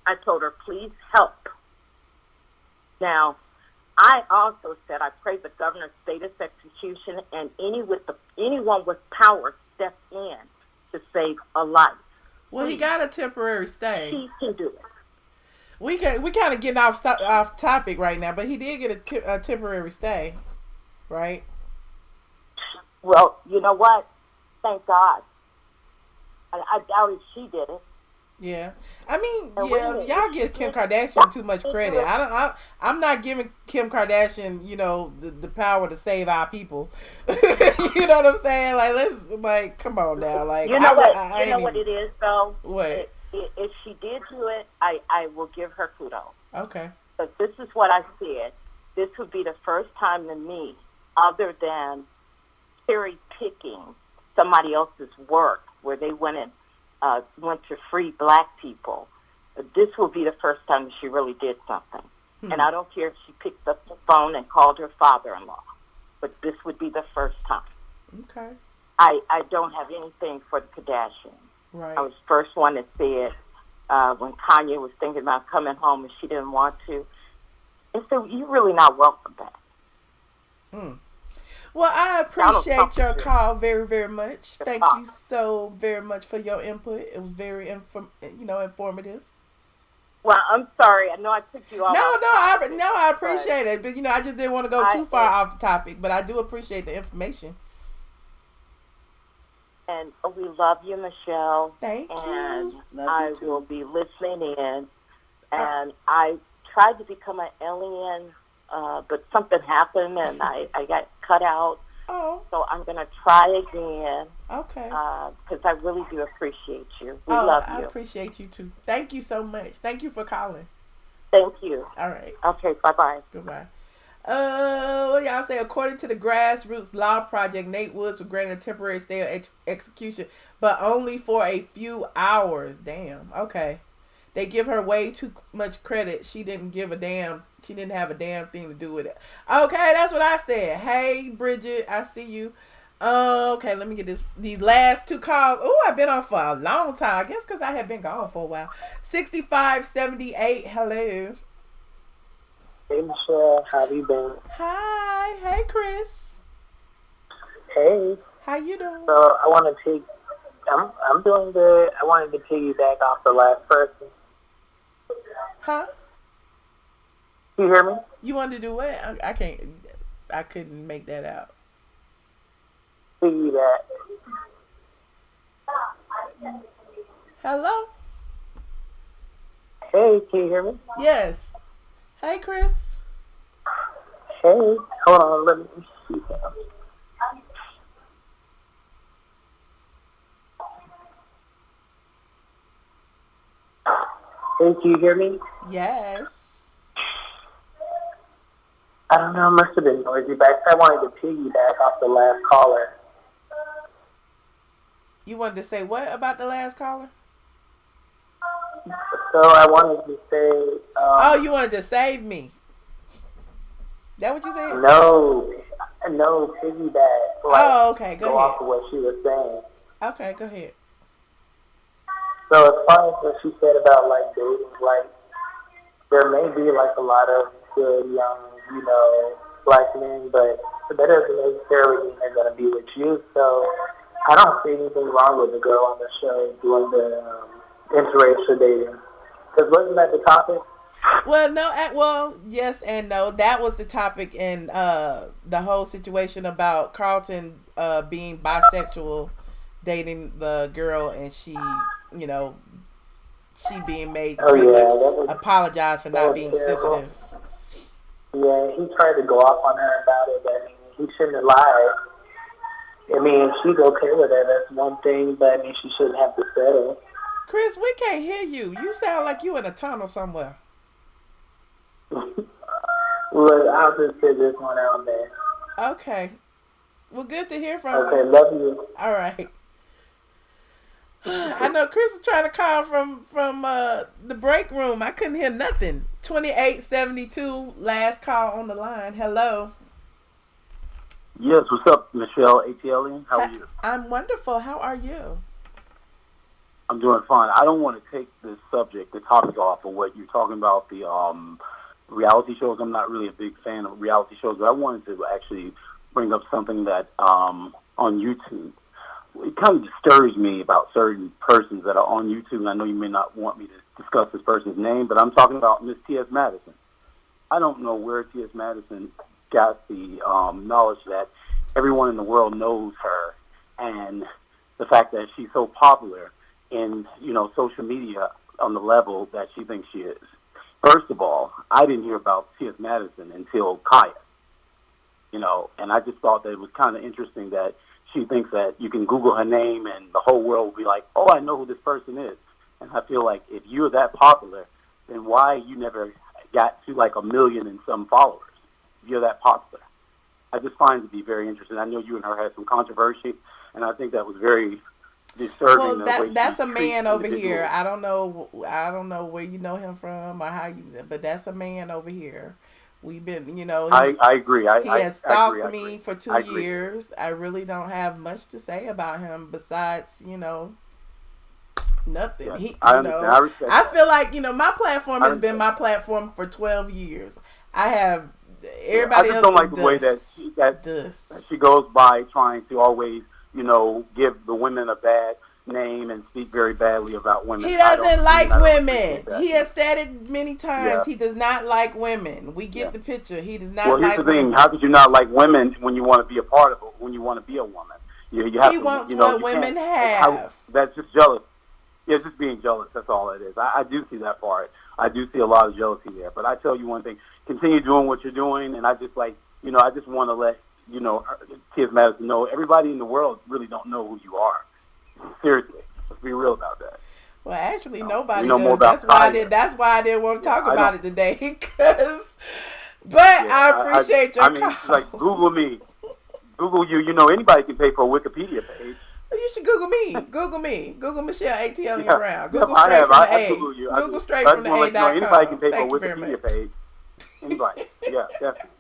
I told her, please help. Now, I also said I pray the governor stay this execution and anyone with power step in to save a life. Well, he got a temporary stay. He can do it. We kind of getting off topic right now, but he did get a temporary stay, right? Well, you know what? Thank God. I doubt if she did it. Yeah, I mean, And yeah, women, y'all if give she Kim did Kardashian too much do credit. it, I'm not giving Kim Kardashian, the power to save our people. You know what I'm saying? Like, come on now. Like, you know what? I You know ain't what even. it is, though. What? If she did do it, I will give her kudos. Okay. But this is what I said. This would be the first time to me, other than cherry picking somebody else's work, where they went to free black people. This will be the first time she really did something. And I don't care if she picked up the phone and called her father-in-law, but this would be the first time. Okay. I don't have anything for the Kardashians. Right. I was the first one that said when Kanye was thinking about coming home and she didn't want to. And so you're really not welcome back. Well, I appreciate your call very, very much. Thank you so very much for your input. It was very, informative. Well, I'm sorry. I know I took you off. I appreciate it. But, I just didn't want to go too far off the topic. But I do appreciate the information. And we love you, Michelle. Thank you. And Love you too. will be listening in. And I tried to become an alien, but something happened, and I got cut out. Oh. So I'm going to try again. Okay. Because I really do appreciate you. We love you. I appreciate you too. Thank you so much. Thank you for calling. Thank you. All right. Okay, bye-bye. Goodbye. What y'all say? According to the Grassroots Law Project, Nate Woods was granted a temporary stay of execution, but only for a few hours. Damn. Okay. They give her way too much credit. She didn't give a damn. She didn't have a damn thing to do with it. Okay, that's what I said. Hey, Bridget, I see you. Okay, let me get these last two calls. Oh, I've been on for a long time. I guess because I have been gone for a while. 6578. Hello. Hey, Michelle. How have you been? Hi. Hey, Chris. Hey. How you doing? So I want to I'm doing good. I wanted to piggyback off the last person. Huh? You hear me? You wanted to do what? I couldn't make that out. Piggyback. Hello? Hey, can you hear me? Yes. Hey, Chris. Hey. Hold on, let me see something. Hey, can you hear me? Yes. I don't know, it must have been noisy, but I wanted to piggyback off the last caller. You wanted to say what about the last caller? So I wanted to say... you wanted to save me. That what you said? No, piggyback. Okay, go ahead. Off of what she was saying. Okay, go ahead. So as far as what she said about like dating, like there may be like a lot of good young, black men, but that doesn't necessarily mean they're gonna be with you. So I don't see anything wrong with the girl on the show doing the interracial dating. Because wasn't that the topic? Well, no. Yes and no. That was the topic in the whole situation about Carlton being bisexual, dating the girl, and she being made to pretty much apologize for not being sensitive. Yeah, he tried to go off on her about it, but I mean, he shouldn't have lied. I mean, if she's okay with it, that's one thing, but I mean, she shouldn't have to settle. Chris, we can't hear you. You sound like you in a tunnel somewhere. Well, I'll just sit this one out there. Okay. Well, good to hear from you. Okay, love you. All right. I know Chris is trying to call from the break room. I couldn't hear nothing. 2872, last call on the line. Hello. Yes, what's up, Michelle, ATLien? How are you? I'm wonderful. How are you? I'm doing fine. I don't want to take the topic off of what you're talking about, the reality shows. I'm not really a big fan of reality shows, but I wanted to actually bring up something that on YouTube. It kind of disturbs me about certain persons that are on YouTube, and I know you may not want me to discuss this person's name, but I'm talking about Miss T.S. Madison. I don't know where T.S. Madison got the knowledge that everyone in the world knows her, and the fact that she's so popular, in, social media on the level that she thinks she is. First of all, I didn't hear about T.S. Madison until Kaya, and I just thought that it was kind of interesting that she thinks that you can Google her name and the whole world will be like, oh, I know who this person is. And I feel like if you're that popular, then why you never got to like 1 million and some followers if you're that popular? I just find it to be very interesting. I know you and her had some controversy, and I think that was very disturbing. Well, that's a man over here. I don't know where you know him from or how you, but that's a man over here. We've been, I agree. He has stalked me for 2 years. I really don't have much to say about him besides, nothing. Yeah, He, I understand. I feel like, my platform has been my platform for 12 years. I have everybody else. I just don't like the way that she goes by trying to always, give the women a bad name and speak very badly about women. He doesn't like women. He has said it many times. Yeah. He does not like women. We get the picture. He does not like women. Well, here's the thing. How could you not like women when you want to be a part of it, when you want to be a woman? You have he wants what women have. That's just jealous. Yeah, it's just being jealous. That's all it is. I do see that part. I do see a lot of jealousy there. But I tell you one thing. Continue doing what you're doing. And I just I just want to let, T.S. Madison know everybody in the world really don't know who you are. Seriously. Let's be real about that. Well, actually, nobody does. That's why I didn't want to talk about it today. I appreciate your call. It's like, Google me. Google you. Anybody can pay for a Wikipedia page. You should Google me. Google me. Google Michelle ATLien Brown. Google straight from the A. Google straight from the A.com. Anybody can pay for a Wikipedia page. Anybody. Yeah, definitely.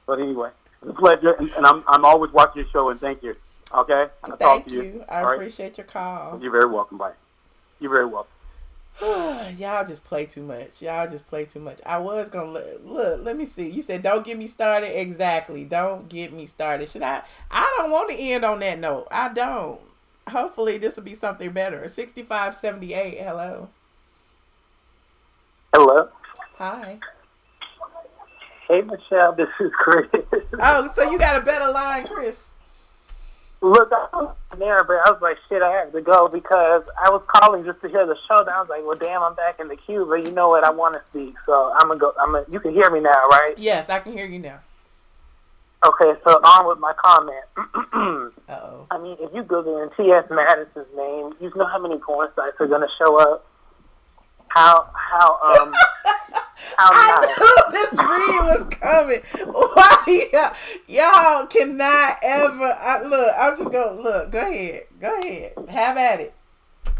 But anyway, it's a pleasure, and I'm always watching your show, and thank you. Okay? I'll talk to you. I appreciate your call. You're very welcome. Bye. You're very welcome. Y'all just play too much. I was going to look, let me see. You said don't get me started. Exactly. Don't get me started. I don't want to end on that note. I don't. Hopefully this will be something better. 6578. Hello. Hello. Hi. Hey, Michelle. This is Chris. Oh, so you got a better line, Chris. Look, I was there, but I was like, shit, I have to go because I was calling just to hear the show. And I was like, well, damn, I'm back in the queue, but you know what? I want to speak, so I'm gonna go. You can hear me now, right? Yes, I can hear you now. Okay, so on with my comment. Uh-oh. I mean, if you Google in T.S. Madison's name, you know how many porn sites are gonna show up. I knew this read was coming. Why y'all cannot ever I'm just gonna look. Go ahead. Have at it.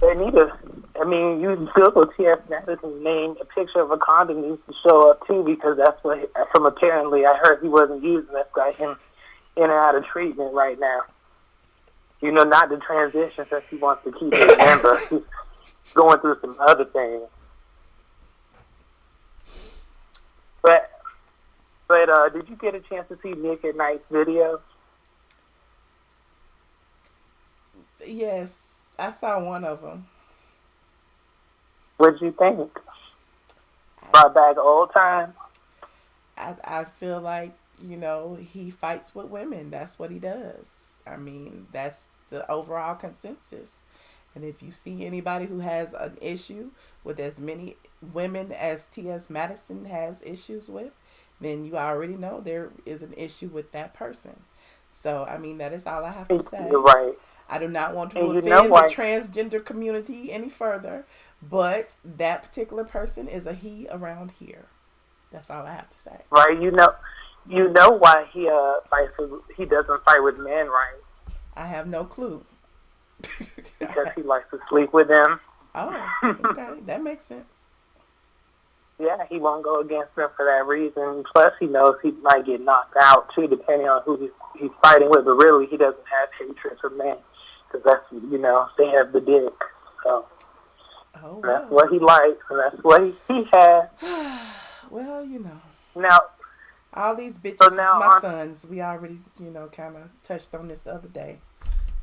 You Google T.S. Madison's name, a picture of a condom needs to show up too, because that's what apparently I heard he wasn't using. That's got him in and out of treatment right now. Not the transition since he wants to keep his member. He's going through some other things. But did you get a chance to see Nick at Night's video? Yes, I saw one of them. What'd you think? Brought back old time? I feel like, he fights with women. That's what he does. I mean, that's the overall consensus. And if you see anybody who has an issue with as many women as T.S. Madison has issues with, then you already know there is an issue with that person. So, I mean, that is all I have to say. You're right. I do not want to offend the transgender community any further, but that particular person is a he around here. That's all I have to say. Right. You know why he doesn't fight with men, right? I have no clue. Because he likes to sleep with them. Oh, okay. That makes sense. Yeah, he won't go against them for that reason. Plus, he knows he might get knocked out, too, depending on who he's fighting with. But really, he doesn't have hatred for men. Because that's, they have the dick. So that's what he likes, and that's what he has. Well, Now, all these bitches is my sons. We already, kind of touched on this the other day.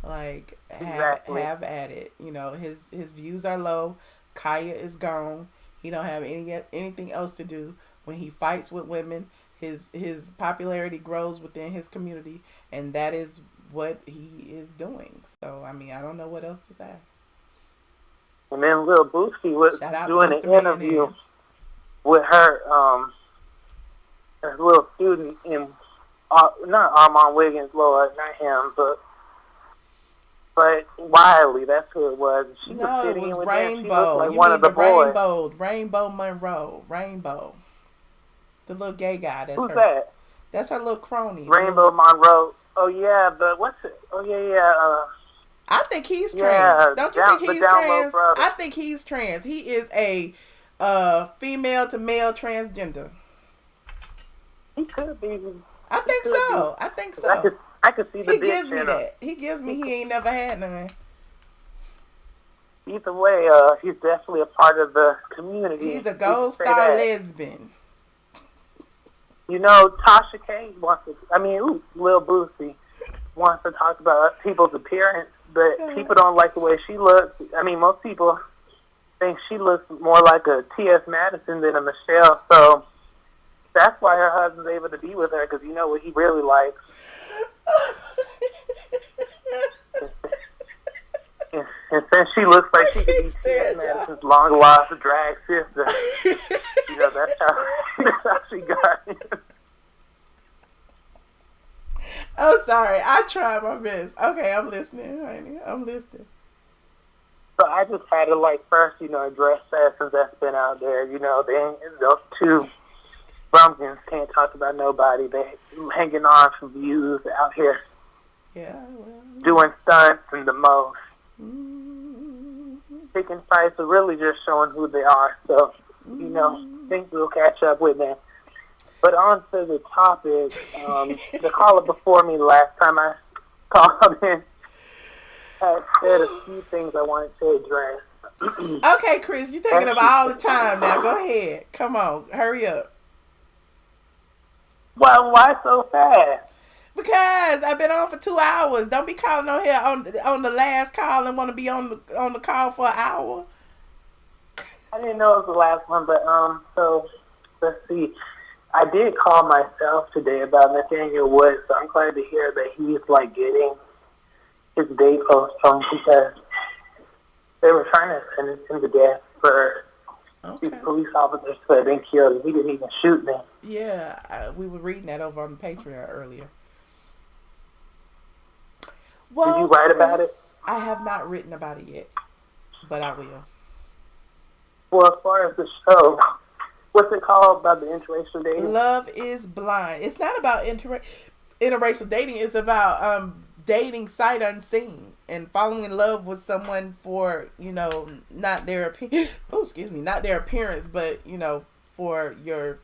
Like, have at it. His views are low. Kaya is gone. He don't have anything else to do. When he fights with women, his popularity grows within his community, and that is what he is doing. So, I mean, I don't know what else to say. And then Lil Boosie was Shout out doing to an Mr. interview Mayonnaise. with her, a little student in, not Armand Wiggins, Lord, not him, but Wiley, that's who it was. She was No, it sitting was in with them. She Rainbow. looked like You one mean of the boys. Rainbow Monroe. Rainbow. The little gay guy. That's Who's her. that? That's her little crony. Rainbow Monroe. Oh, yeah, what's it? Oh, yeah. I think he's trans. Yeah, Don't you think he's the Down Low trans? brother. I think he's trans. He is a female to male transgender. He could be. I think so. I think so. I could see the He dick gives me in him. that. He gives me he ain't never had none. Either way, he's definitely a part of the community. He's a We can gold say star that. lesbian. You know, Tasha K wants to, Lil Boosie wants to talk about people's appearance, but people don't like the way she looks. I mean, most people think she looks more like a T.S. Madison than a Michelle, so that's why her husband's able to be with her, because you know what he really likes. And since she looks like she could be T.S. Madison's long-lost drag sister, you know, that's how she got it. Oh, sorry. I tried my best. Okay, I'm listening, honey. I'm listening. So I just had to, first, address that since that's been out there. Those two bumpkins can't talk about nobody. They hanging on for views out here. Yeah, well. Doing stunts and the most. Picking fights are really just showing who they are. So, think we'll catch up with them. But on to the topic, the caller before me last time I called in had said a few things I wanted to address. Okay, Chris, you're taking up all the time now. Go ahead. Come on. Hurry up. Well, why so fast? Because I've been on for 2 hours. Don't be calling on here on the last call and want to be on the call for an hour. I didn't know it was the last one, but so let's see. I did call myself today about Nathaniel Woods, so I'm glad to hear that he's getting his date postponed because they were trying to sentence him to death for these police officers who had been killed, and he didn't even shoot them. Yeah, we were reading that over on Patreon earlier. Well, did you write about it? I have not written about it yet, but I will. Well, as far as the show, what's it called about the interracial dating? Love is Blind. It's not about interracial dating. It's about dating sight unseen and falling in love with someone for not their not their appearance, but for your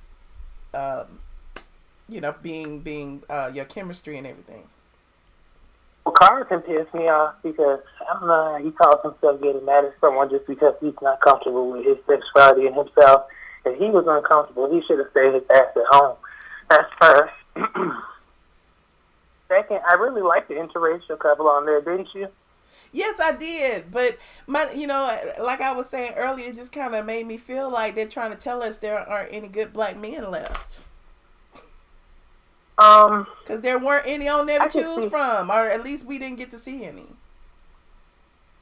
being your chemistry and everything. Well, Carlton pissed me off because I don't know how he calls himself getting mad at someone just because he's not comfortable with his sexuality and himself. If he was uncomfortable, he should have stayed his ass at home. That's first. Second, I really liked the interracial couple on there, didn't you? Yes, I did. But like I was saying earlier, it just kind of made me feel like they're trying to tell us there aren't any good black men left. Because there weren't any on there to choose from, or at least we didn't get to see any.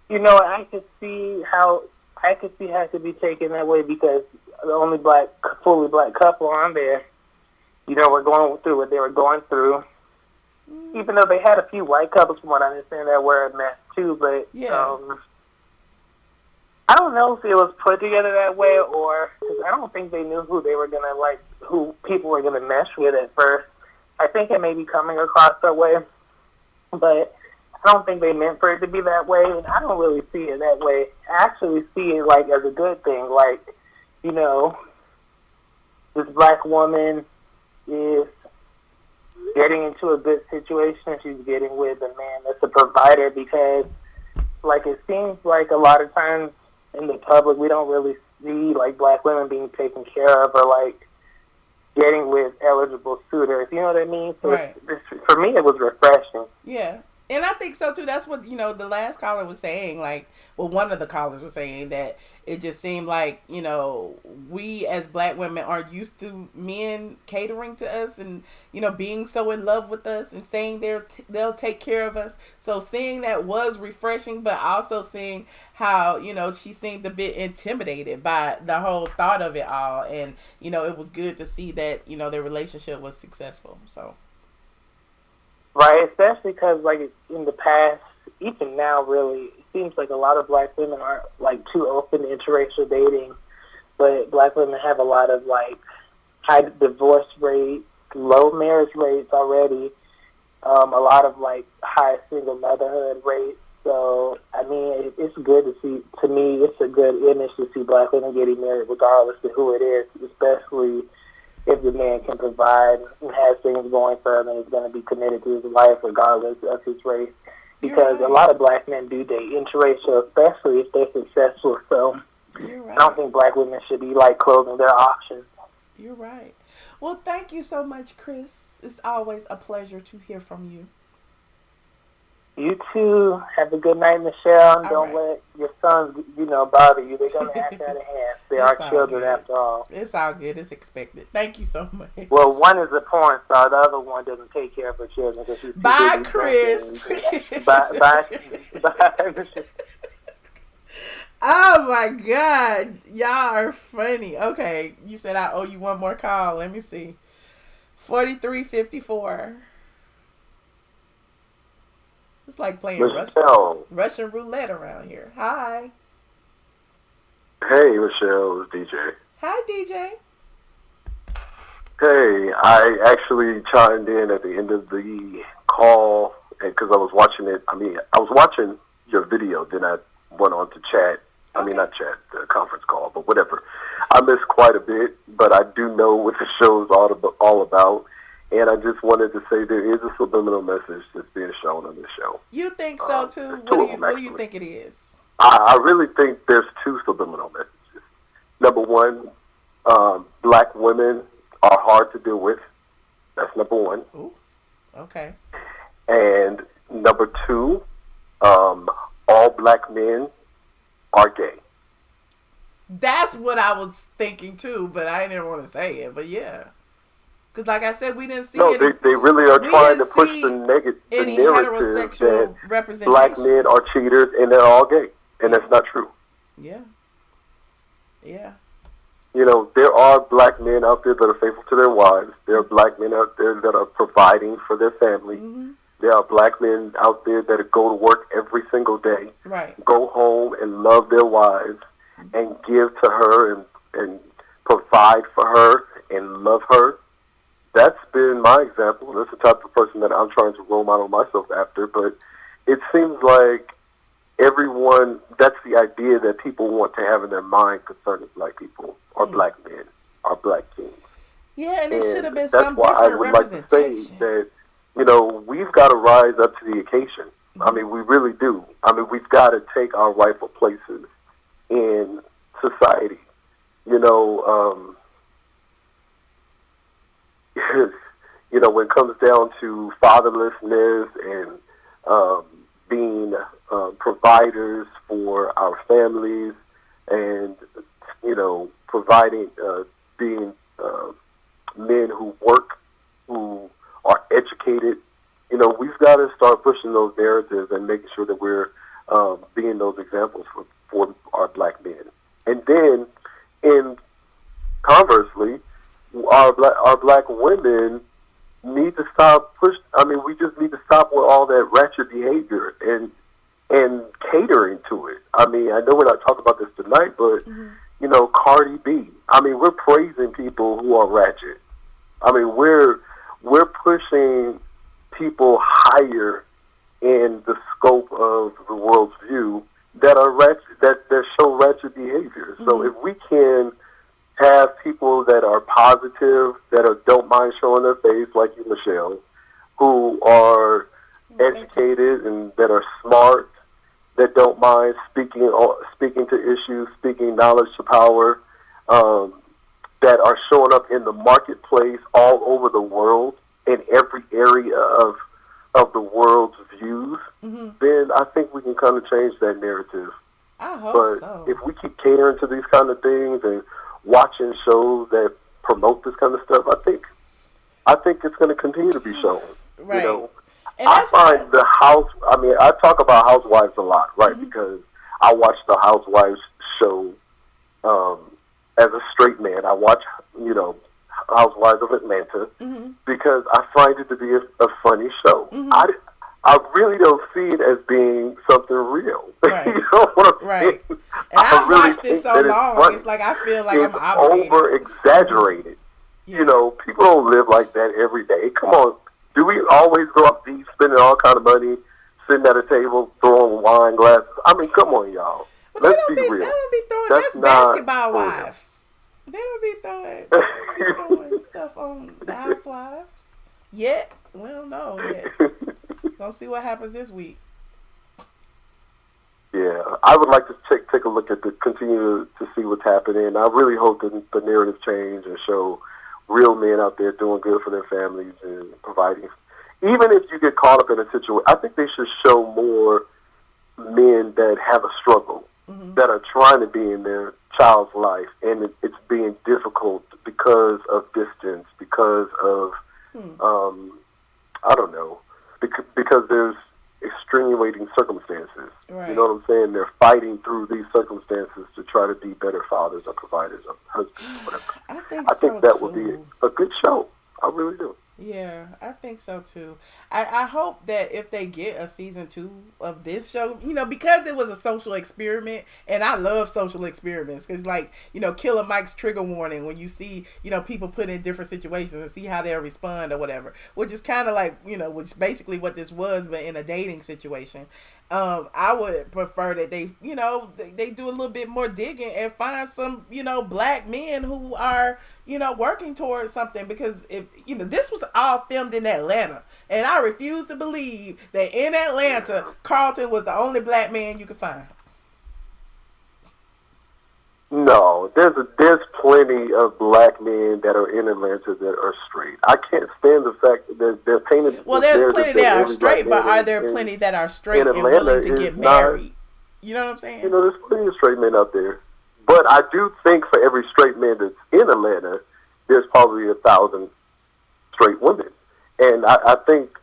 I could see how it could be taken that way because the only fully black couple on there, were going through what they were going through. Even though they had a few white couples, from what I understand, that were a mess too. But I don't know if it was put together that way or because I don't think they knew who they were gonna who people were gonna mesh with at first. I think it may be coming across that way, but I don't think they meant for it to be that way, and I don't really see it that way. I actually see it as a good thing. This black woman is getting into a good situation. She's getting with a man that's a provider because, it seems like a lot of times in the public we don't really see black women being taken care of or getting with eligible suitors. You know what I mean? So right. For me, it was refreshing. Yeah. And I think so too. That's what, the last caller was saying. Like, well, one of the callers was saying that it just seemed like, we as black women aren't used to men catering to us and, being so in love with us and saying they'll take care of us. So seeing that was refreshing, but also seeing how, she seemed a bit intimidated by the whole thought of it all. And, it was good to see that, their relationship was successful. So. Right, especially because, like, in the past, even now, really, it seems like a lot of black women aren't, like, too open to interracial dating, but black women have a lot of, like, high divorce rates, low marriage rates already, a lot of, like, high single motherhood rates. So, I mean, it's good to see, to me, it's a good image to see black women getting married regardless of who it is, especially if the man can provide and has things going for him and is going to be committed to his wife regardless of his race. Because a lot of black men do date interracial, especially if they're successful. So I don't think black women should be, like, closing their options. You're right. Well, thank you so much, Chris. It's always a pleasure to hear from you. You too. Have a good night, Michelle. And don't let your sons, bother you. They're going to act out of hand. They are children after all. It's all good. It's expected. Thank you so much. Well, one is a porn star. The other one doesn't take care of her children. She's Bye, Chris. Bye. Oh, my God. Y'all are funny. Okay. You said I owe you one more call. Let me see. 4354. It's like playing Russian roulette around here. Hi. Hey, Michelle. It's DJ. Hi, DJ. Hey, I actually chimed in at the end of the call because I was watching it. I was watching your video, then I went on to chat. Not chat, the conference call, but whatever. I missed quite a bit, but I do know what the show's all about. And I just wanted to say there is a subliminal message that's being shown on this show. You think so, too? What do you think it is? I really think there's two subliminal messages. Number one, black women are hard to deal with. That's number one. Ooh, okay. And number two, all black men are gay. That's what I was thinking, too, but I didn't want to say it. But, yeah. Because, like I said, we didn't see any. No, they really are trying to push the narrative that black men are cheaters and they're all gay. And that's not true. Yeah. Yeah. There are black men out there that are faithful to their wives. There are black men out there that are providing for their family. Mm-hmm. There are black men out there that go to work every single day. Right. Go home and love their wives and give to her and provide for her and love her. That's been my example. That's the type of person that I'm trying to role model myself after. But it seems like that's the idea that people want to have in their mind concerning black people or black men or black kings. Yeah, and it should have been some different representation. That's why I would like to say that, we've got to rise up to the occasion. Mm-hmm. We really do. We've got to take our rightful places in society. When it comes down to fatherlessness and being providers for our families and, providing, being men who work, who are educated, we've got to start pushing those narratives and making sure that we're being those examples for our black men. And then, conversely, our black women need to stop we just need to stop with all that ratchet behavior and catering to it. I know we're not talking about this tonight, but Cardi B. We're praising people who are ratchet. We're pushing people higher in the scope of the world's view that are ratchet, that show ratchet behavior. Mm-hmm. So if we can have people that are positive, that don't mind showing their face, like you, Michelle, who are educated and that are smart, that don't mind speaking to issues, speaking knowledge to power, that are showing up in the marketplace all over the world in every area of of the world's views, then I think we can kind of change that narrative. I hope but so. If we keep catering to these kind of things and watching shows that promote this kind of stuff, I think it's going to continue to be shown. Right. You know, and I find I talk about Housewives a lot, right? Because I watch the Housewives show as a straight man. I watch, Housewives of Atlanta because I find it to be a funny show. I really don't see it as being something real. Right. You know what I'm saying? And I've really watched it so long, it's like I feel like it's I'm obligated. over-exaggerated. Yeah. You know, people don't live like that every day. Come on. Do we always go up deep, spending all kind of money, sitting at a table, throwing wine glasses? I mean, come on, y'all. But Let's be real. They don't be throwing, that's basketball wives. They don't be throwing stuff on the Housewives. Yet. We don't know yet. Gonna see what happens this week. Yeah, I would like to take a look at continue to see what's happening. I really hope that the narrative change and show real men out there doing good for their families and providing. Even if you get caught up in a situation, I think they should show more men that have a struggle, that are trying to be in their child's life, and it's being difficult because of distance, because of, I don't know, because there's extenuating circumstances. Right. You know what I'm saying? They're fighting through these circumstances to try to be better fathers or providers or husbands, whatever. I think that would be a good show. I really do. Yeah, I think so too. I hope that if they get a season 2 of this show, because it was a social experiment, and I love social experiments, because Killer Mike's trigger warning, when you see, people put in different situations and see how they'll respond or whatever, which is kind of like, which basically what this was, but in a dating situation. I would prefer that they do a little bit more digging and find some, black men who are, working towards something, because if, this was all filmed in Atlanta, and I refuse to believe that in Atlanta, Carlton was the only black man you could find. No, there's plenty of black men that are in Atlanta that are straight. I can't stand the fact that they're painted. Well, there's plenty that are straight, but are there plenty that are straight and willing to get married? You know what I'm saying? There's plenty of straight men out there. But I do think for every straight man that's in Atlanta, there's probably 1,000 straight women. And I think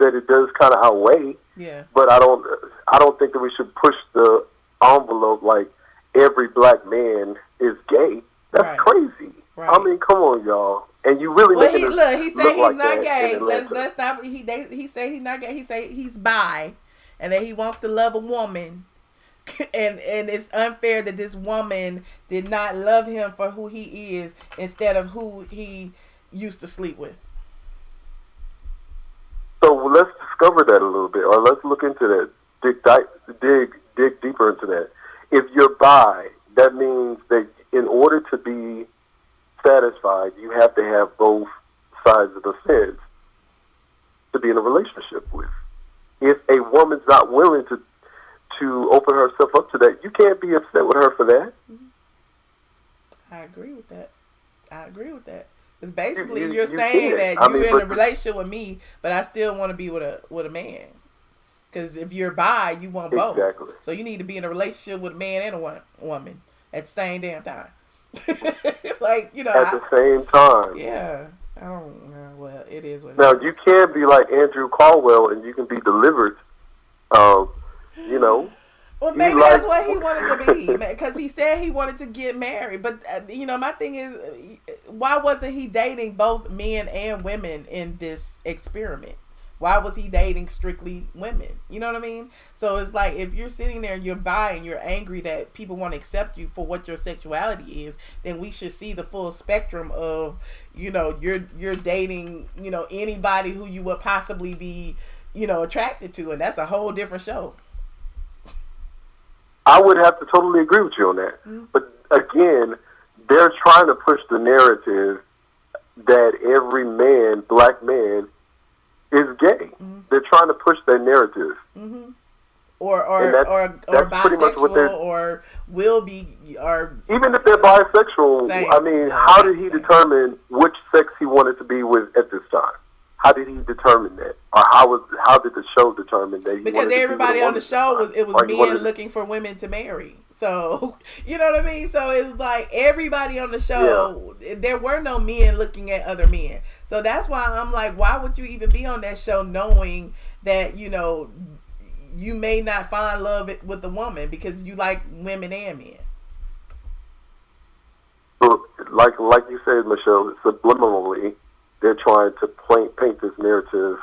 that it does kind of outweigh. Yeah. But I don't think that we should push the envelope like every black man is gay. That's crazy. Right. I mean, come on, y'all. And you really he said he's like not gay. Let's stop. He said he's not gay. He said he's bi, and that he wants to love a woman. And it's unfair that this woman did not love him for who he is instead of who he used to sleep with. So let's discover that a little bit, or let's look into that. Dig deeper into that. If you're bi, that means that in order to be satisfied, you have to have both sides of the fence to be in a relationship with. If a woman's not willing to open herself up to that, you can't be upset with her for that. I agree with that. Because basically you're saying that you're in a relationship with me, but I still want to be with a man. Because if you're bi, you want both. Exactly. So you need to be in a relationship with a man and a woman at the same damn time. At the same time. Yeah. I don't know. Well, it is what it is. Now, you can be like Andrew Caldwell and you can be delivered, Well, maybe that's what he wanted to be, because he said he wanted to get married. But, my thing is, why wasn't he dating both men and women in this experiment? Why was he dating strictly women? You know what I mean? So it's like, if you're sitting there and you're bi and you're angry that people want to accept you for what your sexuality is, then we should see the full spectrum of, you're dating, anybody who you would possibly be, attracted to. And that's a whole different show. I would have to totally agree with you on that. Mm-hmm. But again, they're trying to push the narrative that every man, black man, is gay. Mm-hmm. They're trying to push that narrative. Mm-hmm. Or bisexual, or will be, or even if they're bisexual. Same. I mean, how did he determine which sex he wanted to be with at this time? How did he determine that, or how did the show determine that? Because everybody on the show was men looking for women to marry. So you know what I mean. So it was like everybody on the show. Yeah. There were no men looking at other men. So that's why I'm like, why would you even be on that show knowing that you may not find love with a woman because you like women and men. So, like you said, Michelle, subliminally, they're trying to paint this narrative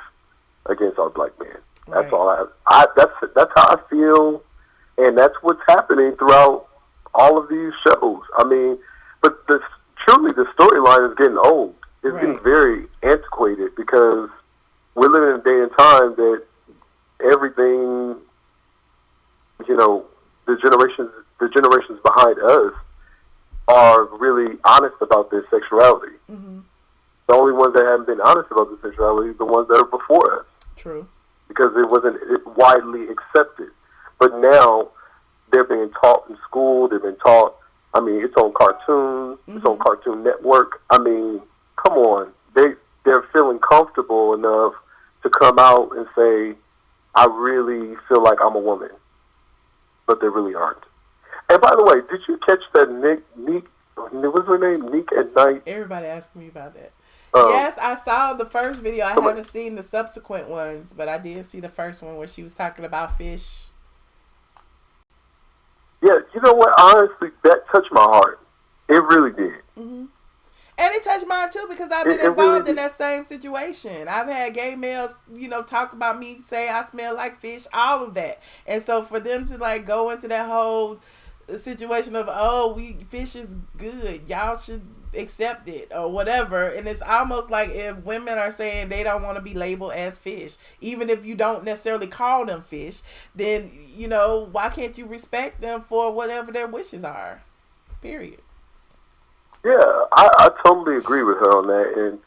against our black man. Right. That's all that's how I feel, and that's what's happening throughout all of these shows. I mean, but truly the storyline is getting old. It's getting very antiquated because we're living in a day and time that everything, the generations behind us are really honest about their sexuality. Mm-hmm. The only ones that haven't been honest about their sexuality are the ones that are before us. True. Because it wasn't widely accepted. But now they're being taught in school. They've been taught. I mean, it's on cartoons. Mm-hmm. It's on Cartoon Network. I mean, come on. They're feeling comfortable enough to come out and say, I really feel like I'm a woman. But they really aren't. And by the way, did you catch that Nick, what's her name? Nick at Night? Everybody asked me about that. Yes, I saw the first video. I haven't seen the subsequent ones, but I did see the first one where she was talking about fish. Yeah, you know what? Honestly, that touched my heart. It really did. Mm-hmm. And it touched mine too because I've been involved in that same situation. I've had gay males, talk about me, say I smell like fish, all of that. And so for them to like go into that whole situation of fish is good, y'all should accept it or whatever, and it's almost like if women are saying they don't want to be labeled as fish, even if you don't necessarily call them fish, then why can't you respect them for whatever their wishes are, period. Yeah, I totally agree with her on that, and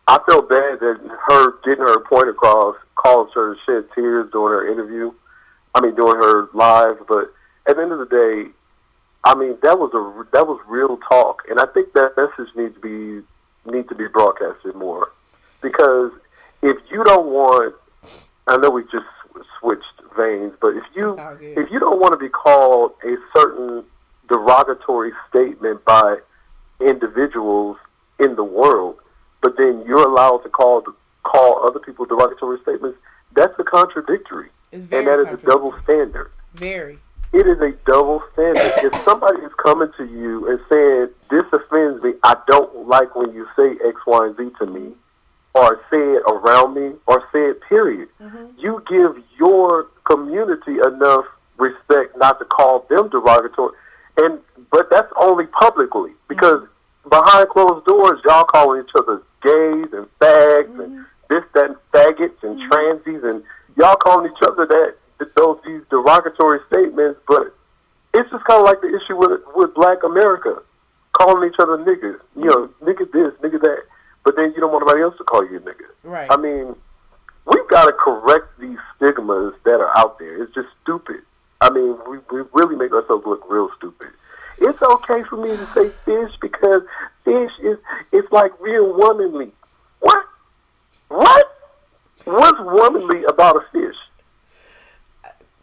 I felt bad that her getting her point across caused her to shed tears during her interview, during her live, but at the end of the day, that was real talk, and I think that message needs to be broadcasted more. Because if you don't want, I know we just switched veins, but if you don't want to be called a certain derogatory statement by individuals in the world, but then you're allowed to call other people derogatory statements, that's a contradictory, and that is a double standard. Very. It is a double standard. If somebody is coming to you and saying, this offends me, I don't like when you say X, Y, and Z to me, or say it around me, or say it, period. Mm-hmm. You give your community enough respect not to call them derogatory. But that's only publicly, because behind closed doors, y'all calling each other gays and fags and this, that, and faggots and transies, and y'all calling each other these derogatory statements, but it's just kind of like the issue with Black America, calling each other niggas. Nigga this, nigga that, but then you don't want nobody else to call you a nigga. Right. We've got to correct these stigmas that are out there. It's just stupid. We really make ourselves look real stupid. It's okay for me to say fish because fish it's like real womanly. What? What's womanly about a fish?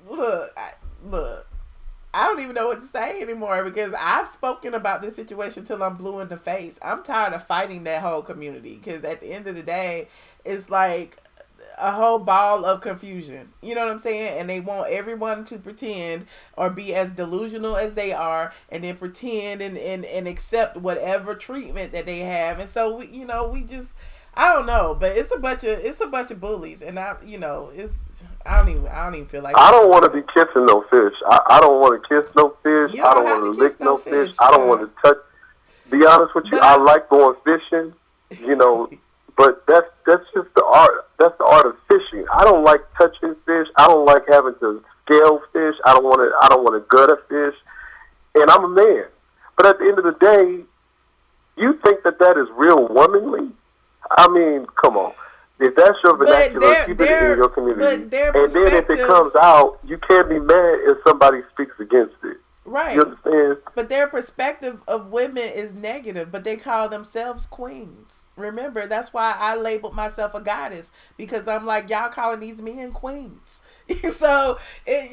Look, I don't even know what to say anymore because I've spoken about this situation till I'm blue in the face. I'm tired of fighting that whole community because at the end of the day, it's like a whole ball of confusion. You know what I'm saying? And they want everyone to pretend or be as delusional as they are and then pretend and accept whatever treatment that they have. And so, we just... I don't know, but it's a bunch of bullies, and I don't even feel like. I don't want to be kissing no fish. I don't want to kiss no fish. I don't want to lick no fish. I don't want to touch. Be honest with you, I like going fishing, but that's just the art. That's the art of fishing. I don't like touching fish. I don't like having to scale fish. I don't want to gut a fish, and I'm a man. But at the end of the day, you think that is real womanly? Come on. If that's your vernacular, keep it in your community. And then if it comes out, you can't be mad if somebody speaks against it. Right. You understand? But their perspective of women is negative, but they call themselves queens. Remember, that's why I labeled myself a goddess, because I'm like, y'all calling these men queens. So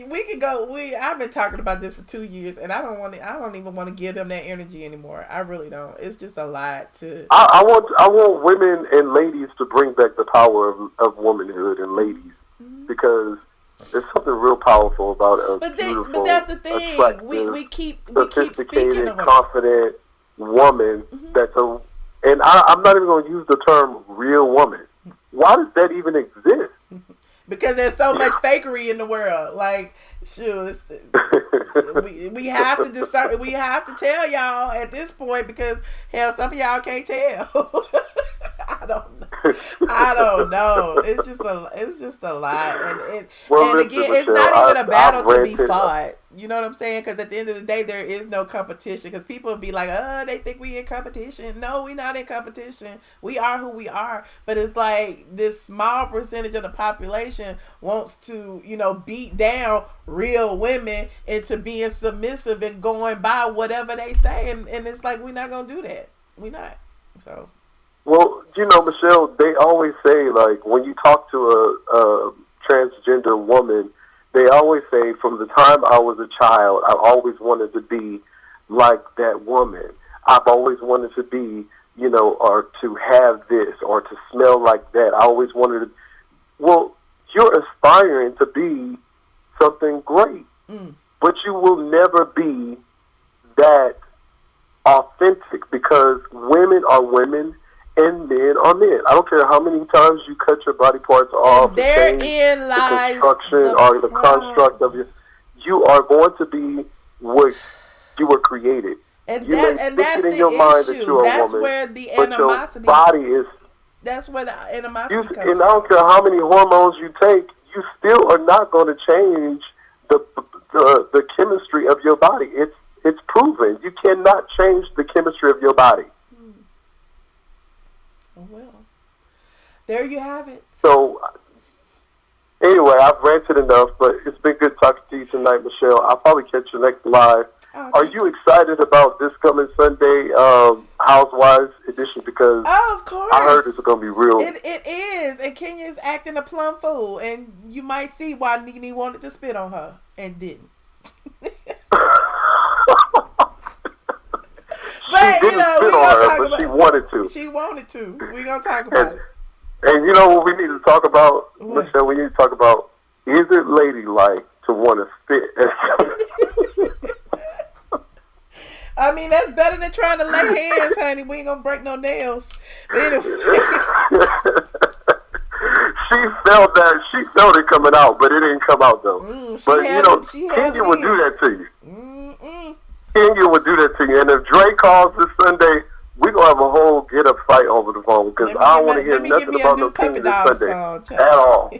we could go. I've been talking about this for 2 years, and I don't even want to give them that energy anymore. I really don't. It's just a lot to. I want women and ladies to bring back the power of womanhood and ladies, because there's something real powerful about beautiful, but that's the thing. attractive, We keep speaking sophisticated, of it. confident woman. And I'm not even going to use the term real woman. Why does that even exist? Because there's so much fakery in the world. Like, shoot, we have to decide. We have to tell y'all at this point, because hell, some of y'all can't tell. I don't know. It's just a lot, and again, it's not even a battle to be fought. You know what I'm saying? Because at the end of the day, there is no competition. Because people will be like, "Oh, they think we in competition." No, we not in competition. We are who we are. But it's like this small percentage of the population wants to, beat down real women into being submissive and going by whatever they say, and it's like, we're not gonna do that. We not. So. Well, Michelle, they always say, like, when you talk to a transgender woman, they always say, from the time I was a child, I always wanted to be like that woman. I've always wanted to be, or to have this, or to smell like that. I always wanted to. Well, you're aspiring to be something great, but you will never be that authentic, because women are women and men are men. I don't care how many times you cut your body parts off. Therein lies the construction or the construct of you are going to be what you were created. And you that's it in the your issue. Mind that you're That's a woman, where the but animosity. Your body is. That's where the animosity comes and I don't care how many hormones you take, you still are not going to change the chemistry of your body. It's proven. You cannot change the chemistry of your body. Well, there you have it. So, anyway, I've ranted enough, but it's been good talking to you tonight, Michelle. I'll probably catch you next live. Are you excited about this coming Sunday Housewives edition? Because of course, I heard it's going to be real. It is, and Kenya's acting a plum fool, and you might see why Nene wanted to spit on her and didn't. But, we gonna talk she wanted to. She wanted to. We're going to talk about it. And you know what we need to talk about, Michelle? We need to talk about, is it ladylike to want to spit? I mean, that's better than trying to lay hands, honey. We ain't going to break no nails. But anyway. She felt it coming out, but it didn't come out, though. Kenya would do that to you. Kenya would do that to you. And if Dre calls this Sunday, we're going to have a whole get-up fight over the phone, because I don't want to hear nothing about no Kenya this Sunday at all.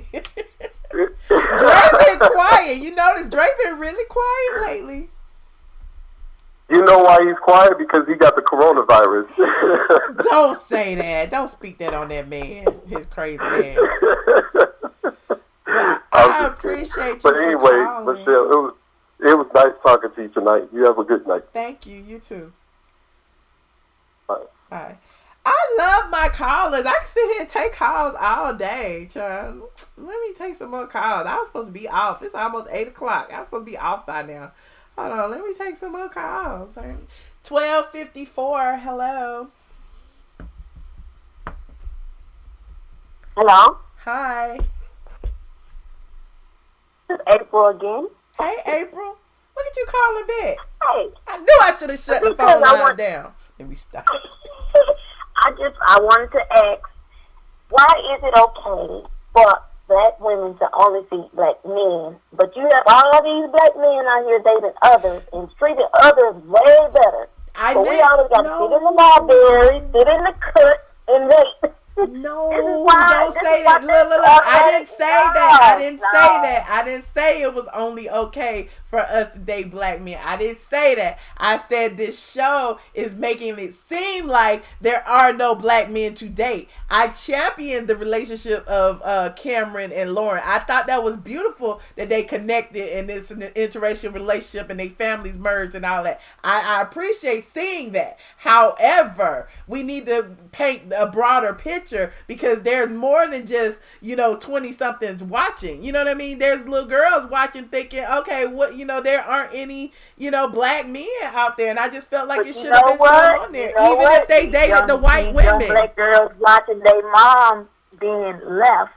Dre been quiet. You notice Dre been really quiet lately. You know why he's quiet? Because he got the coronavirus. Don't say that. Don't speak that on that man. His crazy ass. Well, I appreciate you. But anyway, Michelle, it was nice talking to you tonight. You have a good night. Thank you. You too. Bye. Bye. I love my callers. I can sit here and take calls all day, child. Let me take some more calls. I was supposed to be off. It's almost 8 o'clock. I was supposed to be off by now. Hold on. Let me take some more calls. 12:54. Hello. Hello. Hi. This is April again. Hey, April. Look at you calling back. Hey. I knew I should have shut the phone line down. Let me stop. I wanted to ask, why is it okay for black women to only see black men, but you have all of these black men out here dating others and treating others way better? We always got to sit in the library, sit in the cut, and wait. No, don't say that. Look. I didn't say that. I didn't say it was only okay for us to date black men. I didn't say that. I said this show is making it seem like there are no black men to date. I championed the relationship of Cameron and Lauren. I thought that was beautiful that they connected and it's an interracial relationship and they families merged and all that. I appreciate seeing that. However, we need to paint a broader picture because there's more than just, 20 somethings watching. You know what I mean? There's little girls watching thinking, okay, what, there aren't any, black men out there. And I just felt like it should have been someone on there. Even if they dated the white women. Young black girls watching their mom being left.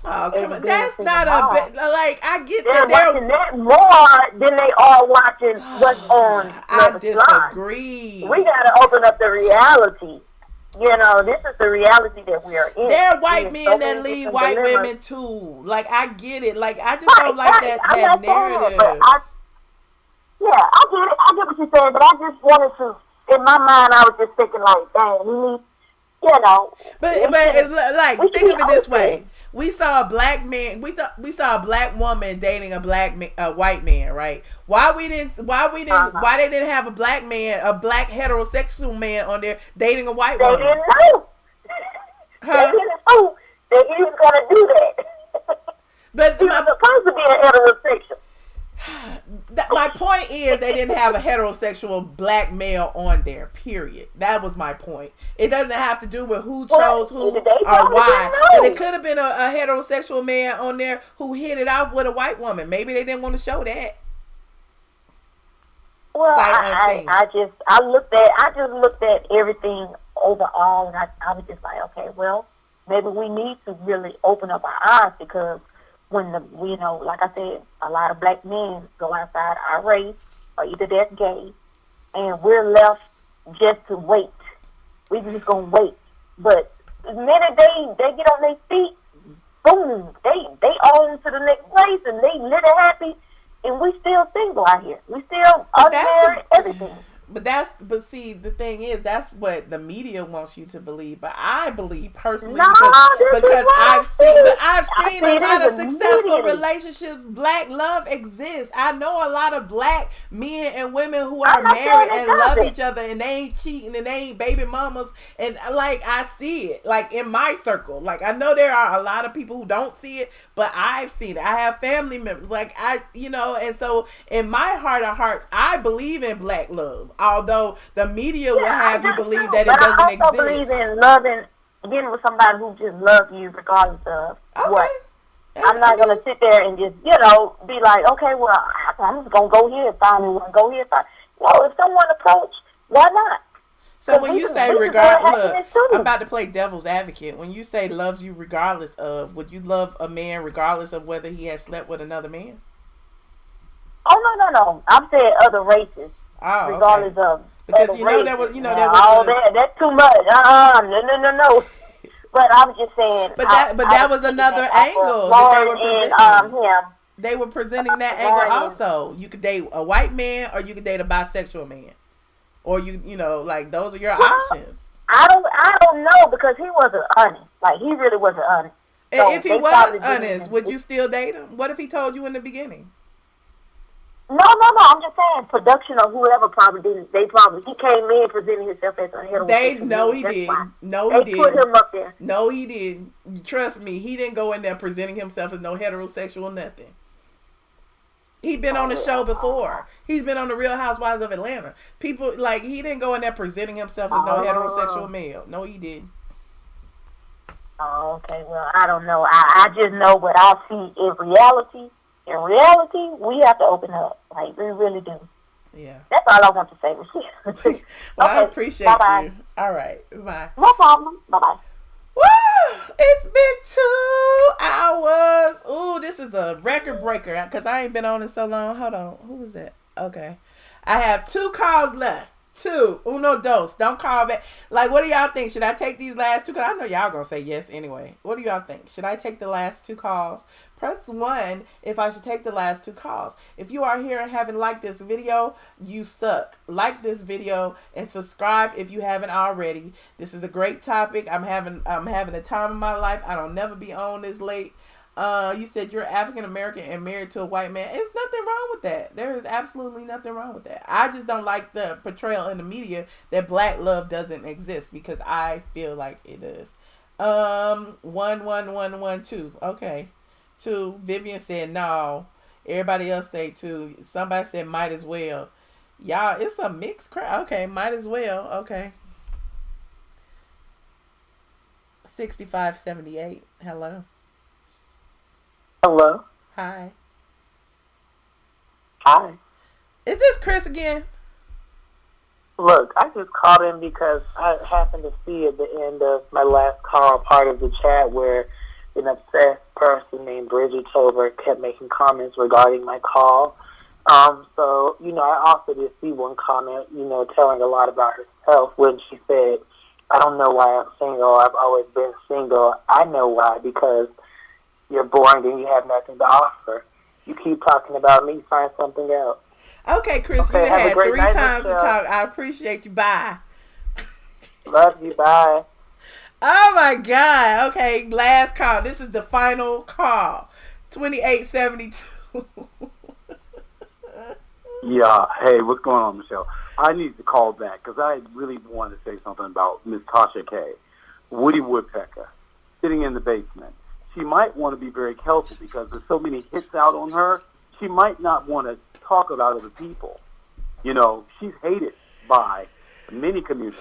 Oh, come on. That's not I get they're that. Watching that more than they are watching what's on. I disagree. We got to open up the reality. This is the reality that we are in. There are white men that lead white women too. Like, I get it. Like, I just don't like that narrative. I get it. I get what you're saying, but I just wanted to, in my mind, I was just thinking like, dang, we need, But think of it this way. We saw a black man. We saw a black woman dating a white man, right? Why they didn't have a black man, a black heterosexual man on there dating a white woman? They didn't know. They didn't know that he was going to do that. But he was supposed to be a heterosexual. My point is they didn't have a heterosexual black male on there, period. That was my point. It doesn't have to do with who chose who or why. But it could have been a heterosexual man on there who hit it off with a white woman. Maybe they didn't want to show that. Well, I just looked at everything overall, and I was just like, okay, well, maybe we need to really open up our eyes because when like I said, a lot of black men go outside our race, or either they're gay, and we're left just to wait. We just gonna wait. But the minute they get on their feet, boom, they on to the next place, and they living happy, and we still single out here. We still unmarried, everything. But see, the thing is, that's what the media wants you to believe. But I believe personally, because I've seen a lot of successful relationships. Black love exists. I know a lot of black men and women who are married and love each other, and they ain't cheating and they ain't baby mamas. And I see it, in my circle. I know there are a lot of people who don't see it, but I've seen it. I have family members, and so in my heart of hearts, I believe in black love. Although the media will have you believe that it doesn't exist. I also believe in loving, getting with somebody who just loves you regardless of what. I'm not going to sit there and just, be like, okay, well, I'm just going to go here and find me one, go here and find. Well, if someone approach, why not? So when you say regardless, I'm about to play devil's advocate. When you say loves you regardless of, would you love a man regardless of whether he has slept with another man? Oh, no. I'm saying other races. Oh, regardless of because there was that's too much. No. But I'm just saying. But that was another angle that they were presenting. They were presenting that angle also. You could date a white man or you could date a bisexual man, or those are your options. I don't know because he wasn't honest. He really wasn't honest. So if he was honest, would you still date him? What if he told you in the beginning? No. I'm just saying, production or whoever probably didn't. He came in presenting himself as a heterosexual. He didn't. They put him up there. No, he didn't. Trust me, he didn't go in there presenting himself as no heterosexual nothing. He'd been on the show before. He's been on the Real Housewives of Atlanta. People he didn't go in there presenting himself as no heterosexual male. No, he didn't. Oh, okay. Well, I don't know. I just know what I see in reality. In reality, we have to open up. We really do. Yeah. That's all I want to say. Well, okay, I appreciate you. All right. Bye. No problem. Bye-bye. Woo! It's been 2 hours. Ooh, this is a record breaker because I ain't been on it so long. Hold on. Who was that? Okay. I have 2 calls left. 2. Uno, dos. Don't call back. What do y'all think? Should I take these last 2 calls? I know y'all gonna say yes anyway. What do y'all think? Should I take the last 2 calls? Press 1 if I should take the last 2 calls. If you are here and haven't liked this video, you suck. Like this video and subscribe if you haven't already. This is a great topic. I'm having a time of my life. I don't never be on this late. You said you're African American and married to a white man. There's nothing wrong with that. There is absolutely nothing wrong with that. I just don't like the portrayal in the media that black love doesn't exist, because I feel like it does. 11112. Okay. 2. Vivian said no. Everybody else say 2. Somebody said might as well. Y'all, it's a mixed crowd. Okay, might as well. Okay. 6578. Hello. Hello. Hi. Hi. Is this Chris again? Look, I just called in because I happened to see at the end of my last call part of the chat where an obsessed person named Bridget Tolbert kept making comments regarding my call. So, I also did see one comment, telling a lot about herself when she said, I don't know why I'm single. I've always been single. I know why, because you're boring and you have nothing to offer. You keep talking about me. Find something else. Okay, Chris, Okay, you have a had great 3 night, times to Michelle. talk. I appreciate you. Bye. Love you. Bye. Oh, my God. Okay, last call. This is the final call. 2872. Yeah. Hey, what's going on, Michelle? I need to call back because I really wanted to say something about Miss Tasha K. Woody Woodpecker, sitting in the basement. She might want to be very careful because there's so many hits out on her. She might not want to talk about other people. She's hated by many communities,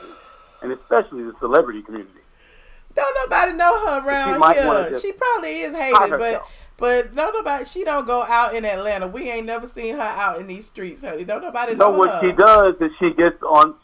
and especially the celebrity community. Don't nobody know her around here. She probably is hated, but don't nobody. She don't go out in Atlanta. We ain't never seen her out in these streets, honey. Don't nobody know her. What she does is she gets on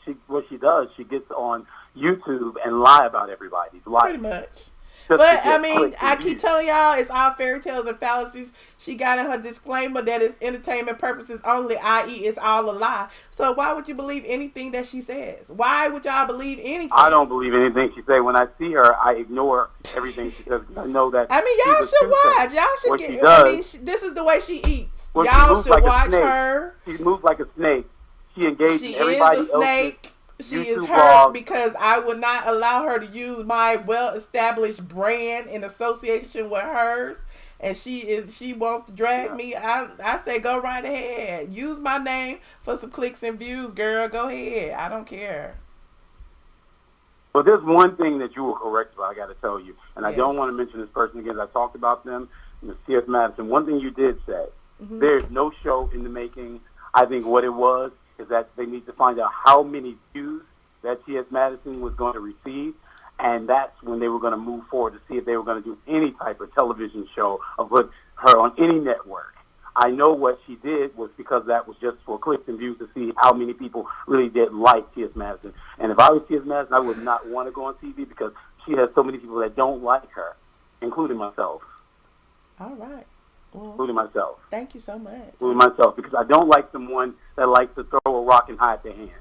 YouTube and lie about everybody's life. Pretty much. But, I mean, I keep telling y'all, it's all fairy tales and fallacies. She got in her disclaimer that it's entertainment purposes only, i.e. it's all a lie. So why would you believe anything that she says? Why would y'all believe anything? I don't believe anything she says. When I see her, I ignore everything she says. I know that. I mean, y'all should watch. Y'all should what get. She does, I mean, this is the way she eats. Well, y'all should watch her. She moves like a snake. She engages everybody else. She is a snake. She is hurt vlogs. Because I would not allow her to use my well-established brand in association with hers, and she wants to drag me. I say go right ahead. Use my name for some clicks and views, girl. Go ahead. I don't care. Well, there's one thing that you were correct about, I got to tell you, and Yes. I don't want to mention this person again. I talked about them, C.S. Madison. One thing you did say, there's no show in the making. I think what it was is that they need to find out how many views that T.S. Madison was going to receive, and that's when they were going to move forward to see if they were going to do any type of television show or put her on any network. I know what she did was because that was just for clicks and views to see how many people really did like T.S. Madison. And if I was T.S. Madison, I would not want to go on TV because she has so many people that don't like her, including myself. All right. Well, including myself. Thank you so much. Including myself, because I don't like someone that likes to throw a rock and hide their hands.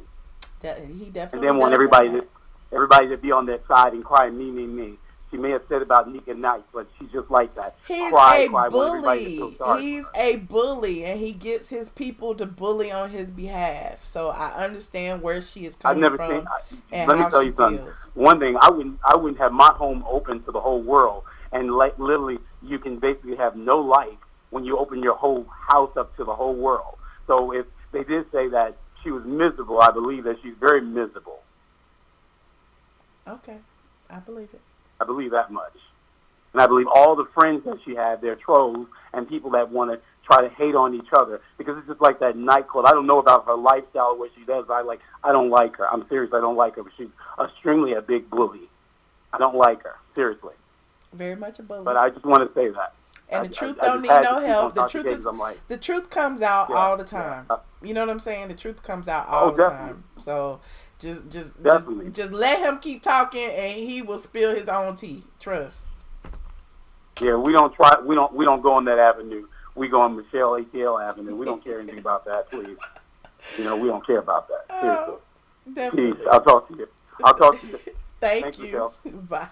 He definitely and then want everybody to be on their side and cry me. She may have said about Nika Knight, but she's just like that. He's cry, a bully. He's a bully, and he gets his people to bully on his behalf. So I understand where she is coming from. Let me tell you something. One thing, I wouldn't have my home open to the whole world, and like literally, you can basically have no life when you open your whole house up to the whole world. So if they did say that she was miserable, I believe that she's very miserable. Okay, I believe it. I believe that much. And I believe all the friends that she had, they're trolls and people that want to try to hate on each other. Because it's just like that nightclub. I don't know about her lifestyle or what she does, but I don't like her. I'm serious, I don't like her. But she's extremely a big bully. I don't like her, seriously. Very much a bully. But I just want to say that. And the truth don't need no help. The truth comes out all the time. You know what I'm saying? The truth comes out all the time. So just let him keep talking, and he will spill his own tea. Trust. Yeah, we don't go on that avenue. We go on Michelle ATL Avenue. We don't care anything about that, please. We don't care about that. Seriously. Definitely. Peace. I'll talk to you. Thank you. Michelle. Bye.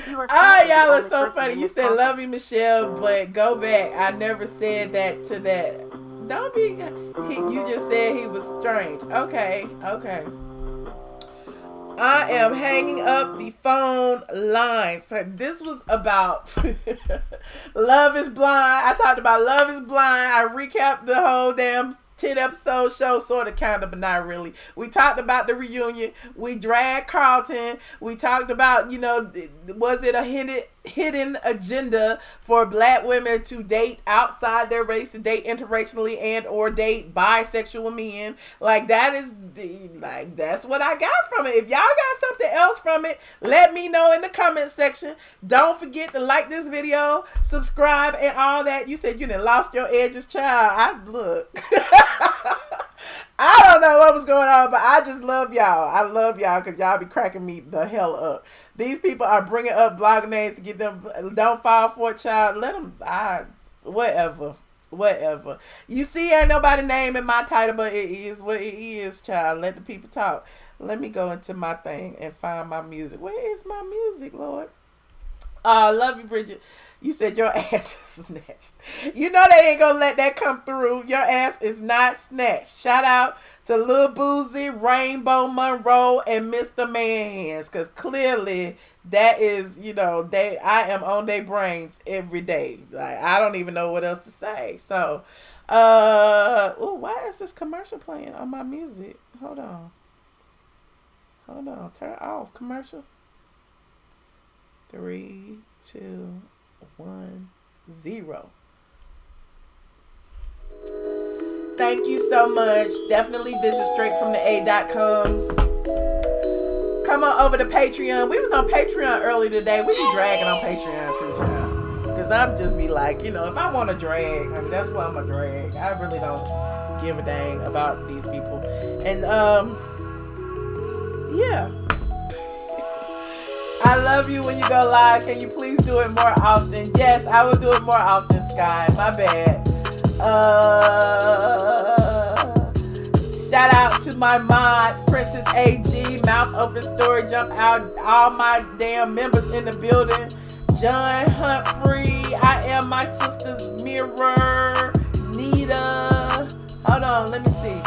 Y'all are so funny. You said love you, Michelle, but go back. I never said that to that. Don't be. You just said he was strange. Okay. I am hanging up the phone line. So this was about Love is Blind. I talked about Love is Blind. I recapped the whole damn 10 episode show, sort of, kind of, but not really. We talked about the reunion. We dragged Carlton. We talked about, you know, was it a hidden agenda for black women to date outside their race, to date interracially and or date bisexual men? Like, that is, like, that's what I got from it. If y'all got something else from it, let me know in the comment section. Don't forget to like this video, subscribe, and all that. You said you done lost your edges, child. Look. I don't know what was going on, but I just love y'all. I love y'all because y'all be cracking me the hell up. These people are bringing up blog names to get them. Don't fall for it, child. Let them. Whatever. You see, ain't nobody name in my title, but it is what it is, child. Let the people talk. Let me go into my thing and find my music. Where is my music, Lord? Love you, Bridget. You said your ass is snatched. You know they ain't gonna let that come through. Your ass is not snatched. Shout out to Lil Boozy, Rainbow Monroe, and Mr. Manhands. Because clearly that is, you know, I am on their brains every day. Like, I don't even know what else to say. So, why is this commercial playing on my music? Hold on. Turn it off. Commercial. 3, 2, 1, 0. Thank you so much. Definitely visit straightfromtheA.com. Come on over to Patreon. We was on Patreon early today. We be dragging on Patreon too, child. Because I'm just be like, you know, if I want to drag, I mean, that's why I'm a drag. I really don't give a dang about these people. And, yeah. I love you when you go live. Can you please do it more often? Yes, I will do it more often, Sky. My bad. Shout out to my mods, Princess AG, Mouth Open Story, Jump Out, all my damn members in the building. John Humphrey, I am my sister's mirror. Nita. Hold on, let me see.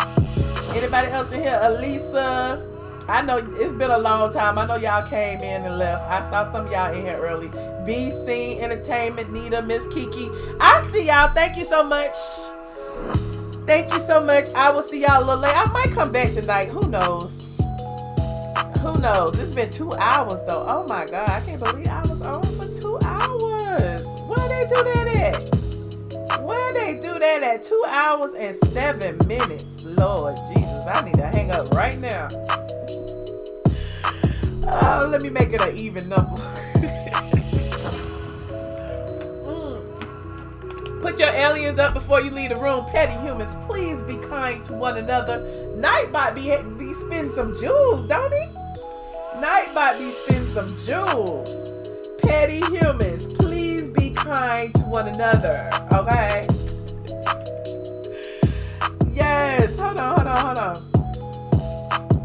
Anybody else in here? Elisa. I know it's been a long time. I know y'all came in and left. I saw some of y'all in here early. Be Seen Entertainment, Nita, Miss Kiki. I see y'all. Thank you so much. Thank you so much. I will see y'all a little later. I might come back tonight. Who knows? Who knows? It's been 2 hours though. Oh my God. I can't believe I was on for 2 hours. Where they do that at? Where they do that at? 2 hours and 7 minutes. Lord Jesus. I need to hang up right now. Oh, let me make it an even number. Put your aliens up before you leave the room. Petty humans, please be kind to one another. Nightbot be spending some jewels, don't he? Nightbot be spending some jewels. Petty humans, please be kind to one another. Okay? Yes. Hold on.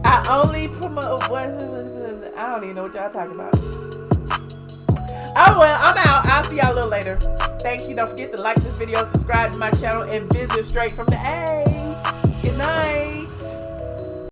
I only promote I don't even know what y'all talking about. Oh well, I'm out. I'll see y'all a little later. Thank you. Don't forget to like this video, subscribe to my channel, and visit Straight from the A. Good night.